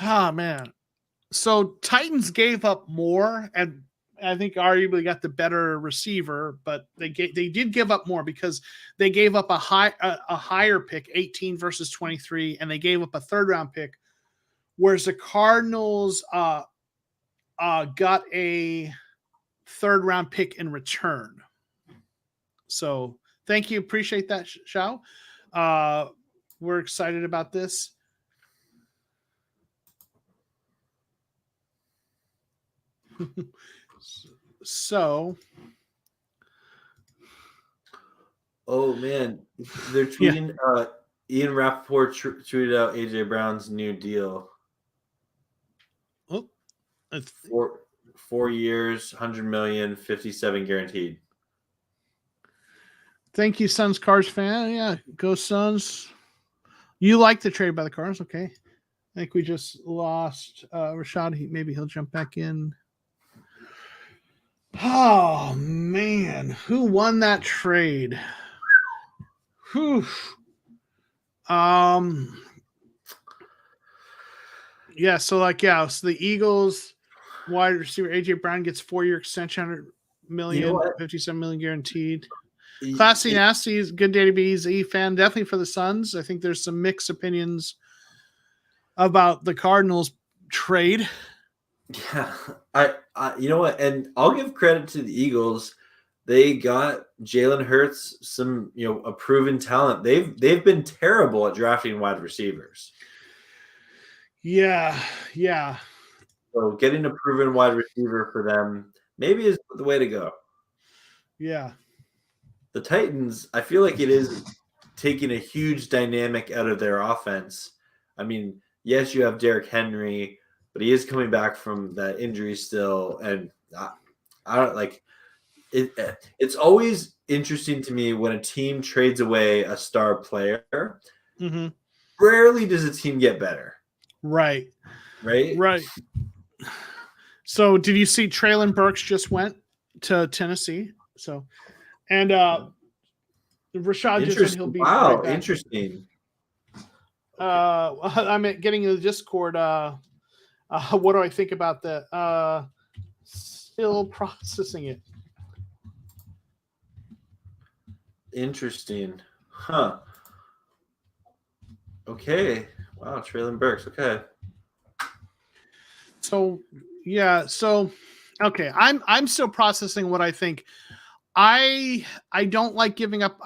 A: Oh man. So Titans gave up more, and I think arguably got the better receiver, but they did give up more because they gave up a higher pick, 18 versus 23, and they gave up a third round pick, whereas the Cardinals got a third round pick in return. So thank you, appreciate that, Xiao. We're excited about this. So,
D: oh man, they're tweeting. Ian Rappaport tweeted out AJ Brown's new deal.
A: Oh, it's
D: 4 years, 100 million, 57 guaranteed.
A: Thank you, Suns Cars fan. Yeah, go Suns. You like the trade by the Cars, okay? I think we just lost Rashad. Maybe he'll jump back in. Oh man, who won that trade? Whew. Yeah, so the Eagles wide receiver AJ Brown gets 4-year extension, 100 million, 57 million guaranteed. Classy Nasty is good day to be a fan. Definitely for the Suns. I think there's some mixed opinions about the Cardinals trade.
D: Yeah, I you know what, and I'll give credit to the Eagles. They got Jalen Hurts, some a proven talent. They've been terrible at drafting wide receivers.
A: Yeah.
D: So getting a proven wide receiver for them maybe is the way to go.
A: Yeah.
D: The Titans, I feel like it is taking a huge dynamic out of their offense. I mean, yes, you have Derrick Henry, but he is coming back from that injury still, and I don't like it. It's always interesting to me when a team trades away a star player.
A: Mm-hmm.
D: Rarely does a team get better.
A: Right.
D: Right.
A: So, did you see Treylon Burks just went to Tennessee? So, and Rashad just said he'll be right back.
D: Interesting.
A: I'm getting in the Discord. What do I think about that? Still processing it.
D: Interesting. Huh. Okay. Wow, Treylon Burks. Okay.
A: So, yeah. So, okay. I'm still processing what I think. I don't like giving up.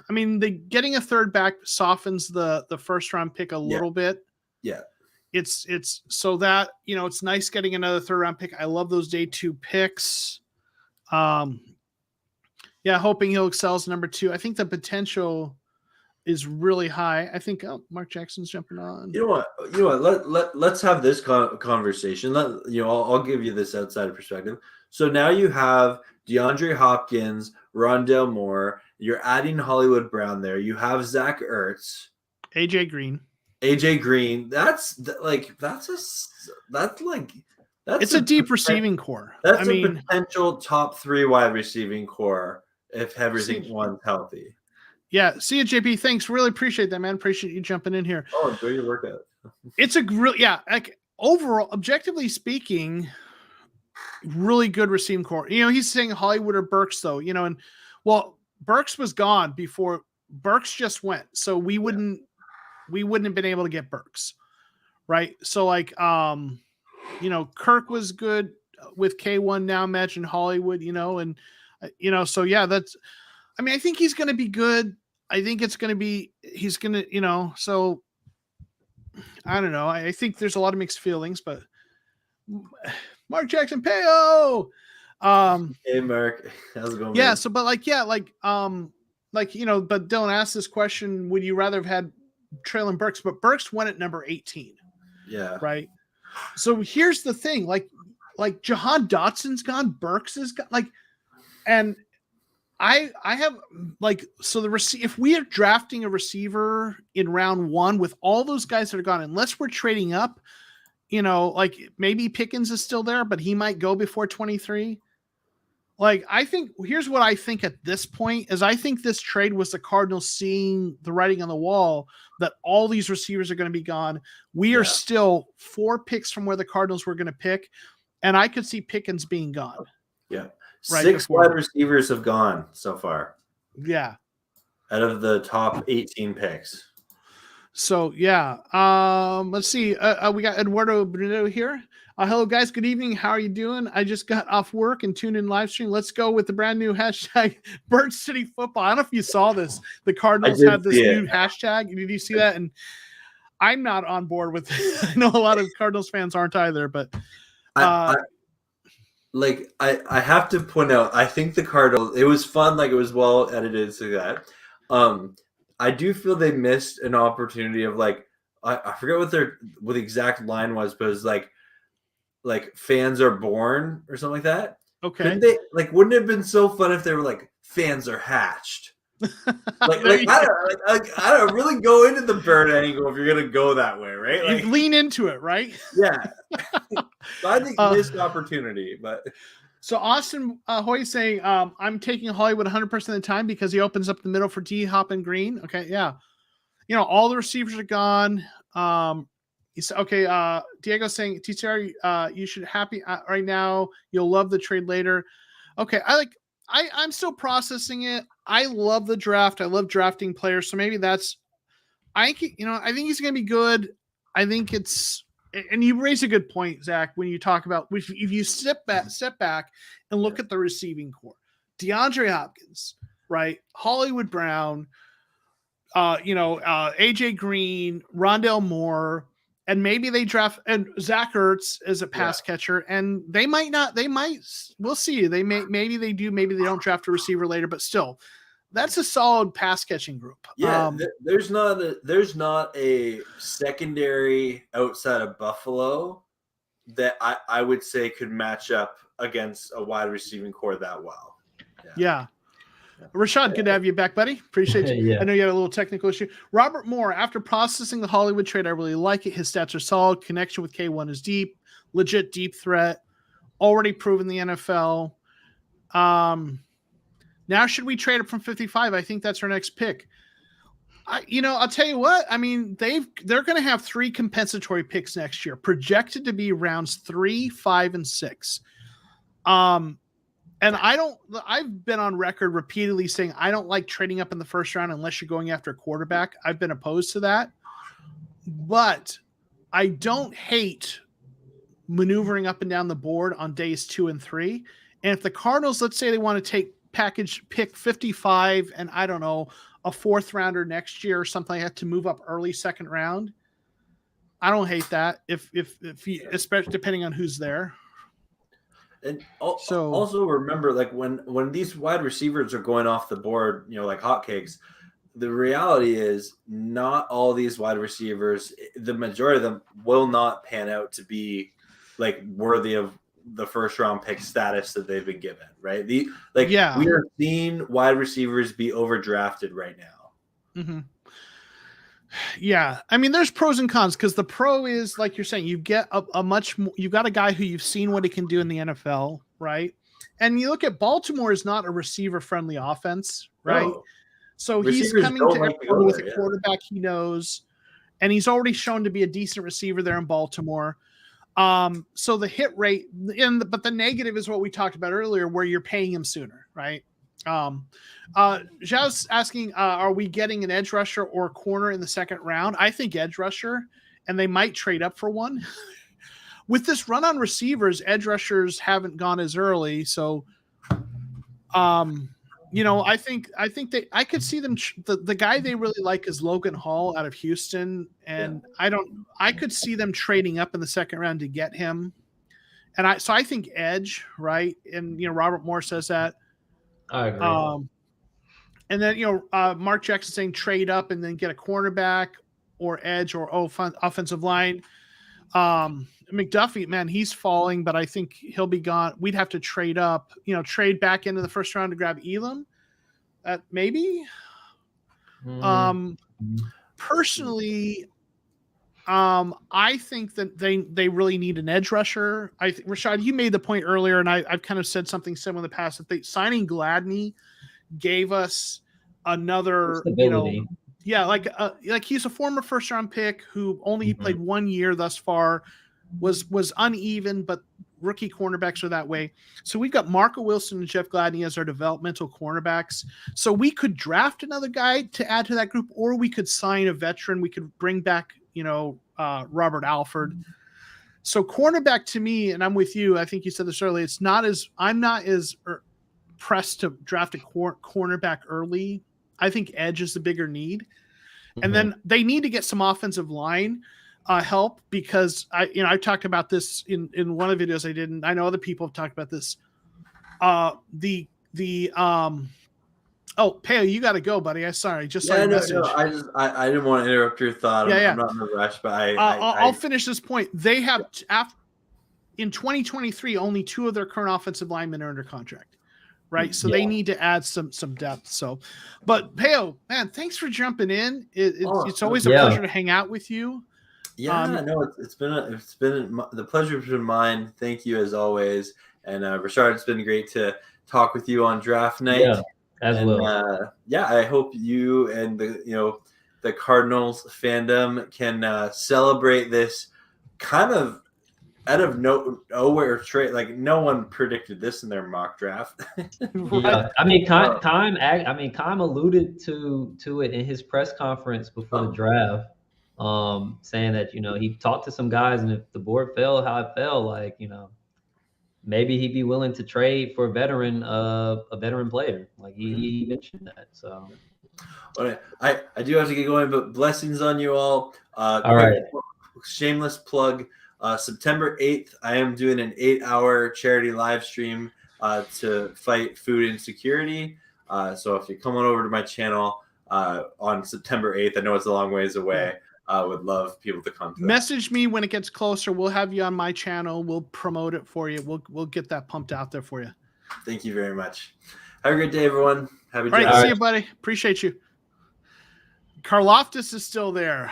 A: Getting a third back softens the first round pick a little bit.
D: Yeah.
A: It's so that, it's nice getting another third round pick. I love those day 2 picks. Hoping he'll excel as number 2. I think the potential is really high. I think Mark Jackson's jumping on.
D: You know what? Let's have this conversation. I'll give you this outside perspective. So now you have DeAndre Hopkins, Rondale Moore. You're adding Hollywood Brown there. You have Zach Ertz,
A: AJ Green.
D: That's
A: a deep receiving core.
D: That's a potential top 3 wide receiving core if everyone's healthy.
A: Yeah, see you, JP. Thanks. Really appreciate that, man. Appreciate you jumping in here.
D: Oh, enjoy your workout.
A: It's overall, objectively speaking, really good receiving core. He's saying Hollywood or Burks though, and Burks was gone before Burks just went. So we wouldn't have been able to get Burks. Right. So Kirk was good with K1 now. Imagine Hollywood, so yeah, that's, I think he's going to be good. I think he's going to, so I don't know. I think there's a lot of mixed feelings, but Mark Jackson Peo.
D: Hey Mark, how's it going?
A: Yeah.
D: Man?
A: So, but but don't ask this question. Would you rather have had Treylon Burks? But Burks went at number 18.
D: Yeah.
A: Right. So here's the thing, like Jahan Dotson's gone, Burks is gone, and I have if we are drafting a receiver in round 1 with all those guys that are gone, unless we're trading up, maybe Pickens is still there, but he might go before 23. Like, I think here's what I think at this point is I think this trade was the Cardinals seeing the writing on the wall that all these receivers are going to be gone. We are still 4 picks from where the Cardinals were going to pick, and I could see Pickens being gone.
D: Yeah.
A: Right
D: 6
A: before.
D: wide receivers have gone so far.
A: Yeah.
D: Out of the top 18 picks.
A: So, yeah. Let's see. We got Eduardo Bruno here. Hello, guys. Good evening. How are you doing? I just got off work and tuned in live stream. Let's go with the brand new hashtag Bird City Football. I don't know if you saw this. The Cardinals had this new hashtag. Did you see that? And I'm not on board with it. I know a lot of Cardinals fans aren't either, but
D: I have to point out, I think the Cardinals, it was fun, like it was well edited so that. I do feel they missed an opportunity of like I forget what the exact line was, but it was like fans are born or something like that.
A: Okay.
D: Couldn't they, like, wouldn't it have been so fun if they were like fans are hatched? I don't really go into the bird angle if you're gonna go that way, right? Like,
A: you lean into it, right?
D: Yeah. So I think missed opportunity, but
A: so Austin Hoy is saying, I'm taking Hollywood 100% of the time because he opens up the middle for D Hop and Green. Okay, yeah. You know, all the receivers are gone. He's okay. Diego's saying, TCR, you should happy right now. You'll love the trade later. Okay, I'm still processing it. I love the draft. I love drafting players. So maybe I think he's going to be good. I think it's, and you raise a good point, Zach, when you talk about, if you step back and look at the receiving core, DeAndre Hopkins, right? Hollywood Brown, AJ Green, Rondell Moore, and maybe they draft and Zach Ertz as a pass catcher, and we'll see. Maybe they do, maybe they don't draft a receiver later, but still, that's a solid pass catching group.
D: Yeah, there's not a secondary outside of Buffalo that I would say could match up against a wide receiving core that well.
A: Yeah. Rashad, good to have you back, buddy. Appreciate you.
B: Yeah.
A: I know you had a little technical issue. Robert Moore, after processing the Hollywood trade, I really like it. His stats are solid. Connection with K1 is deep. Legit deep threat. Already proven the NFL. Now should we trade up from 55? I think that's our next pick. I'll tell you what. I mean, they're going to have 3 compensatory picks next year, projected to be rounds 3, 5, and 6. And I've been on record repeatedly saying I don't like trading up in the first round unless you're going after a quarterback. I've been opposed to that. But I don't hate maneuvering up and down the board on days 2 and 3. And if the Cardinals, let's say they want to take pick 55 and I don't know, a 4th rounder next year or something like that to move up early 2nd round, I don't hate that if especially depending on who's there.
D: And also remember, like when these wide receivers are going off the board, like hotcakes, the reality is not all these wide receivers, the majority of them will not pan out to be like worthy of the first round pick status that they've been given, right? We are seeing wide receivers be overdrafted right now.
A: Mm-hmm. Yeah, I mean, there's pros and cons because the pro is like you're saying, you get you've got a guy who you've seen what he can do in the NFL, right? And you look at Baltimore is not a receiver friendly offense, right?
D: No.
A: So
D: Receivers
A: he's coming to
D: like
A: everyone with a quarterback he knows, and he's already shown to be a decent receiver there in Baltimore. So the hit rate, but the negative is what we talked about earlier, where you're paying him sooner, right? Zhao's asking, are we getting an edge rusher or corner in the 2nd round? I think edge rusher, and they might trade up for one. With this run on receivers, edge rushers haven't gone as early. So, I think I could see them. The guy they really like is Logan Hall out of Houston. And I could see them trading up in the 2nd round to get him. And I think edge, right. And, Robert Moore says that.
B: I agree.
A: And then, Mark Jackson saying trade up and then get a cornerback or edge or offensive line. McDuffie, man, he's falling, but I think he'll be gone. We'd have to trade up, trade back into the 1st round to grab Elam. Maybe. Personally, I think that they really need an edge rusher. Rashad, you made the point earlier, and I've kind of said something similar in the past. That signing Gladney gave us another
B: stability.
A: Like he's a former first round pick who only played 1 year thus far, was uneven, but rookie cornerbacks are that way. So we've got Marco Wilson and Jeff Gladney as our developmental cornerbacks. So we could draft another guy to add to that group, or we could sign a veteran. We could bring back, Robert Alford. So cornerback to me, and I'm with you, I think you said this earlier, I'm not as pressed to draft a cornerback early. I think edge is the bigger need. And then they need to get some offensive line help, because I talked about this in one of the videos I did, and I know other people have talked about this. Peo, you got to go, buddy. I just saw your message.
D: I didn't want to interrupt your thought. I'm not in a rush, but I'll
A: finish this point. They have in 2023 only 2 of their current offensive linemen are under contract. Right. So they need to add some depth. So, but Peo, man, thanks for jumping in. It's always a pleasure to hang out with you.
D: Yeah, it's been the pleasure has been mine. Thank you as always. And Rashard, it's been great to talk with you on draft night.
B: Yeah, well.
D: I hope you and the Cardinals fandom can celebrate this kind of out of nowhere trade. Like, no one predicted this in their mock draft.
B: Yeah, I mean, Kime alluded to it in his press conference before the draft, saying that he talked to some guys, and if the board fell how it fell, maybe he'd be willing to trade for a veteran player. Like he mentioned that. So,
D: I do have to get going, but blessings on you all.
B: All right.
D: Shameless plug. September 8th, I am doing an 8-hour charity live stream to fight food insecurity. So if you come on over to my channel on September 8th, I know it's a long ways away. I would love people to come to that.
A: Message me when it gets closer. We'll have you on my channel. We'll promote it for you. We'll get that pumped out there for you.
D: Thank you very much. Have a great day, everyone. Happy
A: All right, see you, buddy. Appreciate you. Karlaftis is still there.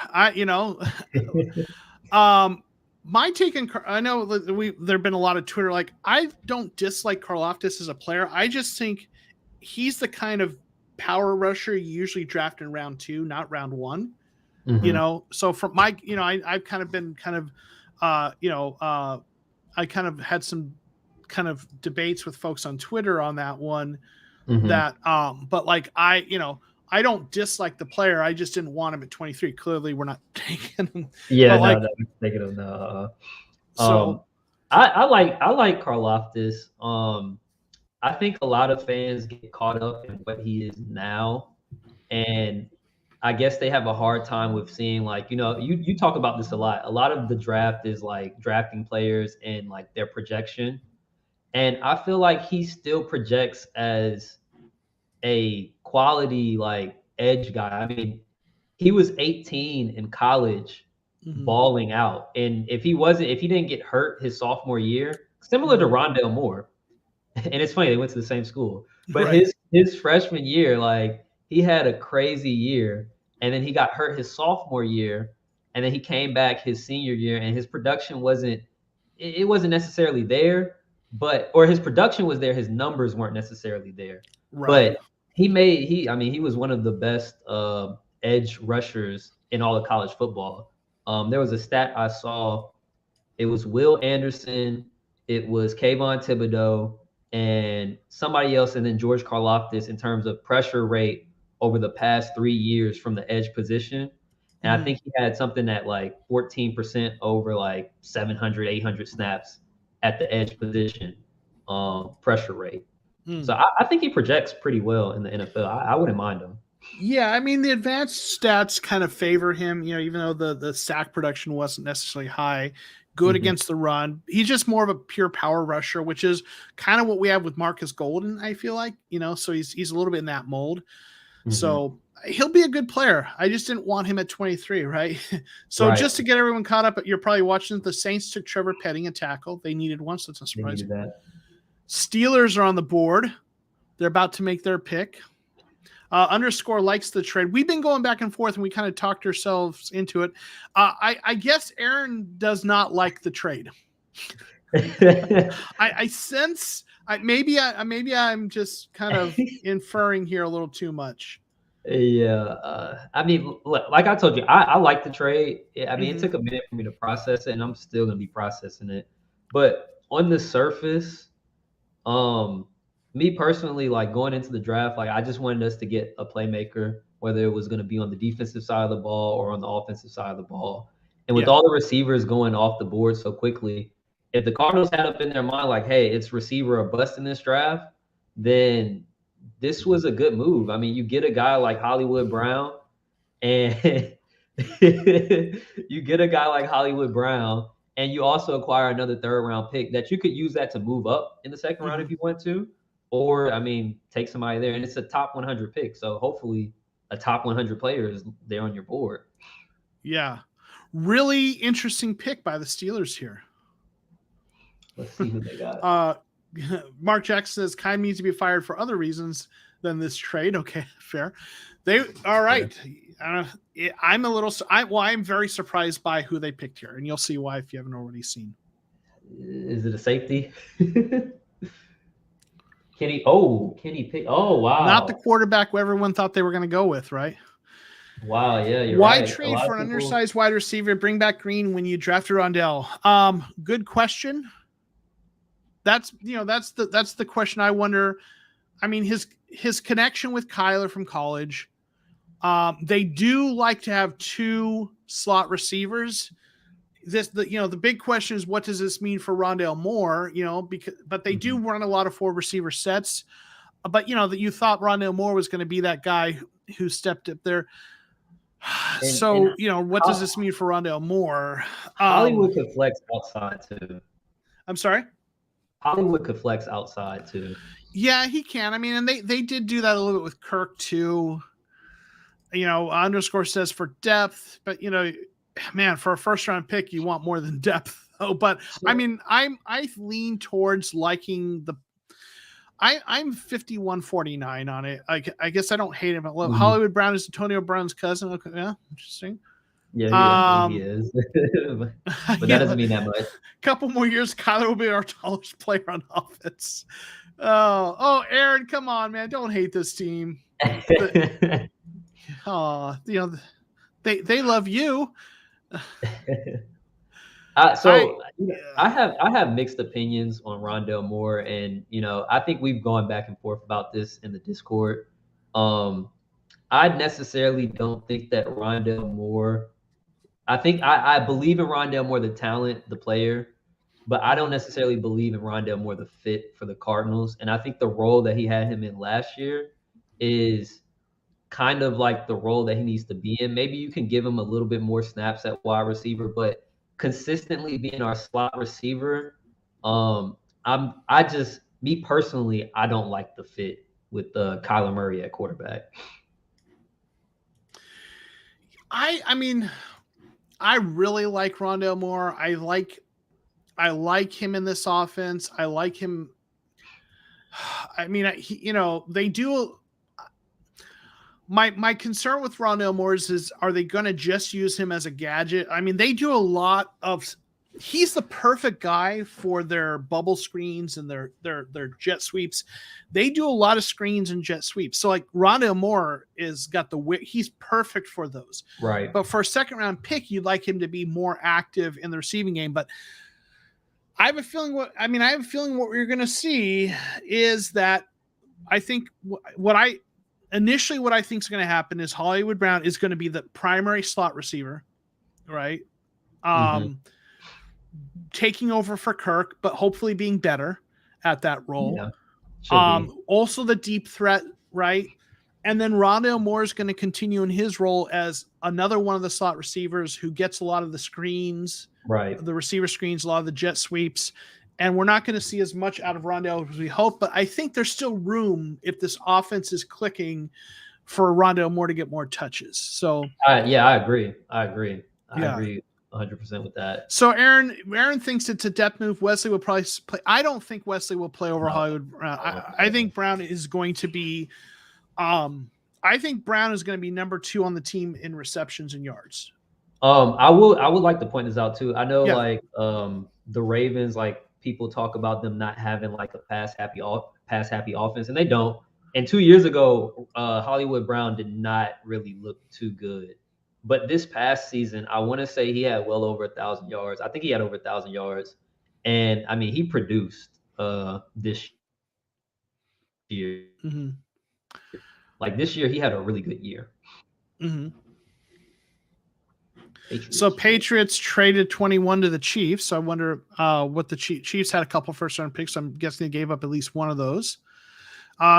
A: My take on, I know there have been a lot of Twitter, I don't dislike Karlaftis as a player. I just think he's the kind of power rusher you usually draft in round 2, not round 1. So from my, I've kind of been I kind of had some kind of debates with folks on Twitter on that one but I don't dislike the player. I just didn't want him at 23. Clearly, we're not taking him.
B: Yeah, no, taking him. So I like Karlaftis. I think a lot of fans get caught up in what he is now, and I guess they have a hard time with seeing you talk about this a lot. A lot of the draft is drafting players and their projection, and I feel like he still projects as a quality edge guy. I mean, he was 18 in college, balling out, and if he didn't get hurt his sophomore year, similar to Rondale Moore, and it's funny they went to the same school, but his freshman year, he had a crazy year, and then he got hurt his sophomore year, and then he came back his senior year, and his production wasn't necessarily there, or his production was there, his numbers weren't necessarily there, but he was one of the best edge rushers in all of college football. There was a stat I saw. It was Will Anderson, it was Kayvon Thibodeau, and somebody else, and then George Karlaftis in terms of pressure rate over the past 3 years from the edge position. And I think he had something at 14% over 700, 800 snaps at the edge position pressure rate. So I think he projects pretty well in the NFL. I wouldn't mind him.
A: Yeah, I mean, the advanced stats kind of favor him, even though the sack production wasn't necessarily high. Good against the run. He's just more of a pure power rusher, which is kind of what we have with Marcus Golden, I feel like. So he's a little bit in that mold. So he'll be a good player. I just didn't want him at 23, right? So just to get everyone caught up, you're probably watching the Saints took Trevor Petting, a tackle. They needed one, so it's not surprising. Steelers are on the board. They're about to make their pick. Underscore likes the trade. We've been going back and forth, and we kind of talked ourselves into it. I guess Aaron does not like the trade. I sense maybe I'm just kind of inferring here a little too much.
B: Yeah, I mean, like I told you, I like the trade. I mean, it took a minute for me to process it, and I'm still gonna be processing it. But on the surface, me personally, like going into the draft, like I just wanted us to get a playmaker, whether it was gonna be on the defensive side of the ball or on the offensive side of the ball. And with all the receivers going off the board so quickly, if the Cardinals had up in their mind like, hey, it's receiver or bust in this draft, then this was a good move. I mean, you get a guy like Hollywood Brown, and and you also acquire another third-round pick that you could use that to move up in the second round if you want to, or I mean, take somebody there, and it's a top 100 pick. So hopefully, a top 100 player is there on your board.
A: Yeah, really interesting pick by the Steelers here.
B: Let's see who they got.
A: Mark Jackson says Kyle needs to be fired for other reasons than this trade. Okay, fair. All right. I'm very surprised by who they picked here, and you'll see why if you haven't already seen.
B: Is it a safety? Can he pick? Oh, wow.
A: Not the quarterback who everyone thought they were going to go with, right?
B: Wow, yeah, you're
A: Why
B: right.
A: trade for an undersized wide receiver? Bring back Green when you drafted Rondell. Good question. That's the question I wonder. I mean, his connection with Kyler from college. They do like to have two slot receivers. The big question is, what does this mean for Rondell Moore? But they do run a lot of 4 receiver sets. But that you thought Rondell Moore was going to be that guy who stepped up there. What does this mean for Rondell Moore?
B: Hollywood could flex outside too.
A: I'm sorry?
B: Hollywood could flex outside too.
A: Yeah, he can. I mean, and they did do that a little bit with Kirk too. Underscore says for depth, but man, for a first round pick, you want more than depth. Oh, but I mean, I lean towards liking I'm 51-49 on it. I guess I don't hate him. Hollywood Brown is Antonio Brown's cousin. Okay, yeah, interesting.
B: Yeah, he is. but that doesn't mean that much.
A: A couple more years, Kyler will be our tallest player on offense. Oh, Aaron, come on, man. Don't hate this team. They love you.
B: I have mixed opinions on Rondell Moore, and I think we've gone back and forth about this in the Discord. I necessarily don't think that Rondell Moore. I believe in Rondell Moore, the talent, the player, but I don't necessarily believe in Rondell Moore, the fit for the Cardinals. And I think the role that he had him in last year is kind of like the role that he needs to be in. Maybe you can give him a little bit more snaps at wide receiver, but consistently being our slot receiver, me personally, I don't like the fit with Kyler Murray at quarterback.
A: I mean, I really like Rondell Moore. I like him in this offense. I like him. I mean, they do. My concern with Rondell Moore is are they going to just use him as a gadget? I mean, they do a lot of. He's the perfect guy for their bubble screens and their jet sweeps. They do a lot of screens and jet sweeps. So like Rondell Moore he's perfect for those.
B: Right.
A: But for a second round pick, you'd like him to be more active in the receiving game. But I have a feeling what we're going to see is that I think what I think is going to happen is Hollywood Brown is going to be the primary slot receiver, right? Taking over for Kirk, but hopefully being better at that role.
B: Yeah,
A: also the deep threat, right? And then Rondell Moore is going to continue in his role as another one of the slot receivers who gets a lot of the screens,
B: right?
A: The receiver screens, a lot of the jet sweeps. And we're not going to see as much out of Rondell as we hope, but I think there's still room if this offense is clicking for Rondell Moore to get more touches. So
B: I agree. I agree 100% with that.
A: So Aaron thinks it's a depth move. Wesley will probably play. I don't think Wesley will play over Hollywood Brown. I think Brown is going to be I think Brown is going to be number 2 on the team in receptions and yards.
B: I would like to point this out too. I know
A: Yeah.
B: the Ravens, like people talk about them not having like a pass happy offense, and they don't. And 2 years ago, Hollywood Brown did not really look too good. But this past season, I want to say he had well over 1,000 yards. I think he had over 1,000 yards, and I mean he produced this year.
A: Mm-hmm.
B: Like this year, he had a really good year.
A: Mm-hmm. So Patriots traded 21 to the Chiefs. So I wonder what the Chiefs had a couple first-round picks. I'm guessing they gave up at least one of those.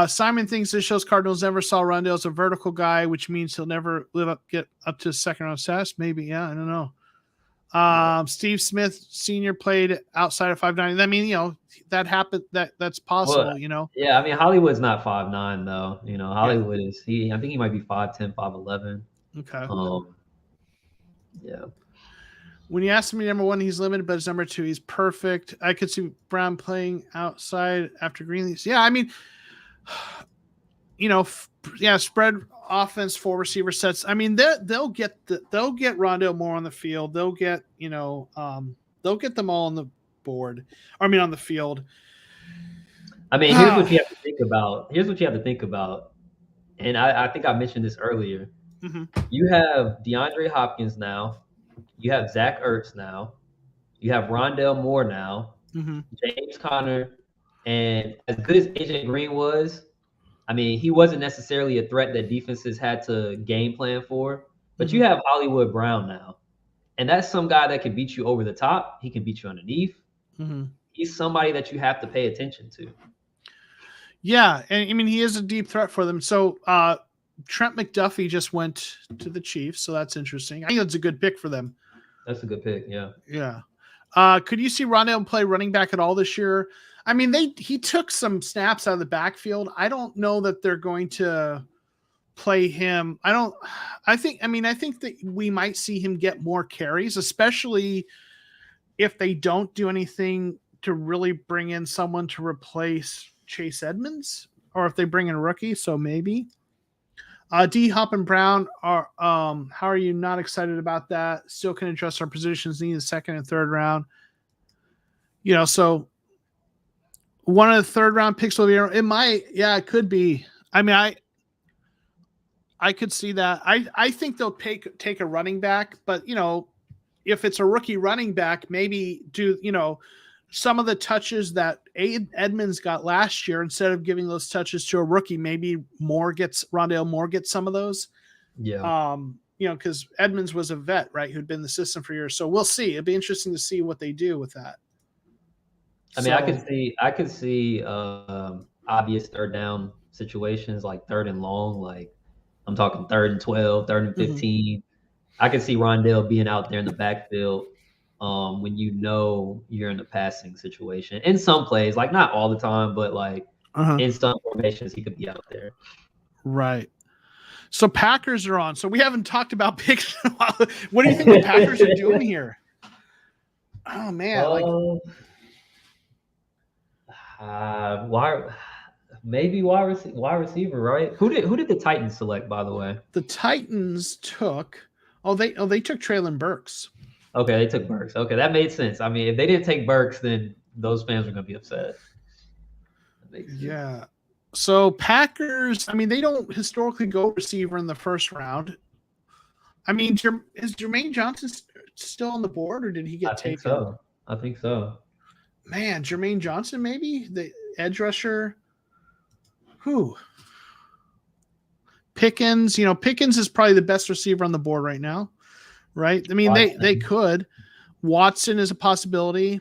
A: Simon thinks this shows Cardinals never saw Rondale as a vertical guy, which means he'll never get up to second-round status. Maybe, yeah, I don't know. Steve Smith Sr. played outside of 5'9". I mean, that happened. That's possible,
B: Yeah, I mean, Hollywood's not 5'9", though. Hollywood is I think he might be 5'10", 5'11".
A: Okay.
B: Yeah.
A: When you ask me number 1, he's limited, but as number 2, he's perfect. I could see Brown playing outside after Greenleaf. Yeah, I mean, spread offense, 4 receiver sets. I mean, they'll get Rondale more on the field. They'll get they'll get them all on the board. I mean, on the field.
B: I mean, here's what you have to think about. And I think I mentioned this earlier.
A: Mm-hmm.
B: You have DeAndre Hopkins now. You have Zach Ertz now. You have Rondale Moore now.
A: Mm-hmm.
B: James Conner. And as good as AJ Green was, I mean, he wasn't necessarily a threat that defenses had to game plan for. But you have Hollywood Brown now. And that's some guy that can beat you over the top. He can beat you underneath.
A: Mm-hmm.
B: He's somebody that you have to pay attention to.
A: Yeah, and I mean, he is a deep threat for them. So Trent McDuffie just went to the Chiefs, so that's interesting. I think that's a good pick for them.
B: That's a good pick, yeah.
A: Yeah. Could you see Rondale play running back at all this year? I mean, he took some snaps out of the backfield. I don't know that they're going to play him. I think that we might see him get more carries, especially if they don't do anything to really bring in someone to replace Chase Edmonds, or if they bring in a rookie. So maybe. D Hop and Brown are how are you not excited about that? Still can adjust our positions, need the second and third round. So one of the third round picks will be, it might, yeah, it could be. I mean, I could see that. I think they'll take a running back, but if it's a rookie running back, maybe do some of the touches that Edmonds got last year, instead of giving those touches to a rookie, maybe Rondale Moore gets some of those.
B: Yeah.
A: Because Edmonds was a vet, right, who'd been in the system for years. So we'll see. It'd be interesting to see what they do with that.
B: I mean, I could see obvious third down situations, like third and long, like I'm talking 3rd and 12, 3rd and 15. Mm-hmm. I could see Rondale being out there in the backfield when you're in a passing situation. In some plays, like not all the time, but like in some formations, he could be out there.
A: Right. So Packers are on. So we haven't talked about picks in a while. What do you think the Packers are doing here? Oh man,
B: wide receiver, right? Who did the Titans select, by the way?
A: The Titans took they took Treylon Burks.
B: Okay, they took Burks. Okay, that made sense. I mean, if they didn't take Burks, then those fans are going to be upset.
A: Yeah. So Packers, I mean, they don't historically go receiver in the first round. I mean, is Jermaine Johnson still on the board, or did he get taken?
B: I think so.
A: Man, Jermaine Johnson, maybe the edge rusher. Who? Pickens. Pickens is probably the best receiver on the board right now, right? I mean, Watson. They could. Watson is a possibility.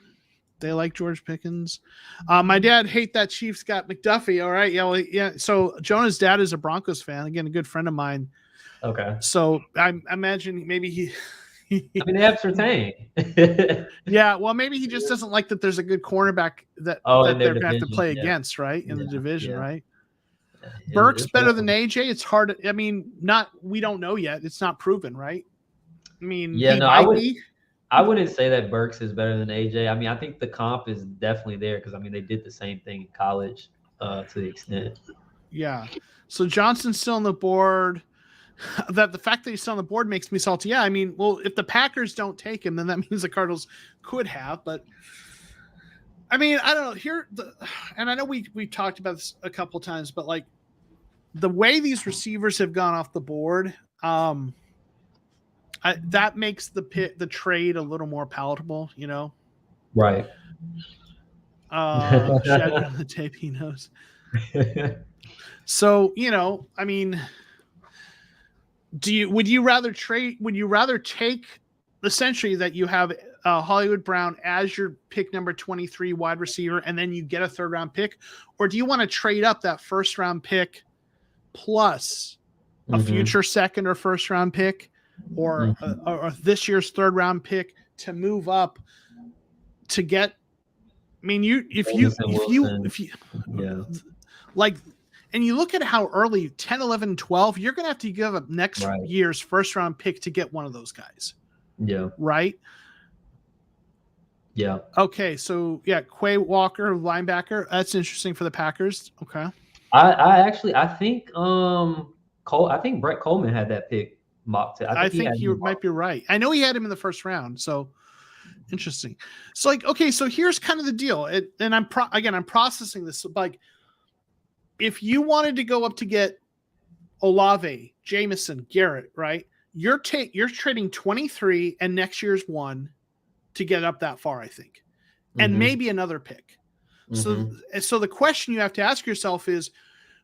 A: They like George Pickens. My dad hate that Chiefs got McDuffie. All right, yeah. So Jonah's dad is a Broncos fan. Again, a good friend of mine.
B: Okay.
A: So I imagine maybe he.
B: I mean, they have Surtain.
A: Yeah, well, maybe he just doesn't like that there's a good cornerback that they're going to have to play against, right, in the division, right? Yeah, Burke's better than AJ. It's hard. I mean, we don't know yet. It's not proven, right? I mean,
B: I wouldn't say that Burks is better than AJ. I mean, I think the comp is definitely there because, I mean, they did the same thing in college to the extent.
A: Yeah. So Johnson's still on the board. The fact that he's still on the board makes me salty. Yeah, I mean, well, if the Packers don't take him, then that means the Cardinals could have. But I mean, I don't know. And I know we talked about this a couple times, but like the way these receivers have gone off the board, that makes the trade a little more palatable, you know.
B: Right.
A: Shad on the tape, he knows. So, you know, I mean, would you rather take essentially that you have Hollywood Brown as your pick number 23 wide receiver, and then you get a 3rd round pick, or do you want to trade up that 1st round pick plus a future 2nd or 1st round pick, or this year's 3rd round pick to move up to get? I mean, if you like, and you look at how early 10, 11, 12, you're going to have to give up next year's 1st round pick to get one of those guys.
B: Yeah.
A: Right.
B: Yeah.
A: Okay. So yeah, Quay Walker, linebacker. That's interesting for the Packers. Okay.
B: I think I think Brett Coleman had that pick mocked.
A: I think he might be right. I know he had him in the 1st round. So interesting. So like, okay, so here's kind of the deal. And I'm processing this. Like, if you wanted to go up to get Olave, Jameson, Garrett, right? You're trading 23 and next year's 1 to get up that far, I think, and maybe another pick. So the question you have to ask yourself is,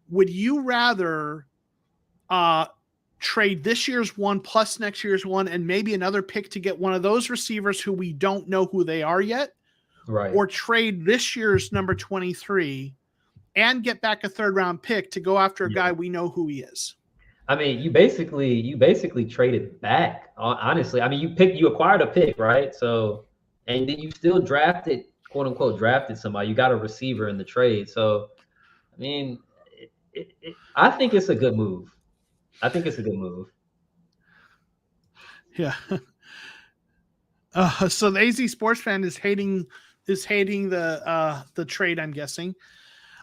A: would you rather trade this year's 1 plus next year's 1 and maybe another pick to get one of those receivers who we don't know who they are yet,
B: right? Or
A: trade this year's number 23 and get back a 3rd round pick to go after a guy we know who he is?
B: I mean, you basically traded back. Honestly, I mean, you acquired a pick, right? So, and then you still drafted, quote unquote, somebody. You got a receiver in the trade. So, I mean, I think it's a good move.
A: Yeah. So the AZ Sports Fan is hating the trade, I'm guessing.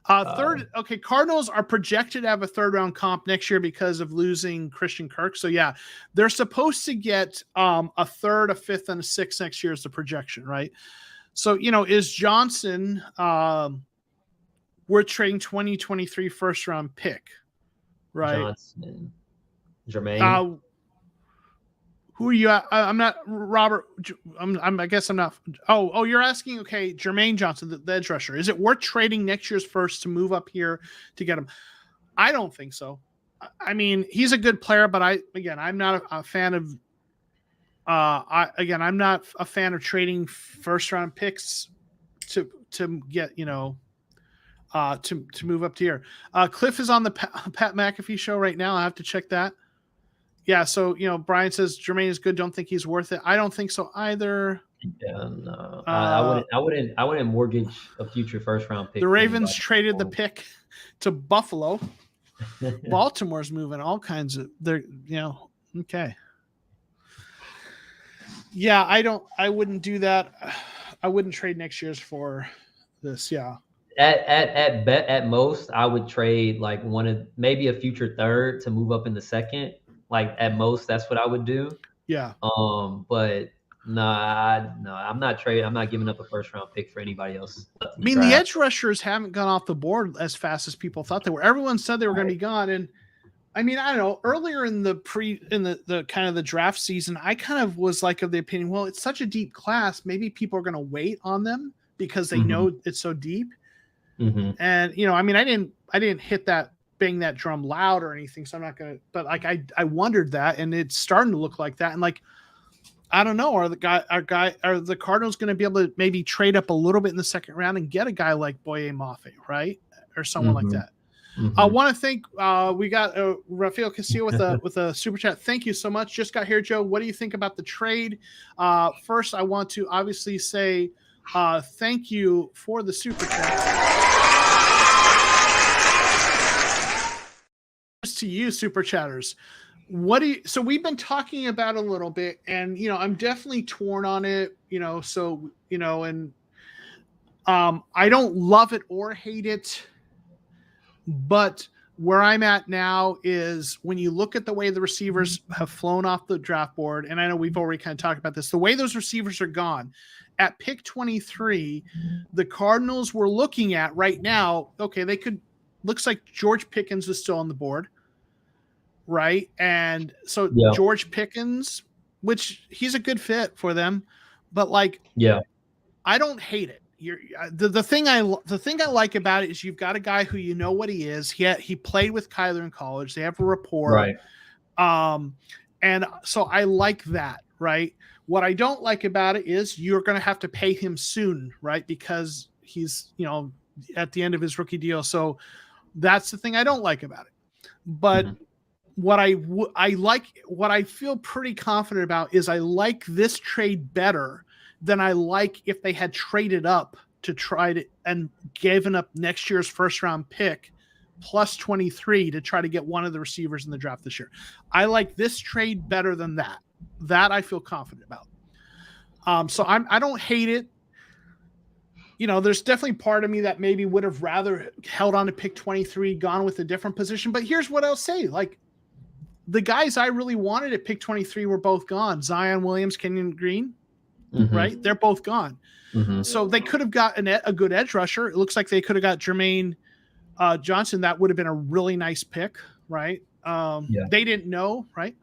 A: Cardinals are projected to have a 3rd round comp next year because of losing Christian Kirk. So yeah, they're supposed to get a 3rd, a 5th, and a 6th next year is the projection, right? So, you know, is Johnson we're trading 2023 1st round pick, right?
B: Johnson, Jermaine.
A: Who are you? I'm not Robert. I guess I'm not. Oh, you're asking. Okay, Jermaine Johnson, the edge rusher. Is it worth trading next year's 1st to move up here to get him? I don't think so. I mean, he's a good player, but I'm not a fan of. I'm not a fan of trading 1st round picks to get, you know, to move up to here. Cliff is on the Pat McAfee show right now. I have to check that. Yeah, so, you know, Brian says Jermaine is good. Don't think he's worth it. I don't think so either.
B: Yeah, no. I wouldn't mortgage a future 1st round pick.
A: The Ravens traded the pick to Buffalo. Baltimore's moving all kinds of okay. Yeah, I wouldn't do that. I wouldn't trade next year's for this. Yeah.
B: At most, I would trade like maybe a future 3rd to move up in the 2nd. Like at most, that's what I would do.
A: Yeah.
B: But I'm not trading. I'm not giving up a 1st round pick for anybody else.
A: I mean, the edge rushers haven't gone off the board as fast as people thought they were. Everyone said they were going to be gone, and I mean, I don't know. Earlier in the kind of the draft season, I kind of was like of the opinion, well, it's such a deep class, maybe people are going to wait on them because they know it's so deep. And you know, I mean, I didn't bang that drum loud or anything, so I'm not gonna. But like, I wondered that, and it's starting to look like that. And like, I don't know, are the Cardinals going to be able to maybe trade up a little bit in the 2nd round and get a guy like Boye Mafe, right, or someone like that? I want to thank. We got Rafael Castillo with a super chat. Thank you so much. Just got here, Joe. What do you think about the trade? First, I want to obviously say thank you for the super chat. To you, super chatters. So we've been talking about a little bit, and you know, I'm definitely torn on it, you know, so you know, and I don't love it or hate it, but where I'm at now is when you look at the way the receivers have flown off the draft board, and I know we've already kind of talked about this, the way those receivers are gone at pick 23, the Cardinals were looking at right now, okay, they could, looks like George Pickens is still on the board, right? And so George Pickens, which he's a good fit for them, but like, I don't hate it. The thing I like about it is you've got a guy who you know what he is. He played with Kyler in college. They have a rapport,
B: right?
A: And so I like that, right? What I don't like about it is you're going to have to pay him soon, right? Because he's at the end of his rookie deal. So that's the thing I don't like about it. But what I feel pretty confident about is I like this trade better than I like if they had traded up to try to and given up next year's first round pick plus 23 to try to get one of the receivers in the draft this year. I like this trade better than that. That I feel confident about. So I don't hate it. There's definitely part of me that maybe would have rather held on to pick 23, gone with a different position. But here's what I'll say. Like, the guys I really wanted at pick 23 were both gone. Zion Williams, Kenyon Green, right? They're both gone. So they could have got a good edge rusher. It looks like they could have got Jermaine Johnson. That would have been a really nice pick, right? They didn't know, right?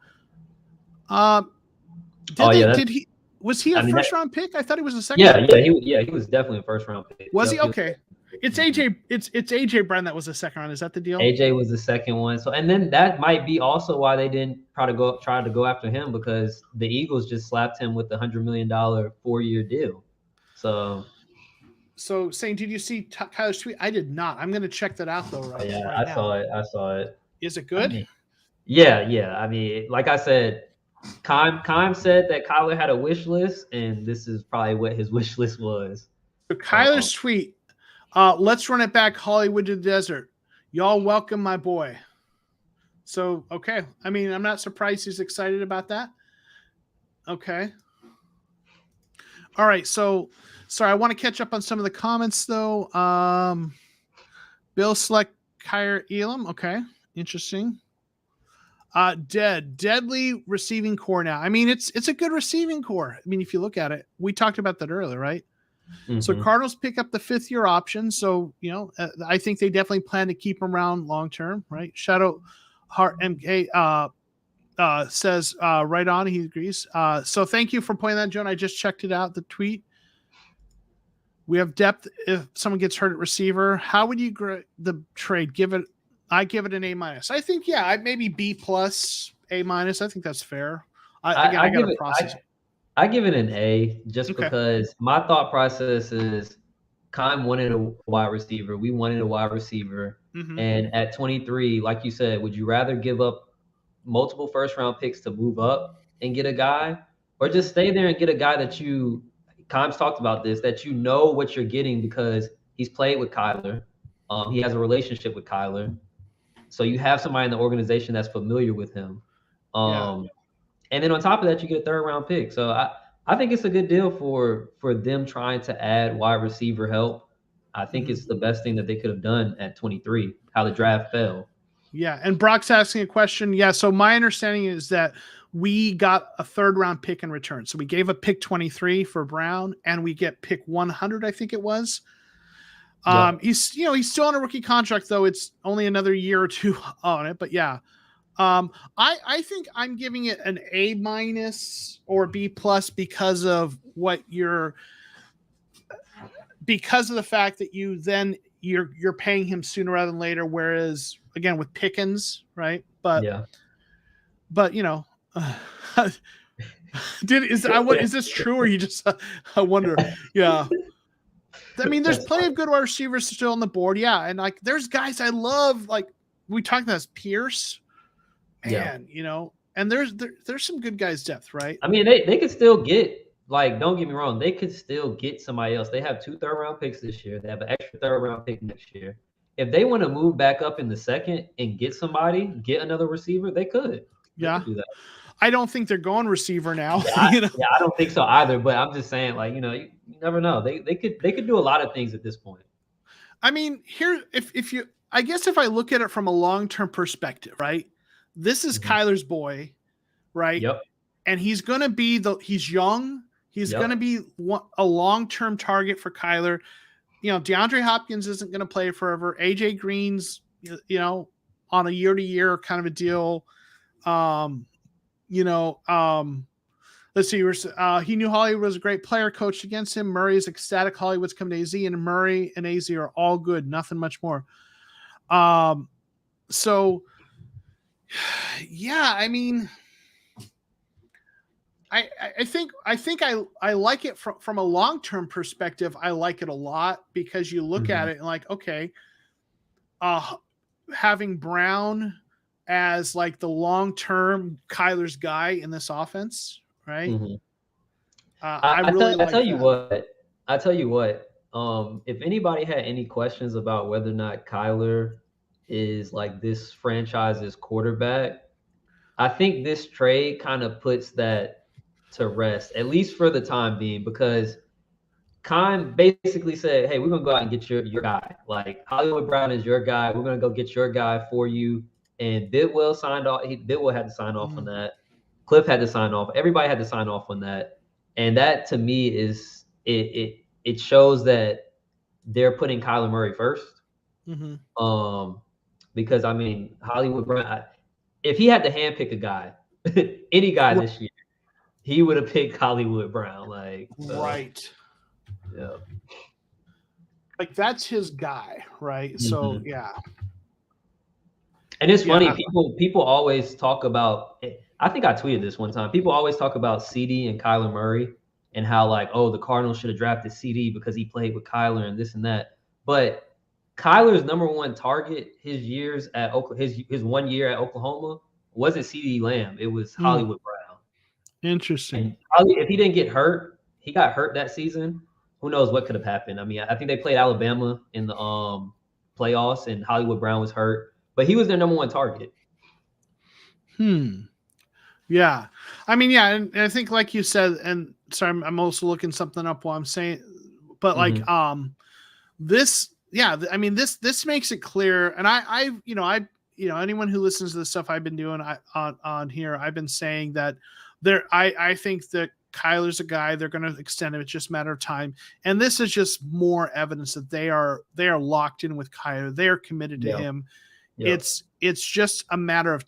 A: Was he a first round pick? I thought he was a second.
B: He was definitely a first round pick.
A: Was he? Okay. It's AJ. It's AJ Brown that was the second round. Is that the deal?
B: AJ was the second one. So, and then that might be also why they didn't try to go after him, because the Eagles just slapped him with the $100 million 4-year deal. So
A: Saying, did you see Kyler's tweet? I did not. I'm going to check that out though.
B: I saw it.
A: Is it good?
B: I mean, like I said, Keim said that Kyler had a wish list, and this is probably what his wish list was.
A: So Kyler's tweet. Let's run it back, Hollywood to the desert. Y'all welcome my boy. So, okay. I mean, I'm not surprised he's excited about that. Okay. All right. So, sorry, I want to catch up on some of the comments, though. Bill select Kyer Elam. Okay. Interesting. Deadly receiving core now. I mean, it's a good receiving core. I mean, if you look at it, we talked about that earlier, right? So Cardinals pick up the 5th-year option. So, I think they definitely plan to keep him around long-term, right? Shadow Heart MK says right on. He agrees. So thank you for pointing that, Joan. I just checked it out, the tweet. We have depth if someone gets hurt at receiver. How would you grade the trade? I give it an A-. I think, maybe B+, A-. I think that's fair. I got to process it.
B: I give it an A just because my thought process is Keim wanted a wide receiver. We wanted a wide receiver. And at 23, like you said, would you rather give up multiple first-round picks to move up and get a guy, or just stay there and get a guy that Keim's talked about this, that you know what you're getting because he's played with Kyler. He has a relationship with Kyler. So you have somebody in the organization that's familiar with him. And then on top of that, you get a 3rd-round pick. So I think it's a good deal for them trying to add wide receiver help. I think it's the best thing that they could have done at 23, how the draft fell.
A: Yeah, and Brock's asking a question. Yeah, so my understanding is that we got a 3rd-round pick in return. So we gave a pick 23 for Brown, and we get pick 100, I think it was. He's still on a rookie contract, though. It's only another year or two on it, but yeah. I think I'm giving it an A- or B+ because of because of the fact that you're paying him sooner rather than later. Whereas again with Pickens, right? But is this true or you just I wonder? Yeah. I mean, there's plenty of good wide receivers still on the board. Yeah. And like, there's guys I love, like we talked about Pierce. Man, and there's some good guys depth, right?
B: I mean, they could still get, like, don't get me wrong, they could still get somebody else. They have 2 3rd-round picks this year. They have an extra 3rd-round pick next year. If they want to move back up in the 2nd and get another receiver, they could. They could do that.
A: I don't think they're going receiver now.
B: I don't think so either. But I'm just saying, like, you never know. They could do a lot of things at this point.
A: I mean, here, I guess if I look at it from a long-term perspective, right? This is Kyler's boy, right?
B: Yep.
A: And he's going to be he's young. He's going to be a long-term target for Kyler. DeAndre Hopkins isn't going to play forever. AJ Green's, on a year-to-year kind of a deal. Let's see. He knew Hollywood was a great player, coached against him. Murray is ecstatic. Hollywood's coming to AZ, and Murray and AZ are all good. Nothing much more. So, yeah, I mean, I think I like it from a long-term perspective. I like it a lot because you look at it and like, okay, having Brown as like the long-term Kyler's guy in this offense, right? I
B: tell you what. If anybody had any questions about whether or not Kyler is like this franchise's quarterback, I think this trade kind of puts that to rest, at least for the time being, because Kime basically said, hey, we're going to go out and get your guy. Like, Hollywood Brown is your guy. We're going to go get your guy for you. And Bidwell signed off. Bidwell had to sign off on that. Cliff had to sign off. Everybody had to sign off on that. And that, to me, is it shows that they're putting Kyler Murray first. Because, I mean, Hollywood Brown, if he had to handpick a guy, any guy this year, he would have picked Hollywood Brown. Like,
A: right.
B: Yeah.
A: Like, that's his guy, right? So, yeah.
B: And it's funny, people always talk about, I think I tweeted this one time, people always talk about CD and Kyler Murray and how, like, oh, the Cardinals should have drafted CD because he played with Kyler and this and that. But Kyler's number one target his 1 year at Oklahoma wasn't CD Lamb. It was Hollywood Brown.
A: Interesting.
B: And if he didn't get hurt, he got hurt that season. Who knows what could have happened? I mean, I think they played Alabama in the playoffs, and Hollywood Brown was hurt, but he was their number one target.
A: Yeah. I mean, yeah, and I think, like you said, and sorry, I'm also looking something up while I'm saying, but like this, yeah, I mean, this makes it clear, and I anyone who listens to the stuff I've been doing on here, I've been saying that I think that Kyler's a guy they're going to extend him. It's just a matter of time. And this is just more evidence that they are locked in with Kyler. They are committed to him. Yep. It's just a matter of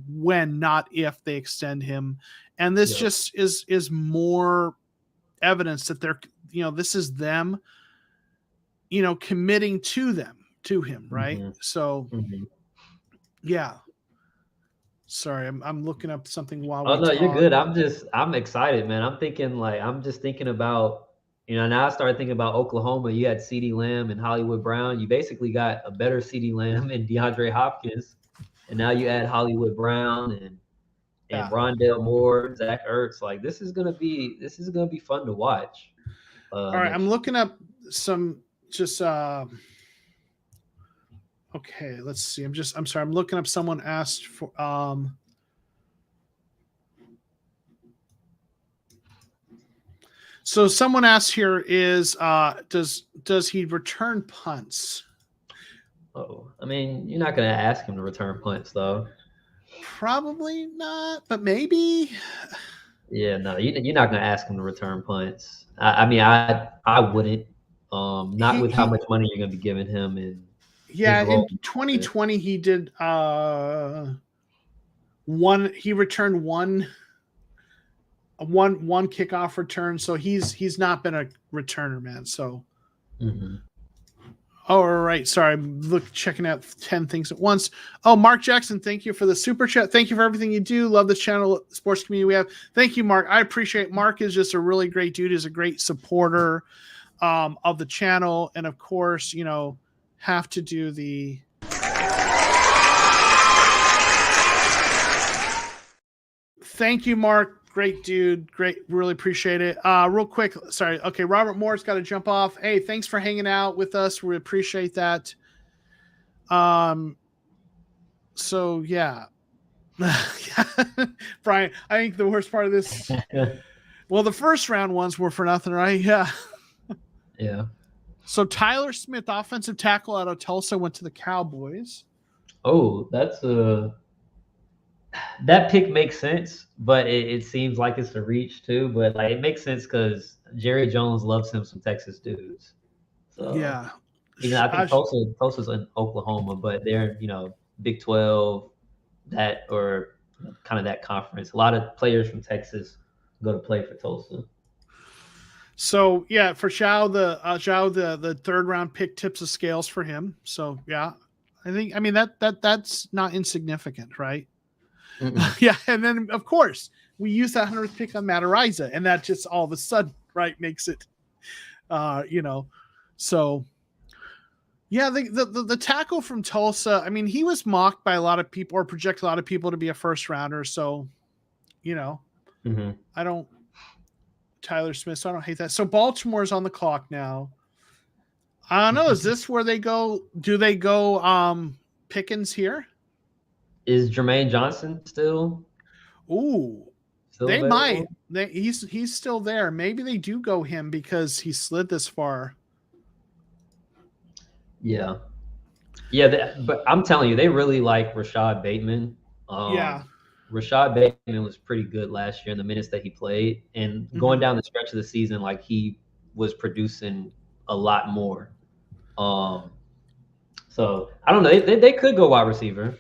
A: when, not if, they extend him. And this just is more evidence that they're, this is them, committing to him. Right. So yeah. Sorry, I'm looking up something while we talk.
B: You're good. I'm excited, man. I'm just thinking about, now I started thinking about Oklahoma. You had CeeDee Lamb and Hollywood Brown. You basically got a better CeeDee Lamb and DeAndre Hopkins. And now you add Hollywood Brown and Rondale Moore, Zach Ertz. Like, this is gonna be fun to watch.
A: All right, I'm looking up some just okay, let's see. I'm sorry. I'm looking up. Someone asked for so someone asked here is does he return punts?
B: Oh, I mean, you're not going to ask him to return punts, though.
A: Probably not, but maybe.
B: Yeah, no, you're not going to ask him to return punts. I wouldn't. Not with how much money you're going to be giving him. And
A: yeah, in 2020 he did he returned one kickoff return, so he's not been a returner, man. So Oh, right. Sorry, I'm checking out 10 things at once. Oh, Mark Jackson, thank you for the super chat. Thank you for everything you do. Love this channel, sports community we have. Thank you, Mark. I appreciate it. Mark is just a really great dude. He's a great supporter of the channel, and of course, have to do the thank you, Mark. Great dude. Great. Really appreciate it. Real quick. Sorry. Okay. Robert Moore's got to jump off. Hey, thanks for hanging out with us. We appreciate that. So yeah. Brian, I think the worst part of this, well, the first round ones were for nothing, right? Yeah.
B: Yeah.
A: So Tyler Smith, offensive tackle out of Tulsa, went to the Cowboys.
B: Oh, that pick makes sense, but it seems like it's a reach too. But like it makes sense because Jerry Jones loves him some Texas dudes. So
A: Yeah.
B: even I think Tulsa's in Oklahoma, but they're Big 12, that or kind of that conference. A lot of players from Texas go to play for Tulsa.
A: So yeah, for Zhao, the third round pick tips the scales for him. So yeah, I mean that's not insignificant, right? Yeah, and then of course we use that 100th pick on Matt Ariza, and that just all of a sudden makes it, so. Yeah, the tackle from Tulsa, I mean, he was mocked by a lot of people or projected a lot of people to be a first rounder. So, I don't, Tyler Smith, so I don't hate that. So Baltimore's on the clock now. I don't know. Is this where they go? Do they go Pickens here?
B: Is Jermaine Johnson still?
A: Ooh, they
B: available?
A: might. He's still there. Maybe they do go him because he slid this far.
B: Yeah. But I'm telling you, they really like Rashad Bateman.
A: Yeah.
B: Rashad Bateman was pretty good last year in the minutes that he played, and going down the stretch of the season, like he was producing a lot more. So I don't know. They could go wide receiver.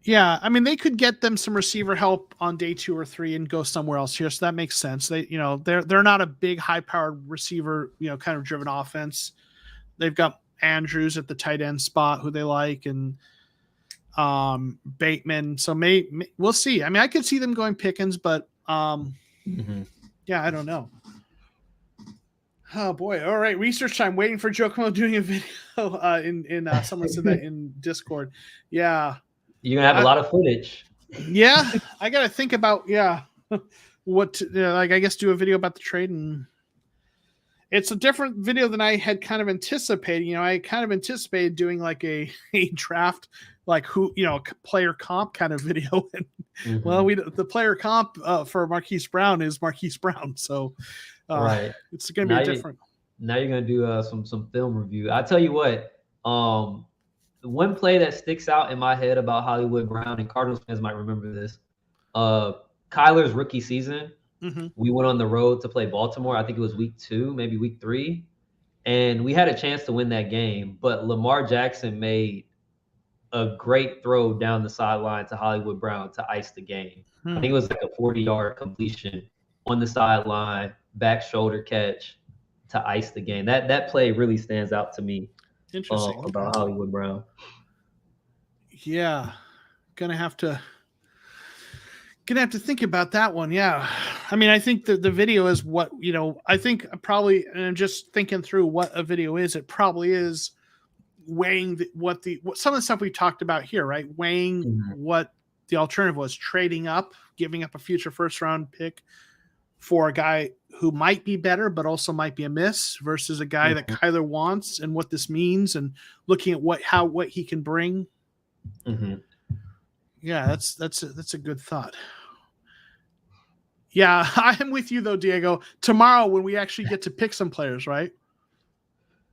A: Yeah, I mean they could get them some receiver help on day 2 or 3 and go somewhere else here. So that makes sense. They're not a big high-powered receiver, kind of driven offense. They've got Andrews at the tight end spot who they like, and Bateman. So we'll see. I mean, I could see them going Pickens, but yeah, I don't know. Oh boy! All right, research time. Waiting for Giacomo doing a video. In someone said that in Discord. Yeah,
B: you're gonna have a lot of footage.
A: Yeah, I got to think about what I guess do a video about the trade, and it's a different video than I had kind of anticipated. I kind of anticipated doing like a draft, like player comp kind of video. And, well, the player comp for Marquise Brown is Marquise Brown, so
B: right,
A: it's going to be different.
B: Now you're going to do some film review. I tell you what, the one play that sticks out in my head about Hollywood Brown, and Cardinals fans might remember this, Kyler's rookie season. We went on the road to play Baltimore. I think it was week 2, maybe week 3. And we had a chance to win that game. But Lamar Jackson made a great throw down the sideline to Hollywood Brown to ice the game. I think it was like a 40-yard completion on the sideline, back shoulder catch to ice the game. That play really stands out to me.
A: Interesting.
B: About Hollywood Brown.
A: Yeah. Gonna have to think about that one. Yeah. I mean, I think the video is what, I think probably, and I'm just thinking through what a video is. It probably is weighing what some of the stuff we talked about here, right? Weighing what the alternative was, trading up, giving up a future first round pick for a guy who might be better, but also might be a miss versus a guy that Kyler wants and what this means, and looking at what he can bring. Yeah, that's a good thought. Yeah, I am with you though, Diego. Tomorrow when we actually get to pick some players, right?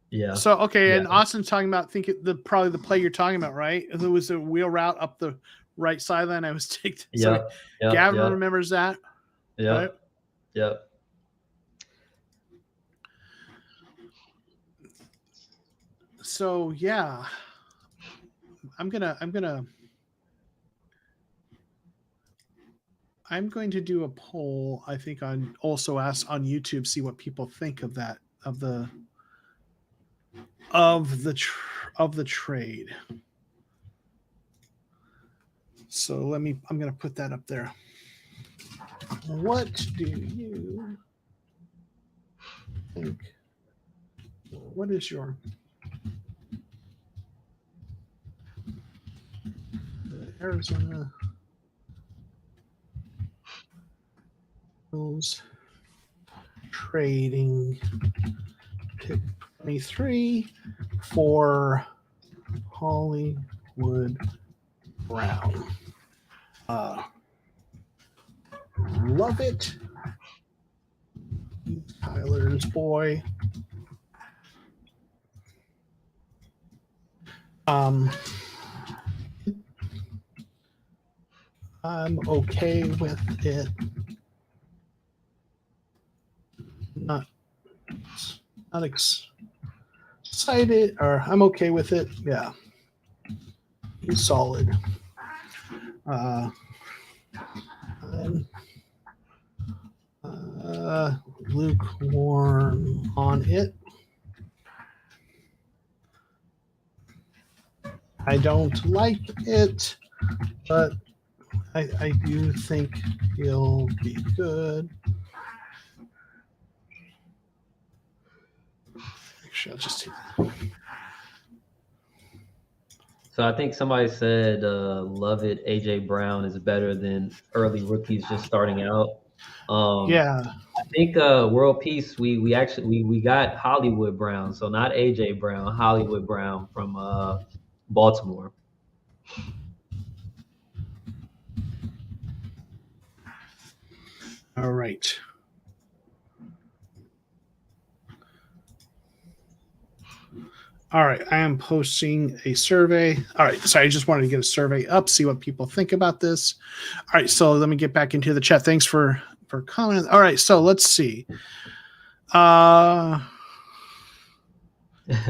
B: Yeah.
A: So okay, and Austin's talking about probably the play you're talking about, right? It was a wheel route up the right sideline. I was taking. Gavin remembers that.
B: Yeah. Right? Yep.
A: So yeah, I'm going to do a poll. I think also ask on YouTube, see what people think of that, of the trade. So I'm going to put that up there. What do you think? What is your Arizona Cardinals trading pick 23 for Hollywood Brown? Love it. Tyler's boy. I'm okay with it. Not excited, or I'm okay with it. Yeah, he's solid. Lukewarm on it. I don't like it, but I do think he'll be good. Actually, I'll just take that.
B: So I think somebody said, love it, AJ Brown is better than early rookies just starting out.
A: Yeah.
B: I think World Peace, we actually got Hollywood Brown, so not AJ Brown, Hollywood Brown from Baltimore.
A: All right. All right, I am posting a survey. All right, sorry, I just wanted to get a survey up, see what people think about this. All right, so let me get back into the chat. Thanks for commenting. All right, so let's see.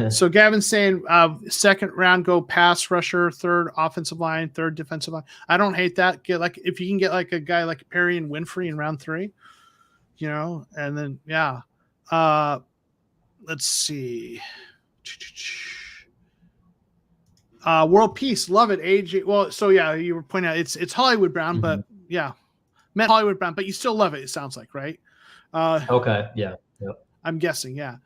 A: So Gavin's saying second round go pass rusher, third offensive line, third defensive line. I don't hate that. Get like if you can get like a guy like Perry and Winfrey in round 3, you know, and then yeah. Let's see. World Peace, love it. AJ. Well, so yeah, you were pointing out it's Hollywood Brown, but yeah, meant Hollywood Brown, but you still love it. It sounds like, right?
B: Okay, yeah, yep.
A: I'm guessing, yeah.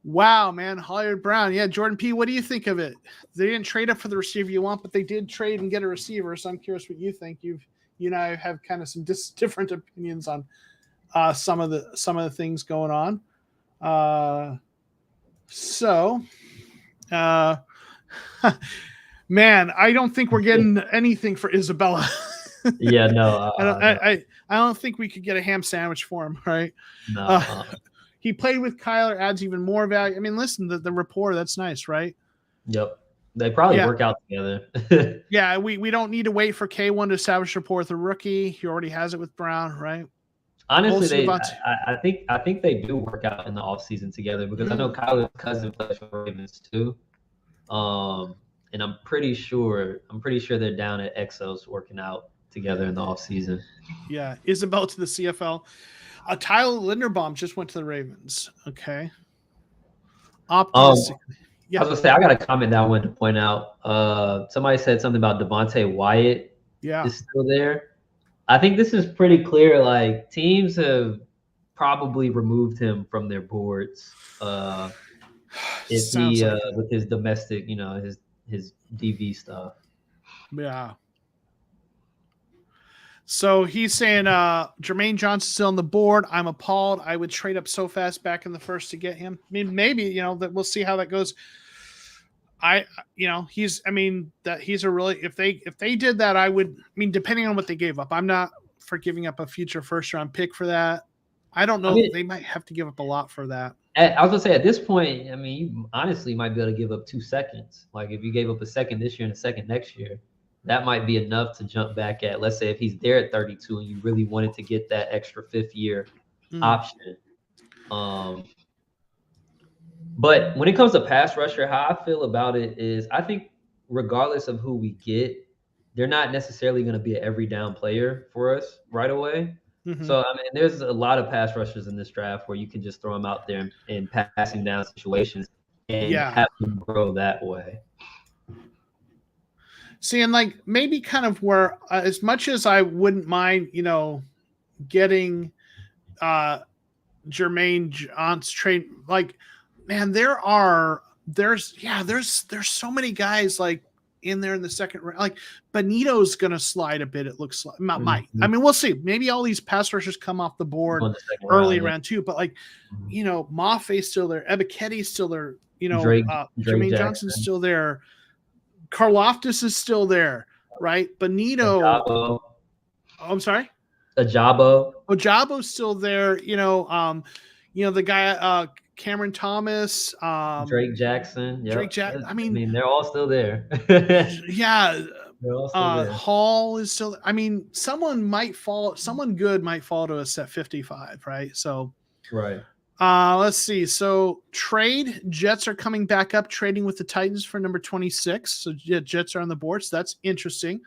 A: Wow, man, Hollywood Brown, yeah. Jordan P, what do you think of it? They didn't trade up for the receiver you want, but they did trade and get a receiver. So I'm curious what you think. You and I have kind of some different opinions on some of the things going on. Man, I don't think we're getting anything for Isabella.
B: Yeah, no.
A: I don't think we could get a ham sandwich for him, right?
B: No.
A: He played with Kyler, adds even more value. I mean, listen, the rapport, that's nice, right?
B: Yep. They probably work out together.
A: Yeah, we don't need to wait for K1 to establish rapport with a rookie. He already has it with Brown, right?
B: Honestly, I think they do work out in the offseason together because I know Kyler's cousin plays for Ravens too. And I'm pretty sure they're down at Exos working out together in the offseason.
A: Yeah, Isabel to the CFL. Tyler Linderbaum just went to the Ravens. Okay. Optimistic.
B: Yeah. I was gonna say I got a comment that I wanted to point out. Somebody said something about Devontae Wyatt.
A: Yeah,
B: is still there. I think this is pretty clear. Like teams have probably removed him from their boards. If he with his domestic, his DV stuff.
A: Yeah. So he's saying Jermaine Johnson's still on the board. I'm appalled. I would trade up so fast back in the first to get him. I mean, maybe, that we'll see how that goes. He's a really, if they did that, I would, depending on what they gave up, I'm not for giving up a future first round pick for that. I don't know. They might have to give up a lot for that.
B: I was gonna say at this point, you honestly might be able to give up 2 seconds. Like if you gave up a second this year and a second next year, that might be enough to jump back at. Let's say if he's there at 32 and you really wanted to get that extra 5th year option. But when it comes to pass rusher, how I feel about it is I think regardless of who we get, they're not necessarily going to be an every down player for us right away. Mm-hmm. So, there's a lot of pass rushers in this draft where you can just throw them out there in passing down situations and have them grow that way.
A: See, and like maybe kind of where as much as I wouldn't mind, getting Jermaine Johnson trade, like, man, there's so many guys like in there in the second round. Like Benito's gonna slide a bit, it looks like. Might. We'll see. Maybe all these pass rushers come off the board early round 2, but like, Maffei's still there, Ebiketti's still there, Jermaine Johnson's still there, Karlaftis is still there, right? I'm sorry?
B: Ajabo's
A: still there, the guy Cameron Thomas,
B: Drake Jackson. Yep.
A: I mean,
B: they're all still there.
A: yeah.
B: They're all still there.
A: Hall is still. I mean, someone good might fall to us at 55, right? So,
B: right.
A: Let's see. So trade Jets are coming back up, trading with the Titans for number 26. So Jets are on the board. So that's interesting.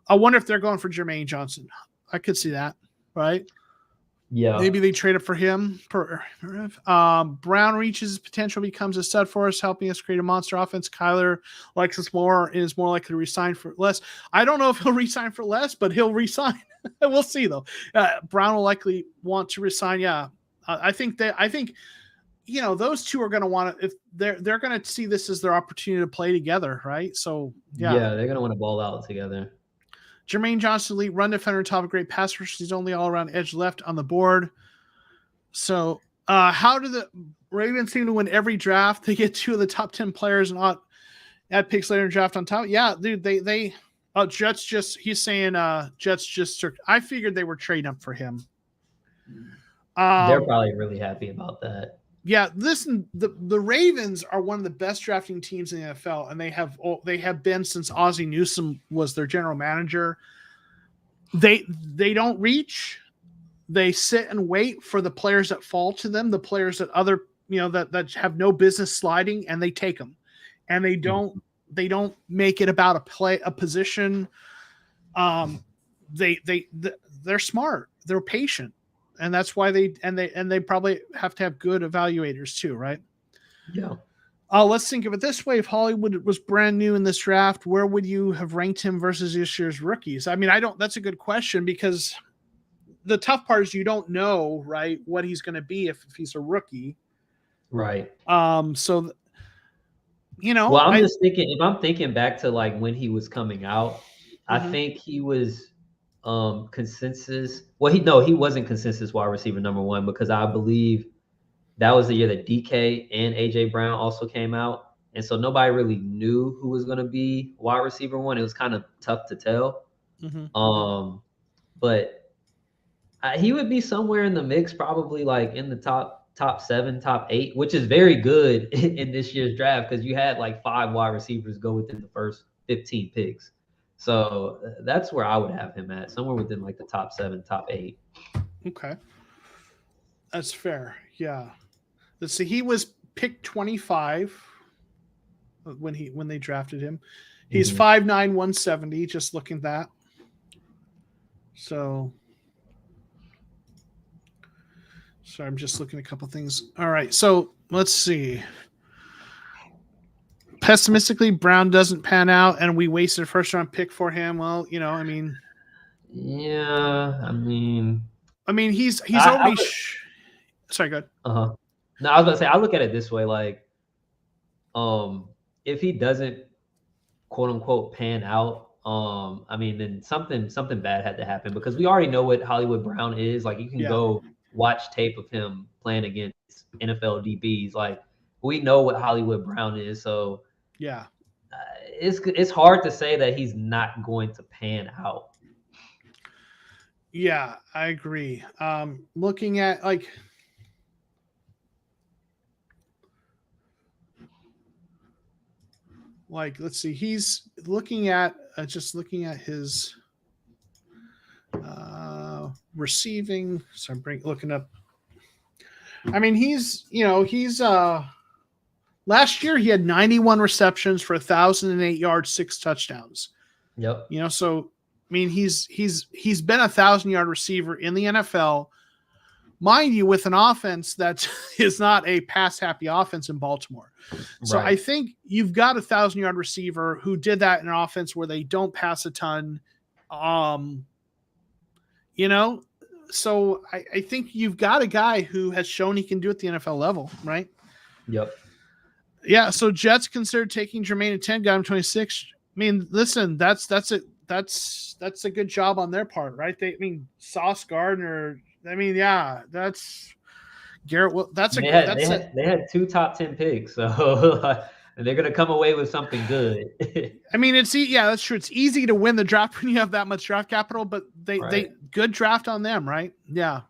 A: I wonder if they're going for Jermaine Johnson. I could see that, right?
B: Yeah.
A: Maybe they trade up for him. Brown reaches his potential, becomes a stud for us, helping us create a monster offense. Kyler likes us more, is more likely to resign for less. I don't know if he'll resign for less, but he'll resign. We'll see, though. Brown will likely want to resign. Yeah. I think those two are going to want to, if they're going to see this as their opportunity to play together, right? So
B: yeah, they're going to want to ball out together.
A: Jermaine Johnson, elite run defender, top of great pass rusher. He's only all around edge left on the board. So how do the Ravens seem to win every draft? They get 2 of the top 10 players and not add picks later in draft on top. Yeah, dude, Jets just, he's saying Jets just, I figured they were trading up for him.
B: They're probably really happy about that.
A: Yeah, listen, the Ravens are one of the best drafting teams in the NFL, and they have been since Ozzie Newsome was their general manager. They don't reach. They sit and wait for the players that fall to them, the players that that have no business sliding, and they take them. And they don't make it about a position. They're smart. They're patient. And that's why they probably have to have good evaluators too, right?
B: Yeah.
A: Let's think of it this way. If Hollywood was brand new in this draft, where would you have ranked him versus this year's rookies? I mean, that's a good question, because the tough part is you don't know, right, what he's going to be if he's a rookie.
B: Right.
A: So,
B: well, I'm just thinking, if I'm thinking back to like when he was coming out, I think he was consensus. Well, he wasn't consensus wide receiver number 1, because I believe that was the year that DK and AJ Brown also came out, and so nobody really knew who was going to be wide receiver 1. It was kind of tough to tell. But he would be somewhere in the mix, probably like in the top 7, top 8, which is very good in this year's draft, because you had like 5 wide receivers go within the first 15 picks. So that's where I would have him at, somewhere within like the top 7, top 8. Okay.
A: That's fair. Yeah. Let's see. He was picked 25 when they drafted him. He's 5'9", 170, just looking at that. So sorry, I'm just looking at a couple things. All right. So let's see. Pessimistically, Brown doesn't pan out, and we wasted a first-round pick for him. Well, I mean,
B: yeah, I mean,
A: he's already. Sorry, go ahead.
B: No, I was gonna say, I look at it this way, like, if he doesn't, quote unquote, pan out, I mean, then something bad had to happen, because we already know what Hollywood Brown is. Like, you can go watch tape of him playing against NFL DBs. Like, we know what Hollywood Brown is, so.
A: Yeah,
B: it's hard to say that he's not going to pan out.
A: Yeah, I agree. Looking at like let's see, he's looking at just looking at his receiving. So I'm looking up. I mean, he's last year he had 91 receptions for 1,008 yards, 6 touchdowns.
B: Yep.
A: So I mean, he's been 1,000-yard receiver in the NFL, mind you, with an offense that is not a pass-happy offense in Baltimore. So I think you've got a 1,000-yard receiver who did that in an offense where they don't pass a ton. So I think you've got a guy who has shown he can do it at the NFL level, right?
B: Yep.
A: Yeah, so Jets considered taking Jermaine at 10, got him 26. I mean, listen, that's a good job on their part, right? Sauce Gardner. I mean, yeah, that's Garrett. Well, they
B: had 2 top 10 picks, so they're gonna come away with something good.
A: I mean, that's true. It's easy to win the draft when you have that much draft capital, but they good draft on them, right? Yeah.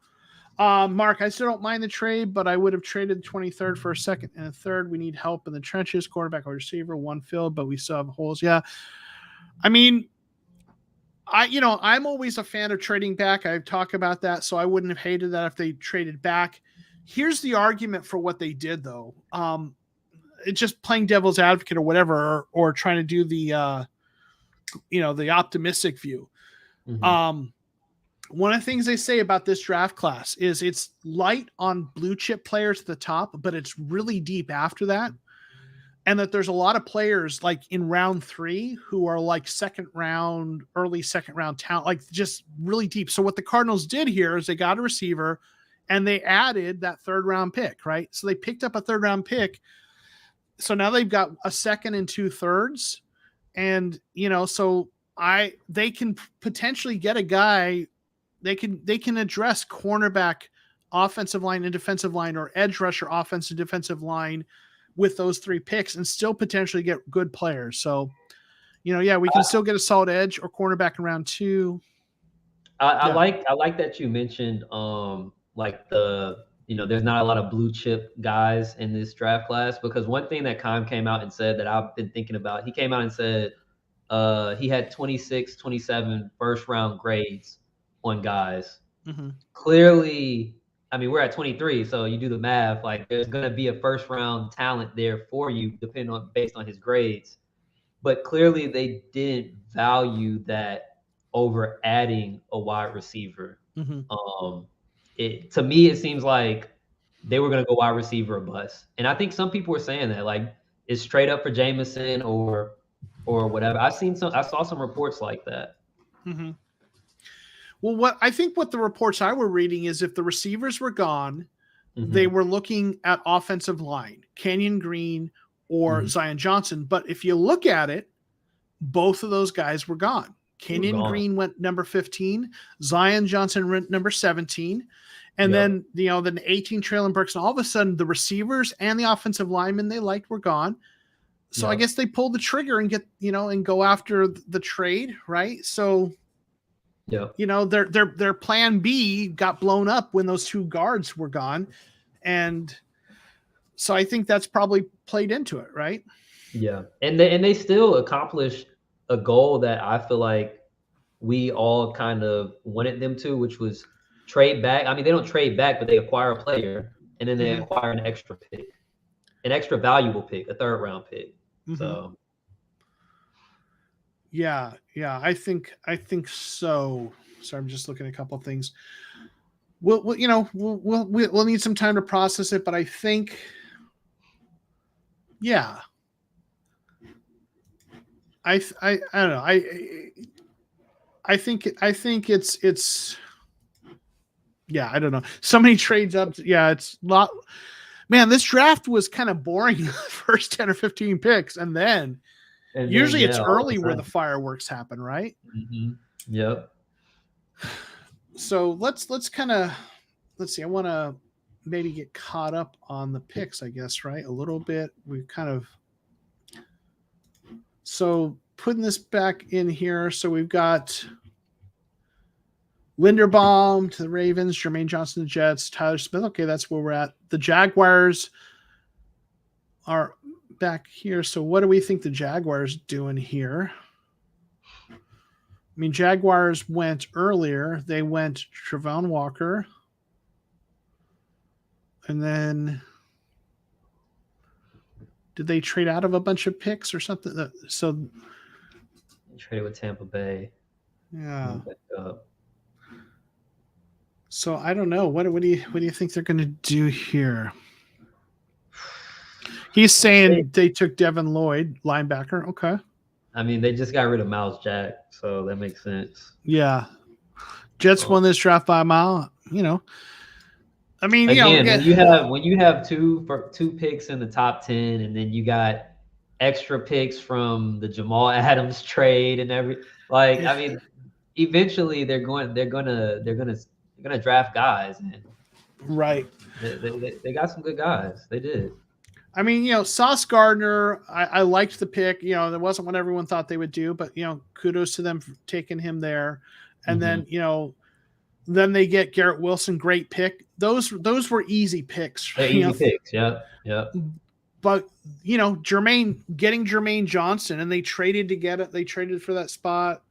A: Mark, I still don't mind the trade, but I would have traded the 23rd for a second and a third. We need help in the trenches, quarterback or receiver, one filled, but we still have holes. Yeah. I mean, I'm always a fan of trading back. I've talked about that, so I wouldn't have hated that if they traded back. Here's the argument for what they did, though. It's just playing devil's advocate or whatever, or trying to do the, the optimistic view.
B: Mhm.
A: One of the things they say about this draft class is it's light on blue chip players at the top, but it's really deep after that. And that there's a lot of players like in round 3 who are like early second round talent, like just really deep. So what the Cardinals did here is they got a receiver and they added that 3rd round pick, right? So they picked up a 3rd round pick. So now they've got a 2nd and 2/3. And, so they can potentially get a guy. They can address cornerback, offensive line and defensive line, or edge rusher, offensive, defensive line with those 3 picks and still potentially get good players. So, we can still get a solid edge or cornerback in round 2.
B: I like that you mentioned like there's not a lot of blue chip guys in this draft class, because one thing that Kime came out and said that I've been thinking about, he came out and said he had 26, 27 first round grades on guys.
A: Mm-hmm.
B: Clearly, I mean, we're at 23, so you do the math. Like, there's going to be a first round talent there for you, based on his grades. But clearly, they didn't value that over adding a wide receiver.
A: Mm-hmm.
B: To me, it seems like they were going to go wide receiver or bust. And I think some people were saying that, like, it's straight up for Jameson or whatever. I saw some reports like that.
A: Mm-hmm. Well, what the reports I were reading is if the receivers were gone,
B: Mm-hmm.
A: they were looking at offensive line, Kenyon Green or
B: Mm-hmm.
A: Zion Johnson. But if you look at it, both of those guys were gone. Kenyon Green went number 15, Zion Johnson went number 17. And then, then 18 Traylon Burks, and all of a sudden the receivers and the offensive linemen they liked were gone. So I guess they pulled the trigger and and go after the trade, right? So their plan B got blown up when those 2 guards were gone. And so I think that's probably played into it, right?
B: Yeah. And they still accomplished a goal that I feel like we all kind of wanted them to, which was trade back. I mean, they don't trade back, but they acquire a player and then they acquire an extra pick, an extra valuable pick, a 3rd round pick. Mm-hmm. So
A: yeah, I think so. So I'm just looking at a couple of things. We'll need some time to process it, but I think, I don't know. I think it's I don't know. So many trades up. Yeah, it's a lot. Man, this draft was kind of boring the first 10 or 15 picks, and then usually it's early where the fireworks happen, right?
B: Mm-hmm. Yep.
A: So let's see. I want to maybe get caught up on the picks, I guess, right? A little bit. We've kind of putting this back in here. So we've got Linderbaum to the Ravens, Jermaine Johnson to the Jets, Tyler Smith. Okay, that's where we're at. The Jaguars are back here. So what do we think the Jaguars doing here? I mean, Jaguars went earlier. They went Travon Walker. And then did they trade out of a bunch of picks or something? They
B: traded with Tampa Bay.
A: Yeah. So I don't know. What do you think they're going to do here? He's saying they took Devin Lloyd, linebacker. Okay.
B: I mean, they just got rid of Miles Jack, so that makes sense.
A: Yeah. Jets won this draft by a mile. I mean,
B: again, when you have two picks in the top 10, and then you got extra picks from the Jamal Adams trade and I mean, eventually they're gonna draft guys, and
A: right.
B: They got some good guys. They did.
A: I mean, Sauce Gardner, I liked the pick. That wasn't what everyone thought they would do, but kudos to them for taking him there. And then Then they get Garrett Wilson, great pick. Those were easy picks.
B: They're easy picks. Yeah.
A: But getting Jermaine Johnson, and they traded to get it. They traded for that spot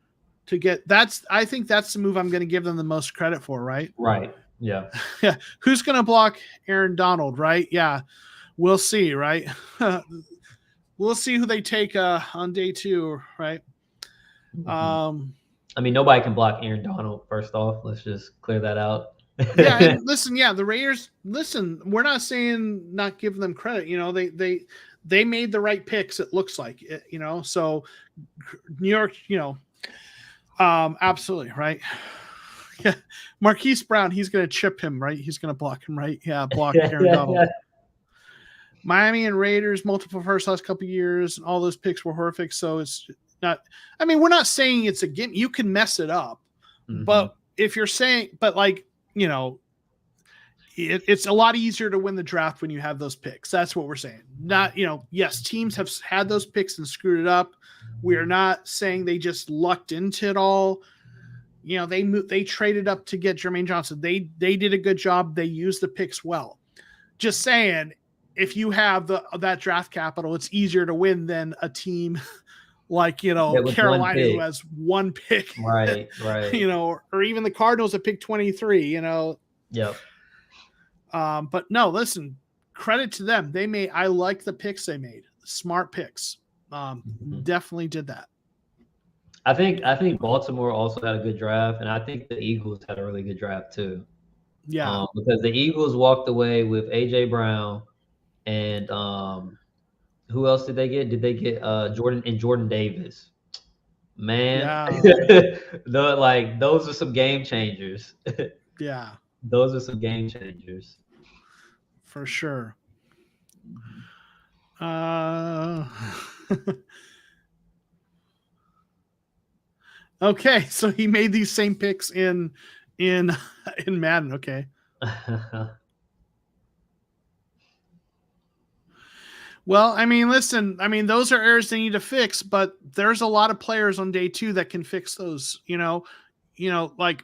A: to get. I think that's the move I'm going to give them the most credit for. Right.
B: Right. Yeah.
A: Yeah. Who's going to block Aaron Donald? Right. Yeah. We'll see. Right. We'll see who they take on day 2. Right.
B: Mm-hmm. I mean, nobody can block Aaron Donald. First off, let's just clear that out.
A: Yeah, and listen, the Raiders. Listen, we're not saying not giving them credit. They made the right picks. It looks like So New York, absolutely right. Yeah, Marquise Brown. He's going to chip him, right? He's going to block him, right? Yeah, block Aaron Donald. Miami and Raiders, multiple first last couple of years, and all those picks were horrific. So it's not. I mean, we're not saying it's a game. You can mess it up, but if you're saying, it's a lot easier to win the draft when you have those picks. That's what we're saying. Not, yes, teams have had those picks and screwed it up. We are not saying they just lucked into it all. They traded up to get Jermaine Johnson. They did a good job. They used the picks well. Just saying, if you have that draft capital, it's easier to win than a team like, Carolina who has one pick.
B: Right.
A: Or even the Cardinals at pick 23,
B: Yep.
A: But no, listen, credit to them. I like the picks they made. Smart picks. Definitely did that.
B: I think Baltimore also had a good draft, and I think the Eagles had a really good draft too.
A: Yeah.
B: Because the Eagles walked away with A.J. Brown and who else did they get? Did they get Jordan Davis? Man, those are some game changers.
A: Yeah.
B: Those are some game changers.
A: For sure. Okay, so he made these same picks in Madden. Okay. Well, I mean, listen, those are errors they need to fix, but there's a lot of players on day 2 that can fix those, like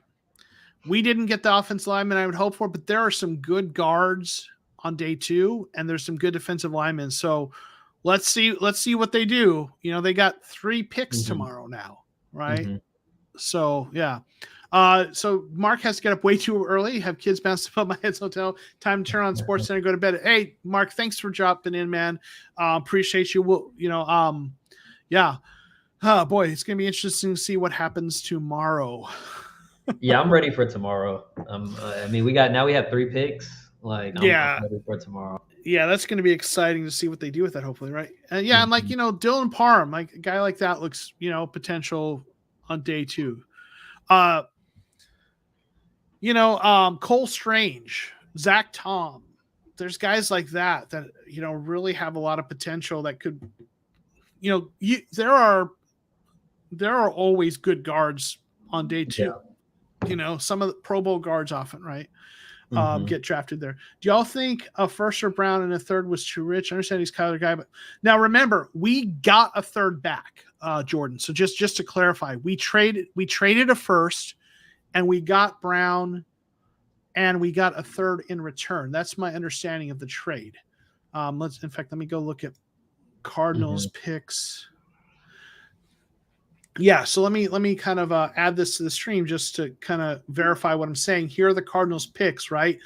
A: we didn't get the offensive lineman I would hope for, but there are some good guards on day 2 and there's some good defensive linemen. So let's see what they do. They got 3 picks tomorrow now. Right. So, yeah. So Mark has to get up way too early, have kids bounce above my head's hotel, time to turn on Sports Center, go to bed. Hey, Mark, thanks for dropping in, man. Appreciate you. Yeah. Oh boy, it's going to be interesting to see what happens tomorrow.
B: Yeah, I'm ready for tomorrow. We have 3 picks. I'm ready for tomorrow.
A: Yeah, that's going to be exciting to see what they do with that, hopefully, right? And and Dylan Parham, like a guy like that looks, potential on day 2. Cole Strange, Zach Tom. There's guys like that really have a lot of potential that could, there are always good guards on day 2. Yeah. Some of the Pro Bowl guards often, right? Get drafted there. Do y'all think a first or Brown and a third was too rich? I understand he's kind of a guy, but now remember, we got a third back, Jordan. So just to clarify, we traded a first and we got Brown and we got a third in return. That's my understanding of the trade. Let me go look at Cardinals picks. Yeah, so let me kind of add this to the stream just to kind of verify what I'm saying. Here are the Cardinals picks, right?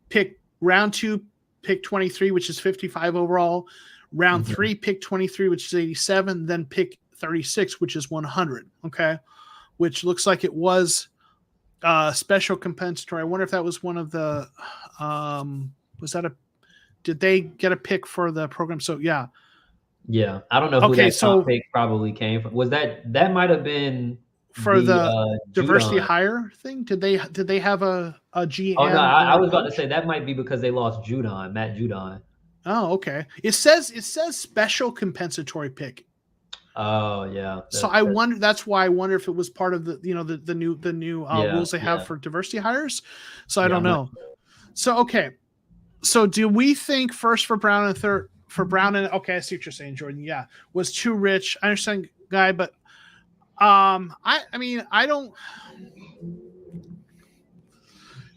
A: Pick round 2, pick 23, which is 55 overall. Round 3, pick 23, which is 87. Then pick 36, which is 100. Okay, which looks like it was special compensatory. I wonder if that was one of the. Did they get a pick for the program? So yeah.
B: Yeah, I don't know who that top pick probably came from. Was that might have been
A: for the diversity hire thing? Did they have a GM?
B: Oh no, I was about to say that might be because they lost Matt Judon.
A: Oh, okay. It says special compensatory pick.
B: Oh yeah.
A: So I wonder. That's why I wonder if it was part of the the new rules they have for diversity hires. So I don't know. So okay. So do we think first for Brown and third? For Brown and I see what you're saying, Jordan. Yeah, was too rich. I understand, guy, but I don't.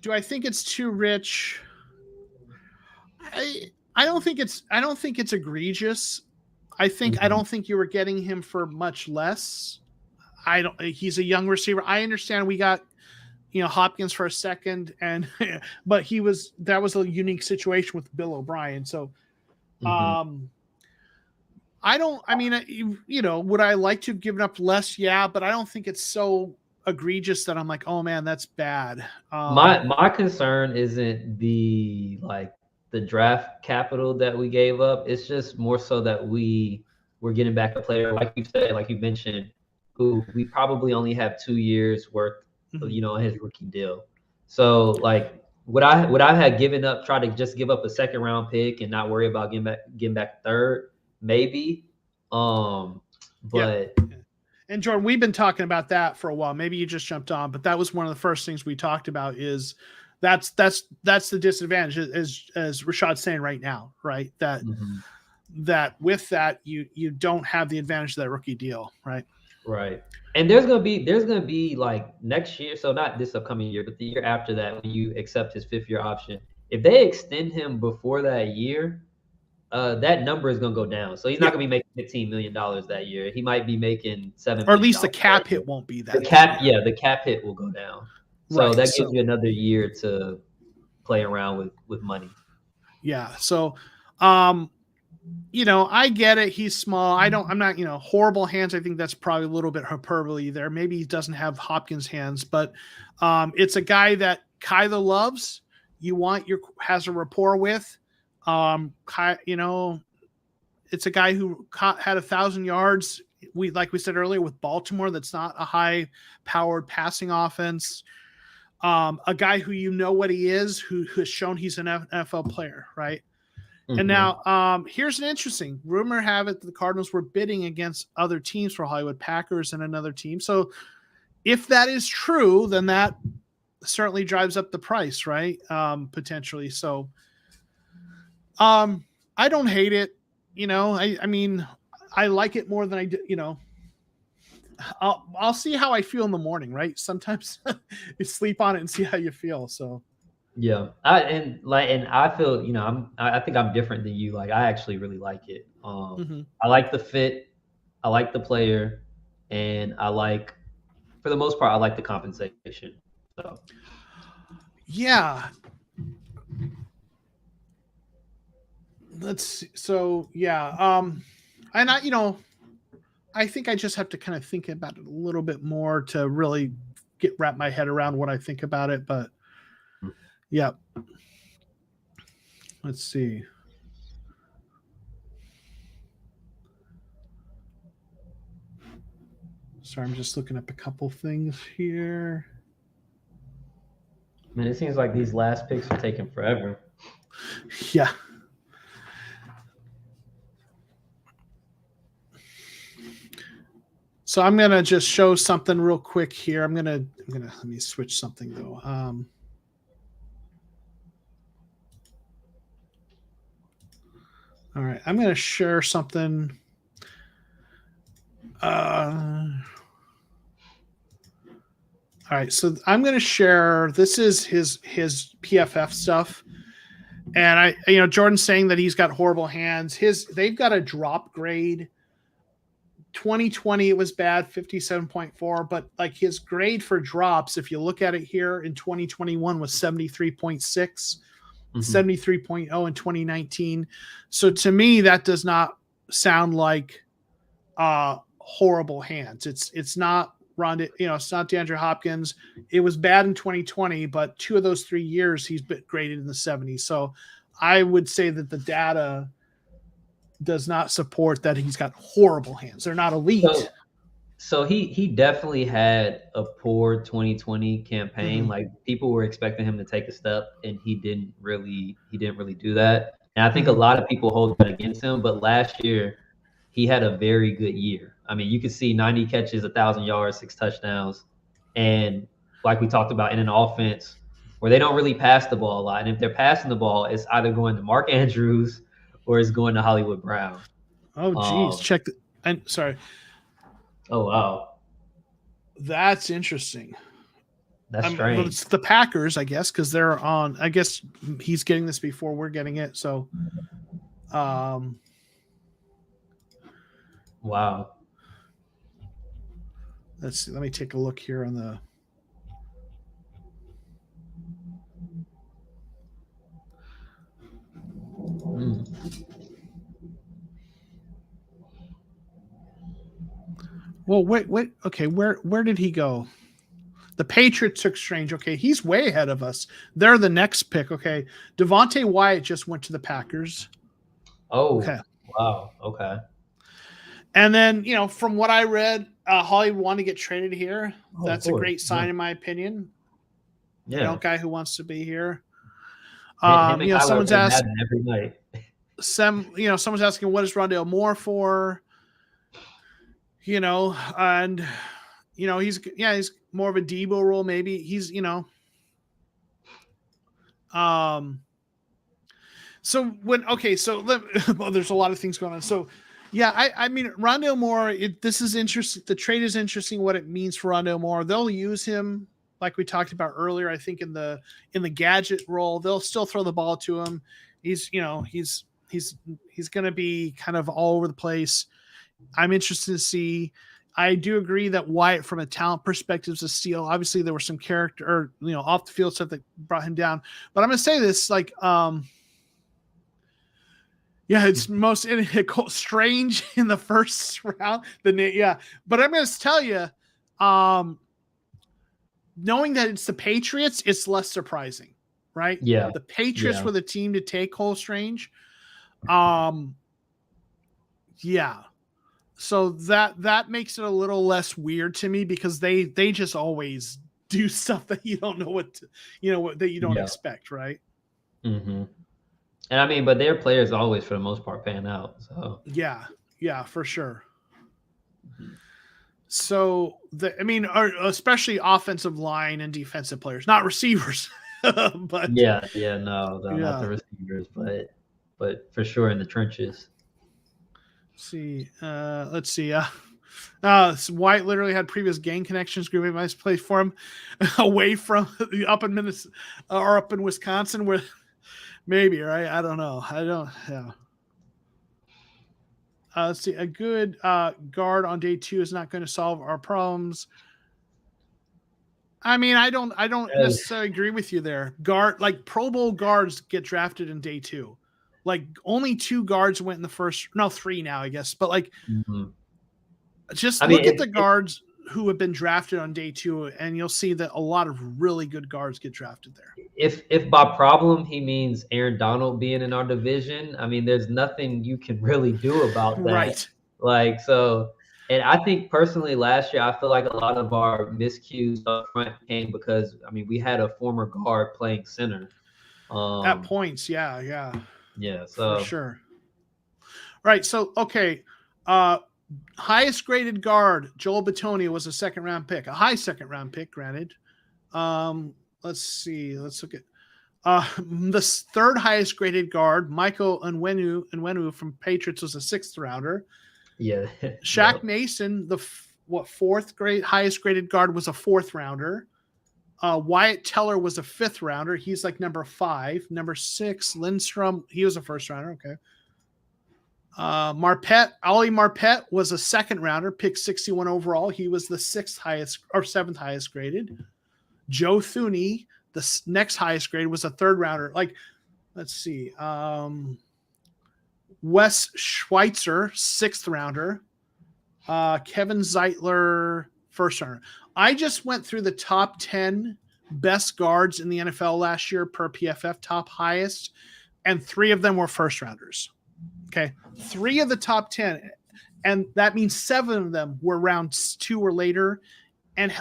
A: Do I think it's too rich? I don't think it's egregious. I don't think you were getting him for much less. He's a young receiver. I understand we got, Hopkins for a second, but that was a unique situation with Bill O'Brien. So, would I like to have given up less? Yeah, but I don't think it's so egregious that I'm like, oh man, that's bad.
B: My concern isn't the draft capital that we gave up. It's just more so that we're getting back a player, like you said, like you mentioned, who we probably only have 2 years worth, his rookie deal. So would I have given up, try to just give up a second round pick and not worry about getting back third? Maybe. But
A: yeah. And Jordan, we've been talking about that for a while. Maybe you just jumped on, but that was one of the first things we talked about. Is that's the disadvantage, as Rashad's saying right now, right? That with that you don't have the advantage of that rookie deal, right?
B: Right. And there's gonna be like next year, so not this upcoming year, but the year after that, when you accept his 5th-year option, if they extend him before that year, that number is going to go down. So he's not going to be making $15 million that year. He might be making $7 million.
A: Or at least the cap hit won't be that.
B: The cap hit will go down. So that gives you another year to play around with money.
A: Yeah. So, I get it. He's small. I'm not, horrible hands. I think that's probably a little bit hyperbole there. Maybe he doesn't have Hopkins hands, but it's a guy that Kyler loves. Has a rapport with. It's a guy who had 1,000 yards. Like we said earlier with Baltimore, that's not a high-powered passing offense. A guy who what he is, who has shown he's an NFL player, right? And now here's an interesting rumor. Have it that the Cardinals were bidding against other teams for Hollywood Packers and another team. So if that is true, then that certainly drives up the price, right? Potentially. So. I don't hate it. I mean, I like it more than I do. I'll see how I feel in the morning, right? Sometimes you sleep on it and see how you feel. So,
B: yeah. I feel, I think I'm different than you. Like, I actually really like it. I like the fit. I like the player, and for the most part, I like the compensation. So,
A: yeah. Let's see. So yeah. And I think I just have to kind of think about it a little bit more to really wrap my head around what I think about it. But yeah. Let's see. Sorry, I'm just looking up a couple things here.
B: Man, it seems like these last picks are taking forever.
A: Yeah. So I'm going to just show something real quick here. let me switch something though. All right. I'm going to share something. All right. So I'm going to share, this is his PFF stuff. And Jordan's saying that he's got horrible hands. They've got a drop grade. 2020 it was bad, 57.4, but like his grade for drops, if you look at it here in 2021 was 73.6, 73.0 in 2019. So to me, that does not sound like horrible hands. It's not Ron, it's not DeAndre Hopkins. It was bad in 2020, but 2 of those 3 years he's been graded in the 70s. So I would say that the data does not support that he's got horrible hands. They're not elite.
B: So he definitely had a poor 2020 campaign. Like people were expecting him to take a step, and he didn't really do that. And I think a lot of people hold that against him. But last year, he had a very good year. I mean, you could see 90 catches, 1,000 yards, 6 touchdowns, and like we talked about, in an offense where they don't really pass the ball a lot. And if they're passing the ball, it's either going to Mark Andrews or it's going to Hollywood Brown.
A: Oh, geez. I'm sorry.
B: Oh, wow.
A: That's interesting.
B: That's
A: Well,
B: strange.
A: it's the Packers, I guess, because they're on. I guess he's getting this before we're getting it. So,
B: Wow.
A: let's see. Let me take a look here on the. Well, wait. Okay, where did he go? The Patriots took Strange. Okay, he's way ahead of us. They're the next pick. Okay, Devontae Wyatt just went to the Packers.
B: Oh,
A: okay.
B: Wow. Okay.
A: And then, from what I read, Hollywood wanted to get traded here. That's a great sign, in my opinion.
B: Yeah.
A: Guy who wants to be here.
B: Someone's asking every night.
A: Someone's asking, what is Rondale Moore for? And he's more of a Debo role. Maybe he's, there's a lot of things going on. So, yeah, I mean, Rondale Moore, this is interesting. The trade is interesting, what it means for Rondale Moore. They'll use him like we talked about earlier. I think in the gadget role, they'll still throw the ball to him. He's going to be kind of all over the place. I'm interested to see. I do agree that Wyatt, from a talent perspective, is a steal. Obviously, there was some character or off the field stuff that brought him down. But I'm going to say this, it's most strange in the first round. But I'm going to tell you, knowing that it's the Patriots, it's less surprising, right?
B: Yeah,
A: the Patriots were the team to take Cole Strange. So that makes it a little less weird to me, because they just always do stuff that you don't know that you don't expect, right?
B: Mm-hmm. And I mean, but their players always, for the most part, pan out. So
A: yeah, for sure. So especially offensive line and defensive players, not receivers, but
B: no, not the receivers, but for sure in the trenches.
A: Let's see. White literally had previous gang connections. Green Bay might play for him away from up in Minnesota or up in Wisconsin, where maybe, right? I don't know. Yeah. Let's see. A good guard on day 2 is not going to solve our problems. I mean, I don't necessarily agree with you there. Pro Bowl guards get drafted in day 2. Only 2 guards went in the first. No, 3 now, I guess. But look at the guards who have been drafted on day 2, and you'll see that a lot of really good guards get drafted there.
B: If by problem he means Aaron Donald being in our division, I mean, there's nothing you can really do about that.
A: Right.
B: And I think personally last year, I feel like a lot of our miscues up front came because, I mean, we had a former guard playing center.
A: At points, yeah.
B: Yeah, so.
A: For sure. Right, so, okay. Highest graded guard, Joel Bitonio, was a second-round pick. A high second-round pick, granted. Let's see. Let's look at the third highest graded guard, Michael Onwenu from Patriots, was a 6th rounder.
B: Yeah.
A: Shaq Mason, the fourth highest graded guard, was a 4th rounder. Wyatt Teller was a 5th rounder. He's number 5. Number 6, Lindstrom, he was a 1st rounder. Okay. Ollie Marpet was a 2nd rounder, picked 61 overall. He was the 6th highest or 7th highest graded. Joe Thuney, the next highest grade, was a 3rd rounder. Let's see. Wes Schweitzer, 6th rounder. Kevin Zeitler, 1st rounder. I just went through the top 10 best guards in the NFL last year per PFF, top highest, and 3 of them were 1st rounders. Okay. 3 of the top 10, and that means 7 of them were rounds 2 or later, and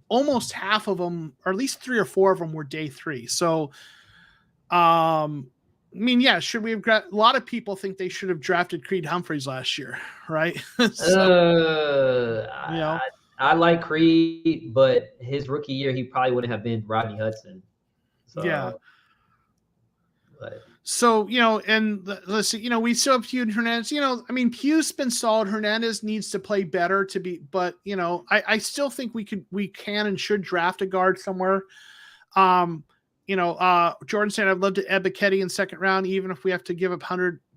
A: almost half of them, or at least 3 or 4 of them, were day 3. So, should we have a lot of people think they should have drafted Creed Humphreys last year, right?
B: I like Creed, but his rookie year, he probably wouldn't have been Rodney Hudson. So,
A: yeah. So, and let's see, we still have Hugh Hernandez. I mean, Pugh's been solid. Hernandez needs to play better but I still think we can and should draft a guard somewhere. Jordan said, I'd love to Ebiketie in second round, even if we have to give up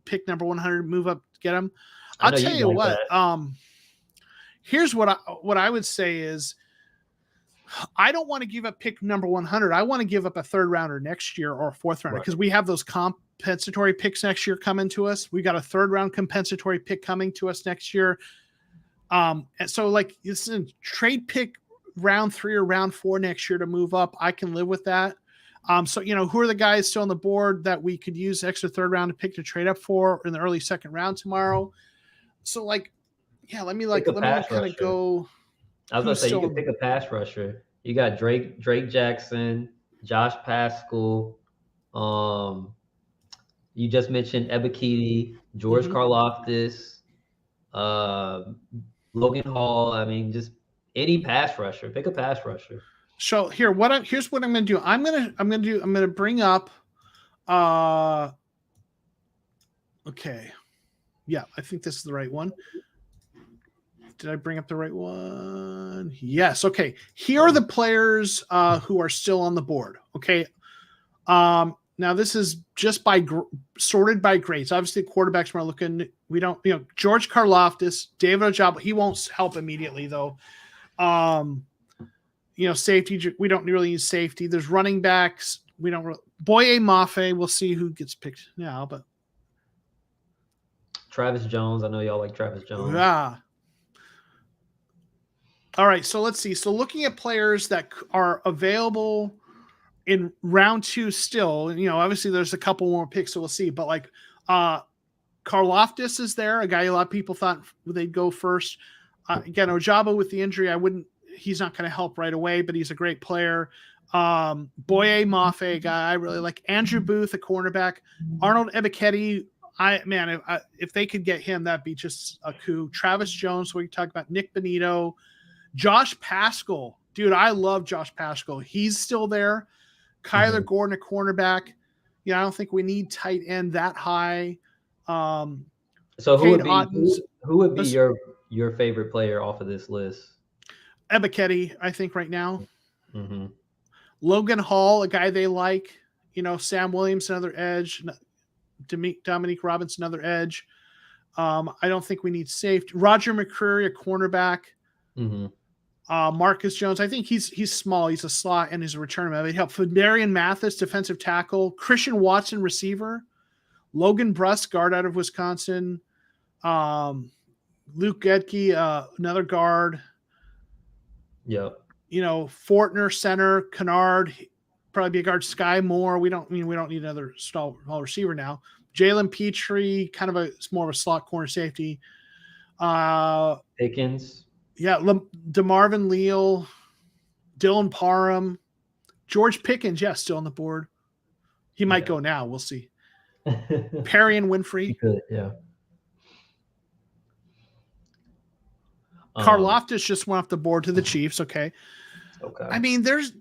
A: pick number 100, move up to get him. I'll tell you what, here's what I would say is, I don't want to give up pick number 100. I want to give up a third rounder next year or a fourth rounder because we have those compensatory picks next year coming to us. We got a third round compensatory pick coming to us next year. And so like this is a trade pick round 3 or round 4 next year to move up. I can live with that. So, who are the guys still on the board that we could use extra third round to pick to trade up for in the early second round tomorrow? So let me kind of go.
B: I was going to say, you can pick a pass rusher. You got Drake Jackson, Josh Pascal. You just mentioned Ebiketie, George Karlaftis, Logan Hall. I mean, just any pass rusher. Pick a pass rusher.
A: So here's what I'm going to do. I'm going to bring up. Okay, yeah, I think this is the right one. Did I bring up the right one? Yes. Okay. Here are the players who are still on the board. Okay. Now this is just sorted by grades. Obviously, quarterbacks we're looking. We don't, George Karlaftis, David Ojabo. He won't help immediately though. Safety. We don't really need safety. There's running backs. We don't. Boye Mafe. We'll see who gets picked now. But
B: Travis Jones. I know y'all like Travis Jones.
A: Yeah. All right, so let's see. So looking at players that are available in round 2 still, obviously there's a couple more picks, so we'll see. But like Karlaftis is there, a guy a lot of people thought they'd go first. Again, Ojabo with the injury, he's not going to help right away, but he's a great player. Boye Mafe, a guy I really like. Andrew Booth, a cornerback. Arnold Ebiketie. If they could get him, that'd be just a coup. Travis Jones, we talked about Nick Benito. Josh Pascal, dude, I love Josh Pascal. He's still there. Kyler Gordon, a cornerback. I don't think we need tight end that high.
B: So who would be your favorite player off of this list?
A: Ebiketie, I think right now.
B: Mm-hmm.
A: Logan Hall, a guy they like. Sam Williams, another edge. Dominique Robinson, another edge. I don't think we need safety. Roger McCreary, a cornerback.
B: Mm-hmm.
A: Marcus Jones, I think he's small. He's a slot and he's a returner. It helped. Darian Mathis, defensive tackle. Christian Watson, receiver. Logan Bruss, guard out of Wisconsin. Luke Gedke, another guard.
B: Yep.
A: Fortner, center. Kennard, probably be a guard. Sky Moore. We don't need another stall receiver now. Jalen Petrie, kind of it's more of a slot corner safety.
B: Pickens.
A: Yeah, DeMarvin Leal, Dylan Parham, George Pickens, still on the board. He might go now. We'll see. Perry and Winfrey.
B: He could, yeah.
A: Karlaftis just went off the board to the Chiefs. Okay.
B: Okay.
A: I mean, there's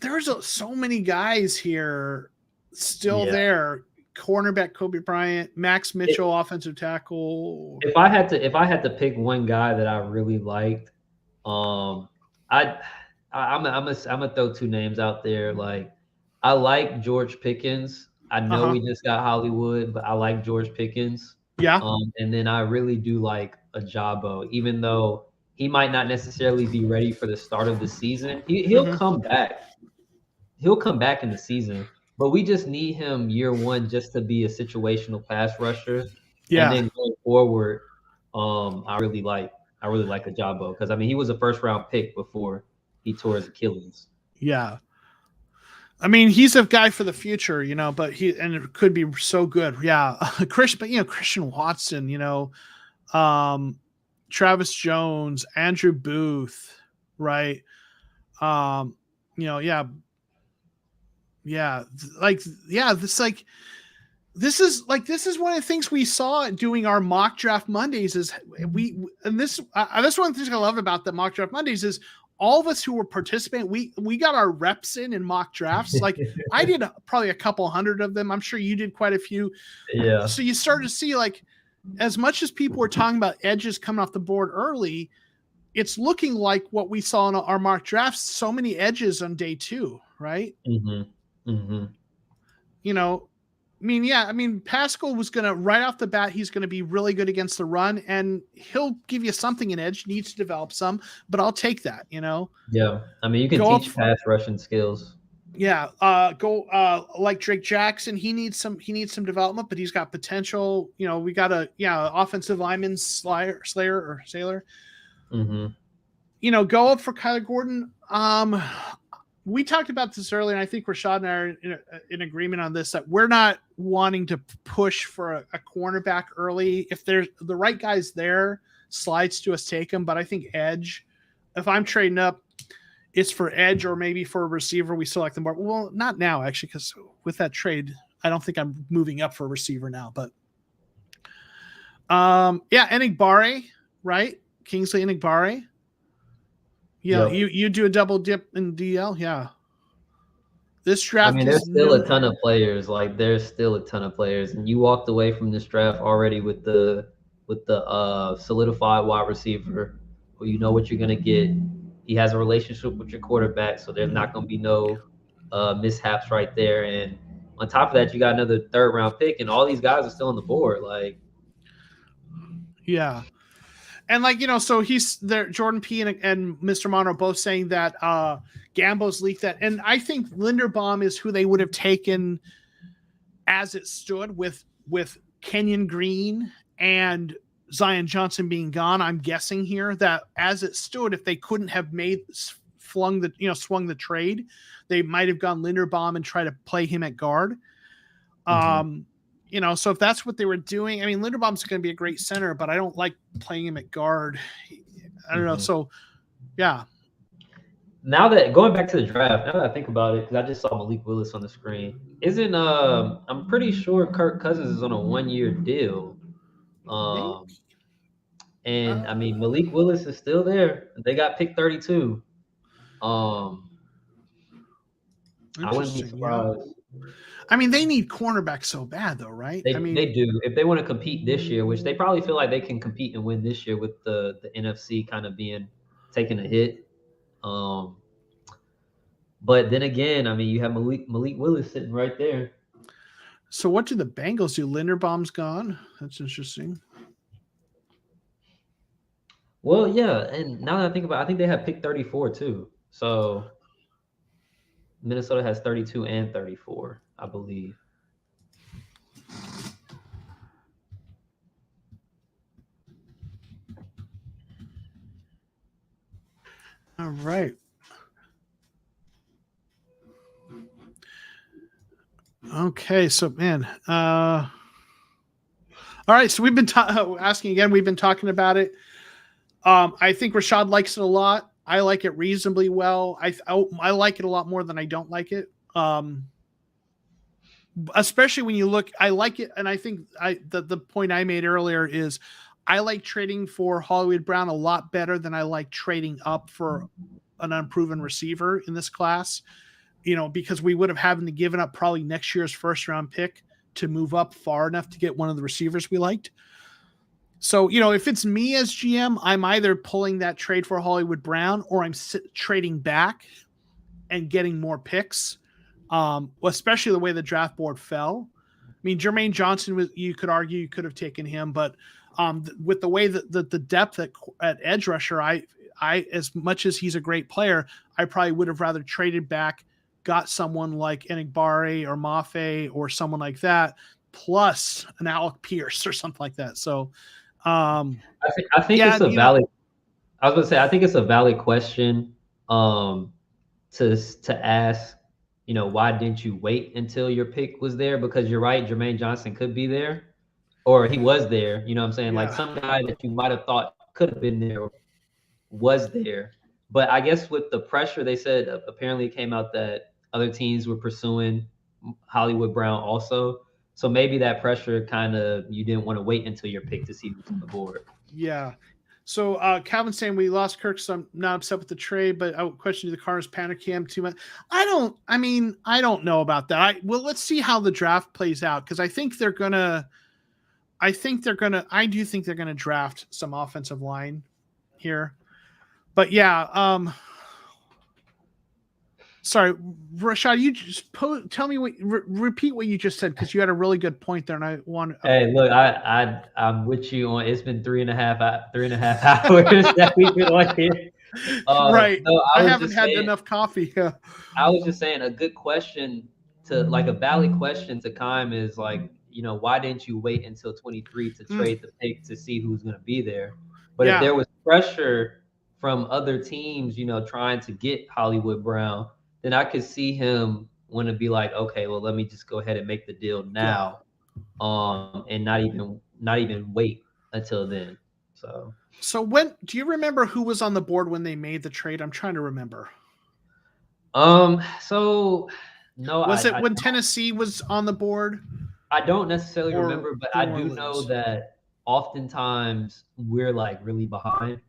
A: so many guys here still there. Cornerback Kobe Bryant, Max Mitchell, offensive tackle.
B: If I had to pick one guy that I really liked, I'm gonna throw 2 names out there. Like, I like George Pickens. I know we just got Hollywood, but I like George Pickens.
A: Yeah.
B: And then I really do like Ojabo, even though he might not necessarily be ready for the start of the season. He'll come back. He'll come back in the season, but we just need him year 1 just to be a situational pass rusher. Yeah. And then going forward, I really like Ojabo because he was a first round pick before he tore his Achilles.
A: Yeah. He's a guy for the future, but it could be so good. Yeah. Christian Watson, Travis Jones, Andrew Booth, right? This is one of the things we saw doing our mock draft Mondays is one of the things I love about the mock draft Mondays is all of us who were participating, we got our reps in mock drafts. Like I did probably a couple hundred of them. I'm sure you did quite a few.
B: Yeah.
A: So you started to see, like, as much as people were talking about edges coming off the board early, it's looking like what we saw in our mock drafts, so many edges on day 2, right?
B: Mm-hmm. Mm-hmm.
A: You know, I mean, Pascal was going to, right off the bat, he's going to be really good against the run, and he'll give you something in edge, needs to develop some, but I'll take that, you know?
B: Yeah. I mean, you can teach pass rushing skills.
A: Yeah. Like Drake Jackson, he needs some development, but he's got potential. You know, we got offensive lineman Sailor.
B: Mm-hmm.
A: You know, go up for Kyler Gordon. We talked about this earlier, and I think Rashad and I are in agreement on this, that we're not wanting to push for a cornerback early. If there's the right guys there, slides to us, take them. But I think edge, if I'm trading up, it's for edge or maybe for a receiver. We select them more. Well, not now, actually, because with that trade, I don't think I'm moving up for a receiver now. But Enigbare, right? Kingsley Enigbare. Yeah, yep. You do a double dip in DL, yeah. This draft,
B: I mean, there's still a ton of players. Like, there's still a ton of players, and you walked away from this draft already with the solidified wide receiver, where you know what you're gonna get. He has a relationship with your quarterback, so there's not gonna be no mishaps right there. And on top of that, you got another 3rd round pick, and all these guys are still on the board. Like,
A: yeah. And like, you know, so he's there. Jordan P and Mr. Monroe both saying that Gambo's leaked that. And I think Linderbaum is who they would have taken as it stood with Kenyon Green and Zion Johnson being gone. I'm guessing here that as it stood, if they couldn't have swung the trade, they might have gone Linderbaum and try to play him at guard. Mm-hmm. You know, so if that's what they were doing, I mean, Linderbaum's going to be a great center, but I don't like playing him at guard. I don't know. So, yeah.
B: Now that going back to the draft, now that I think about it, because I just saw Malik Willis on the screen, I'm pretty sure Kirk Cousins is on a 1-year deal. And I mean, Malik Willis is still there. They got pick 32. I wouldn't be surprised.
A: Yeah. I mean, they need cornerback so bad, though, right?
B: They do. If they want to compete this year, which they probably feel like they can compete and win this year with the NFC kind of taking a hit. But then again, I mean, you have Malik Willis sitting right there.
A: So what do the Bengals do? Linderbaum's gone. That's interesting.
B: Well, yeah, and now that I think about it, I think they have pick 34 too. So Minnesota has 32 and 34, I believe.
A: All right. Okay, so man, all right. So we've been asking again. We've been talking about it. I think Rashad likes it a lot. I like it reasonably well. I like it a lot more than I don't like it. Especially when you look, I like it, and I think the point I made earlier is I like trading for Hollywood Brown a lot better than I like trading up for an unproven receiver in this class. You know, because we would have having to given up probably next year's 1st round pick to move up far enough to get one of the receivers we liked. So, you know, if it's me as GM, I'm either pulling that trade for Hollywood Brown or I'm trading back and getting more picks, especially the way the draft board fell. I mean, Jermaine Johnson, you could argue you could have taken him, but with the way that the depth at edge rusher, I as much as he's a great player, I probably would have rather traded back, got someone like Enigbare or Mafe or someone like that, plus an Alec Pierce or something like that. So
B: I think it's a valid. I was going to say, I think it's a valid question to ask. You know, why didn't you wait until your pick was there? Because you're right, Jermaine Johnson could be there, or he was there. You know what I'm saying? Yeah. Like some guy that you might have thought could have been there was there. But I guess with the pressure, they said apparently it came out that other teams were pursuing Hollywood Brown also. So maybe that pressure kind of, you didn't want to wait until your pick to see who's on the board.
A: Yeah. So Calvin's saying we lost Kirk, so I'm not upset with the trade, but I would question the Cardinals panic cam too much. I don't know about that. Well, let's see how the draft plays out, because I do think they're gonna draft some offensive line here. But yeah, sorry, Rashad, you just tell me repeat what you just said, because you had a really good point there, and I want.
B: Hey, look, I'm with you on. It's been 3.5 hours that we've been on here.
A: Right.
B: No,
A: I haven't had enough coffee.
B: I was just saying a good question a valid question to Kime is like, why didn't you wait until 23 to trade the pick to see who's going to be there? But if there was pressure from other teams, trying to get Hollywood Brown, then I could see him want to be like, okay, well, let me just go ahead and make the deal now, and not even wait until then.
A: So when do you remember who was on the board when they made the trade? I'm trying to remember.
B: So no,
A: was it when Tennessee was on the board?
B: I don't necessarily remember, but I do know that oftentimes we're like really behind,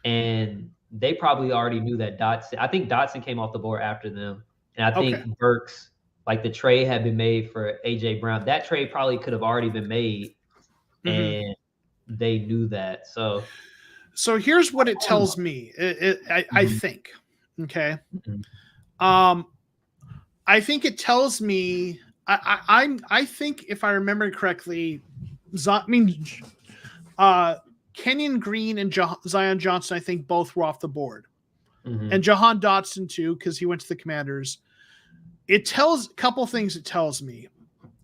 B: and they probably already knew that Dotson. I think Dotson came off the board after them, and I think Burks, like the trade had been made for AJ Brown. That trade probably could have already been made, and they knew that. So
A: here's what it tells me. I think, okay. I think it tells me. I think if I remember correctly, Kenyon Green and Zion Johnson, I think both were off the board, and Jahan Dotson too, because he went to the Commanders. It tells a couple things. It tells me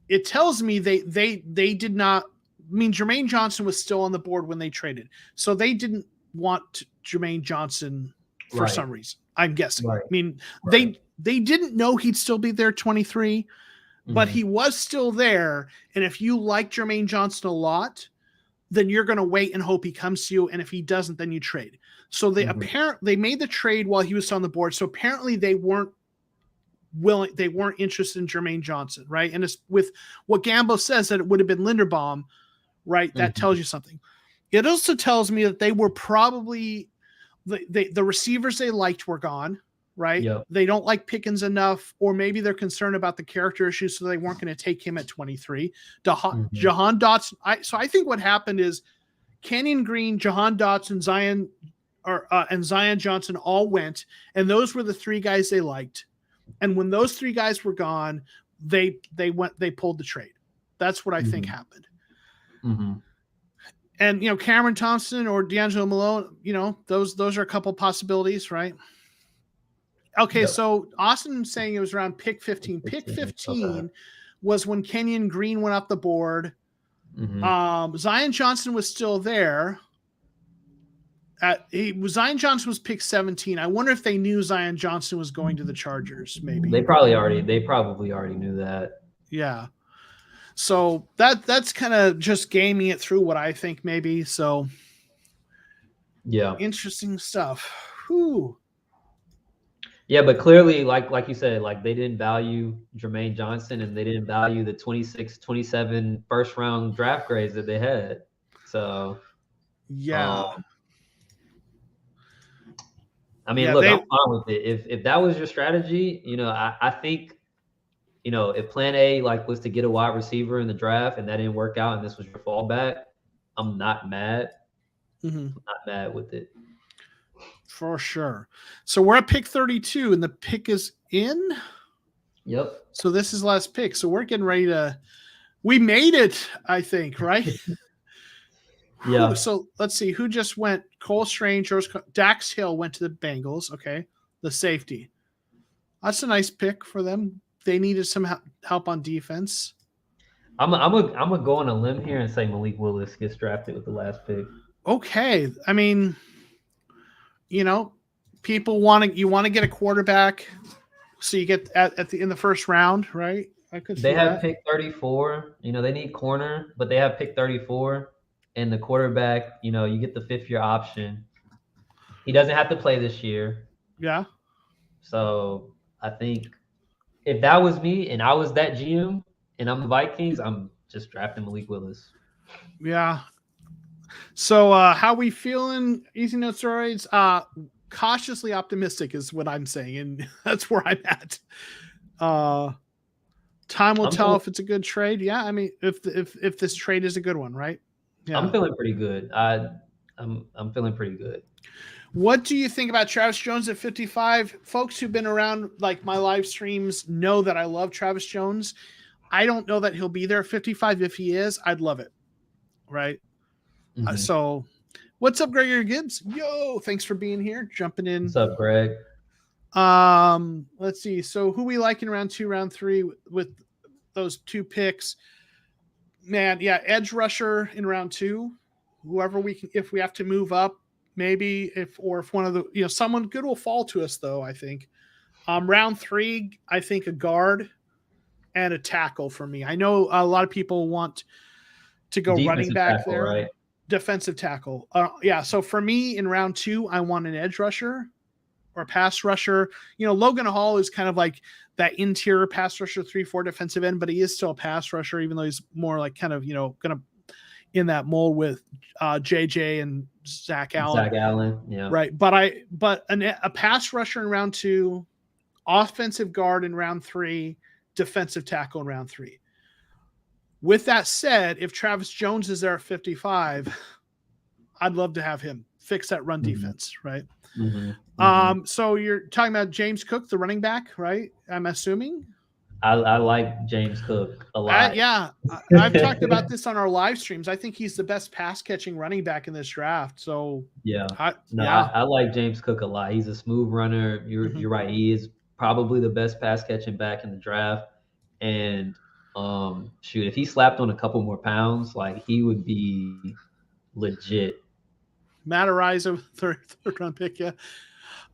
A: they did not. I mean, Jermaine Johnson was still on the board when they traded, so they didn't want Jermaine Johnson for some reason. I'm guessing. I mean, they didn't know he'd still be there 23, but he was still there. And if you like Jermaine Johnson a lot, then you're going to wait and hope he comes to you. And if he doesn't, then you trade. So they they made the trade while he was on the board. So apparently they weren't interested in Jermaine Johnson, right? And it's with what Gambo says that it would have been Linderbaum, right? That tells you something. It also tells me that they were probably the receivers they liked were gone, right? Yep. They don't like Pickens enough, or maybe they're concerned about the character issues, so they weren't going to take him at 23. Jahan Dotson. I think what happened is Kenyon Green, Jahan Dotson, and Zion Johnson all went, and those were the three guys they liked. And when those three guys were gone, they pulled the trade. That's what I think happened. And Cameron Thompson or D'Angelo Malone, those are a couple possibilities, right? Okay, so Austin saying it was around pick 15. Pick 15 was when Kenyon Green went off the board. Zion Johnson was still there. Zion Johnson was pick 17. I wonder if they knew Zion Johnson was going to the Chargers. Maybe
B: they probably already knew that.
A: Yeah. So that's kind of just gaming it through what I think maybe. So
B: yeah,
A: interesting stuff. Whew.
B: Yeah, but clearly, like you said, like they didn't value Jermaine Johnson, and they didn't value the 26, 27 first round draft grades that they had. So
A: yeah.
B: I mean, look, I'm fine with it. If that was your strategy, I think, if plan A was to get a wide receiver in the draft and that didn't work out and this was your fallback, I'm not mad. I'm not mad with it.
A: For sure. So we're at pick 32 and the pick is in.
B: Yep.
A: So this is the last pick. So we're getting ready we made it, I think, right?
B: Yeah.
A: So let's see who just went. Cole Strange, Dax Hill went to the Bengals. Okay. The safety. That's a nice pick for them. They needed some help on defense.
B: I'm gonna go on a limb here and say Malik Willis gets drafted with the last pick.
A: Okay. I mean, people want to get a quarterback, so you get in the first round, right?
B: They have pick 34. They need corner, but they have pick 34, and the quarterback. You get the 5th-year option. He doesn't have to play this year.
A: Yeah.
B: So I think if that was me and I was that GM and I'm the Vikings, I'm just drafting Malik Willis.
A: Yeah. So how we feeling? Easy notes, steroids. Cautiously optimistic is what I'm saying, and that's where I'm at. Time will tell if it's a good trade. Yeah, I mean, if this trade is a good one, right? Yeah.
B: I'm feeling pretty good. I'm feeling pretty good.
A: What do you think about Travis Jones at 55? Folks who've been around like my live streams know that I love Travis Jones. I don't know that he'll be there at 55. If he is, I'd love it. Right.
B: Mm-hmm.
A: So what's up, Gregory Gibbs? Yo, thanks for being here. Jumping in.
B: What's up, Greg?
A: Let's see. So who we like in round 2, round 3 with those 2 picks? Man, yeah, edge rusher in round 2. Whoever we can, if we have to move up, maybe if one of the, someone good will fall to us though, I think. Round 3, I think a guard and a tackle for me. I know a lot of people want to go running back tackle, there. Right? Defensive tackle. Yeah. So for me in round 2, I want an edge rusher or a pass rusher. Logan Hall is kind of like that interior pass rusher, 3-4 defensive end, but he is still a pass rusher, even though he's more like kind of, gonna in that mold with JJ and Zach Allen.
B: Yeah.
A: Right. But a pass rusher in round 2, offensive guard in round 3, defensive tackle in round 3. With that said, if Travis Jones is there at 55, I'd love to have him fix that run defense, right?
B: Mm-hmm.
A: So you're talking about James Cook, the running back, right? I'm assuming.
B: I like James Cook a lot.
A: Yeah, I've talked about this on our live streams. I think he's the best pass catching running back in this draft. So
B: I like James Cook a lot. He's a smooth runner. You're right. He is probably the best pass catching back in the draft. And if he slapped on a couple more pounds, like he would be legit.
A: Matt Ariza, third round pick. Yeah.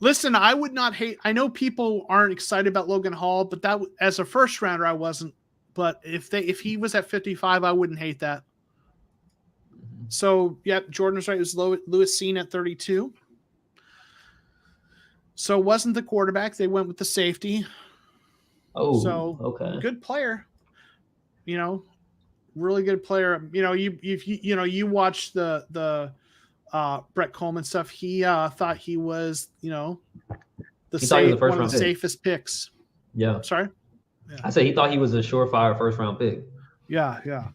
A: Listen, I would not hate. I know people aren't excited about Logan Hall, but that as a first rounder, I wasn't. But if he was at 55, I wouldn't hate that. So yeah, Jordan was right. It was Lewis Seen at 32. So it wasn't the quarterback. They went with the safety.
B: Oh,
A: so
B: okay.
A: Good player. Really good player. You watched the Brett Coleman stuff. He thought he was, one of the safest picks.
B: Yeah.
A: Sorry?
B: Yeah. I said he thought he was a surefire first round pick.
A: Yeah.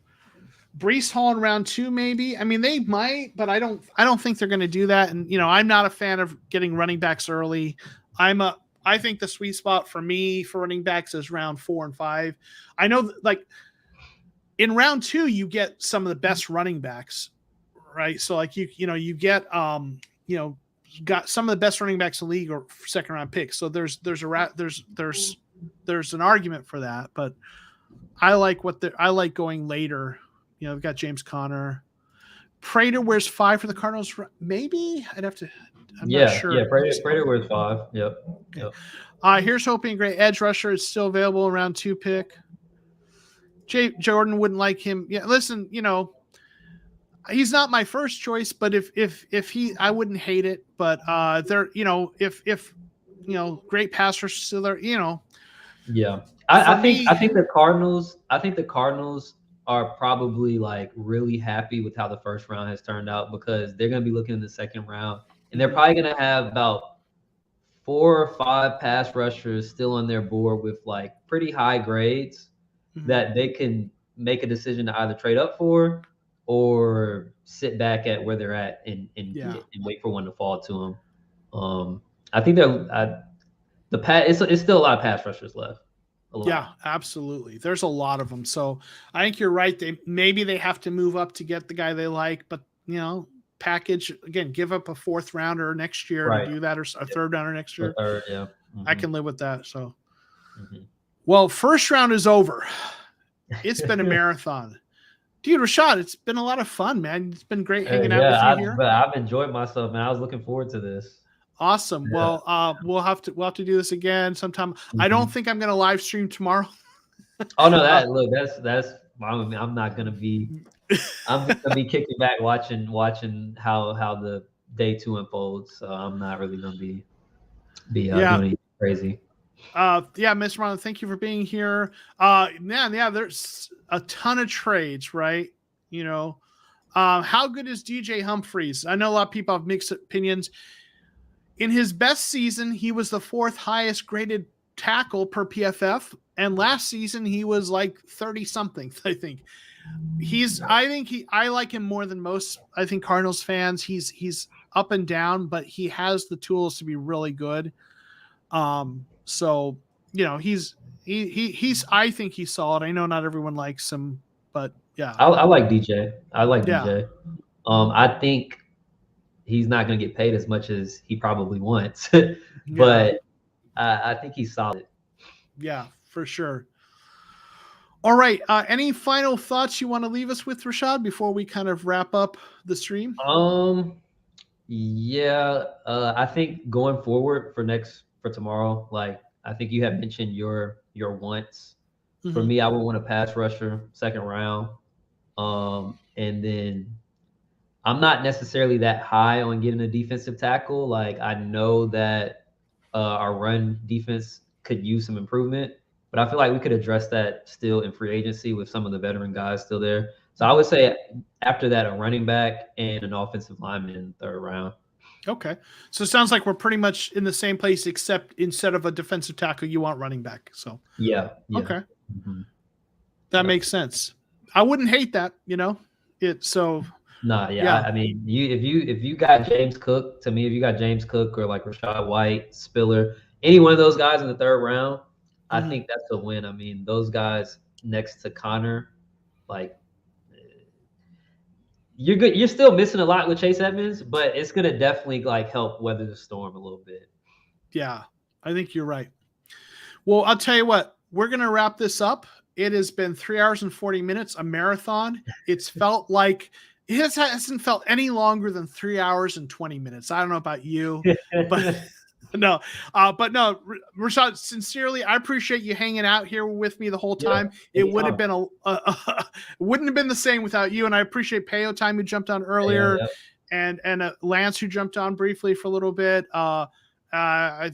A: Breece Hall in round 2, maybe. I mean, they might, but I don't think they're going to do that. And, I'm not a fan of getting running backs early. I think the sweet spot for me for running backs is round 4 and 5. I know like in round 2, you get some of the best running backs. Right. So like you get got some of the best running backs in the league or second round picks. So there's an argument for that, but I like going later. We've got James Conner. Prater wears 5 for the Cardinals. Maybe I'd have to. I'm not sure.
B: Yeah. Prater wears 5. Yep.
A: Here's hoping great edge rusher is still available in round 2 pick. Jordan wouldn't like him. Yeah. Listen, he's not my first choice, but if he, I wouldn't hate it. But if great pass rush still there,
B: Yeah, I think the Cardinals are probably like really happy with how the first round has turned out because they're going to be looking in the second round and they're probably going to have about 4 or 5 pass rushers still on their board with like pretty high grades that they can make a decision to either trade up for or sit back at where they're at and wait for one to fall to them. I think it's still a lot of pass rushers left.
A: Yeah, absolutely. There's a lot of them. So I think you're right. They have to move up to get the guy they like, but package again, give up a 4th rounder next year to do that, or a 3rd rounder next year. I can live with that. So, well, first round is over. It's been a marathon. Dude, Rashad, it's been a lot of fun, man. It's been great hanging out with you here.
B: But I've enjoyed myself, man. I was looking forward to this.
A: Awesome. Yeah. Well, we'll have to do this again sometime. I don't think I'm going to live stream tomorrow.
B: Oh no, that's I'm not going to be. I'm going to be kicking back, watching how the day 2 unfolds. So I'm not really going to be doing anything crazy.
A: Mr. Ron, thank you for being here. There's a ton of trades, right? How good is DJ Humphries? I know a lot of people have mixed opinions. In his best season, he was the 4th highest graded tackle per PFF, and last season he was like 30 something. I think I like him more than most. I think Cardinals fans. He's up and down, but he has the tools to be really good. So he's I think he's solid. I know not everyone likes him, but yeah,
B: I like DJ. I like
A: Yeah.
B: DJ. I think he's not going to get paid as much as he probably wants, but I think he's solid.
A: Yeah, for sure. All right. Any final thoughts you want to leave us with, Rashad, before we kind of wrap up the stream?
B: Yeah. I think going forward for tomorrow, like I think you have mentioned your wants. For me, I would want a pass rusher, 2nd round. And then I'm not necessarily that high on getting a defensive tackle. Like I know that our run defense could use some improvement, but I feel like we could address that still in free agency with some of the veteran guys still there. So I would say after that, a running back and an offensive lineman in the 3rd round.
A: Okay. So it sounds like we're pretty much in the same place, except instead of a defensive tackle, you want running back. So
B: yeah.
A: Okay. That makes sense. I wouldn't hate that,
B: Nah, yeah. I mean, if you got James Cook, to me, if you got James Cook or like Rashad White, Spiller, any one of those guys in the 3rd round, I think that's a win. I mean, those guys next to Connor, like you're good. You're still missing a lot with Chase Edmonds, but it's gonna definitely like help weather the storm a little bit.
A: Yeah, I think you're right. Well, I'll tell you what, we're gonna wrap this up. It has been 3 hours and 40 minutes, a marathon. It's felt like it hasn't felt any longer than 3 hours and 20 minutes. I don't know about you, but no, Rashad, sincerely, I appreciate you hanging out here with me the whole time.
B: Yeah,
A: it would have been wouldn't have been the same without you. And I appreciate Payo Time who jumped on earlier, and Lance who jumped on briefly for a little bit. I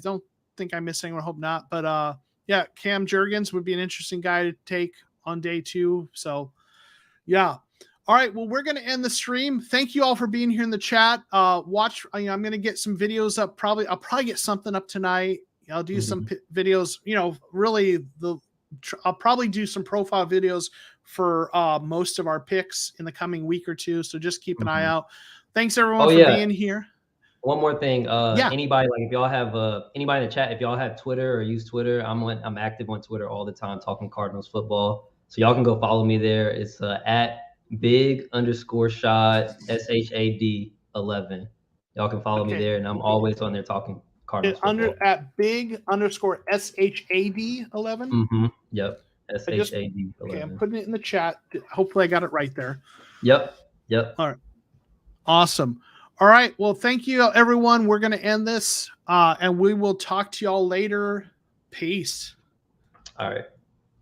A: don't think I missed anyone. I hope not. But yeah, Cam Jurgens would be an interesting guy to take on day 2. So yeah. All right. Well, we're going to end the stream. Thank you all for being here in the chat. Watch, I'm going to get some videos up. I'll probably get something up tonight. I'll do some videos, really I'll probably do some profile videos for most of our picks in the coming week or 2. So just keep an eye out. Thanks everyone for being here.
B: One more thing. Anybody, like if y'all have anybody in the chat, if y'all have Twitter or use Twitter, I'm active on Twitter all the time talking Cardinals football. So y'all can go follow me there. It's at big_shot SHAD11. Y'all can follow me there, and I'm always on there talking Cardinals football.
A: At big_SHAD11.
B: Yep. SHAD11.
A: Okay, I'm putting it in the chat. Hopefully I got it right there.
B: Yep.
A: All right. Awesome. All right. Well, thank you, everyone. We're going to end this, and we will talk to y'all later. Peace.
B: All right.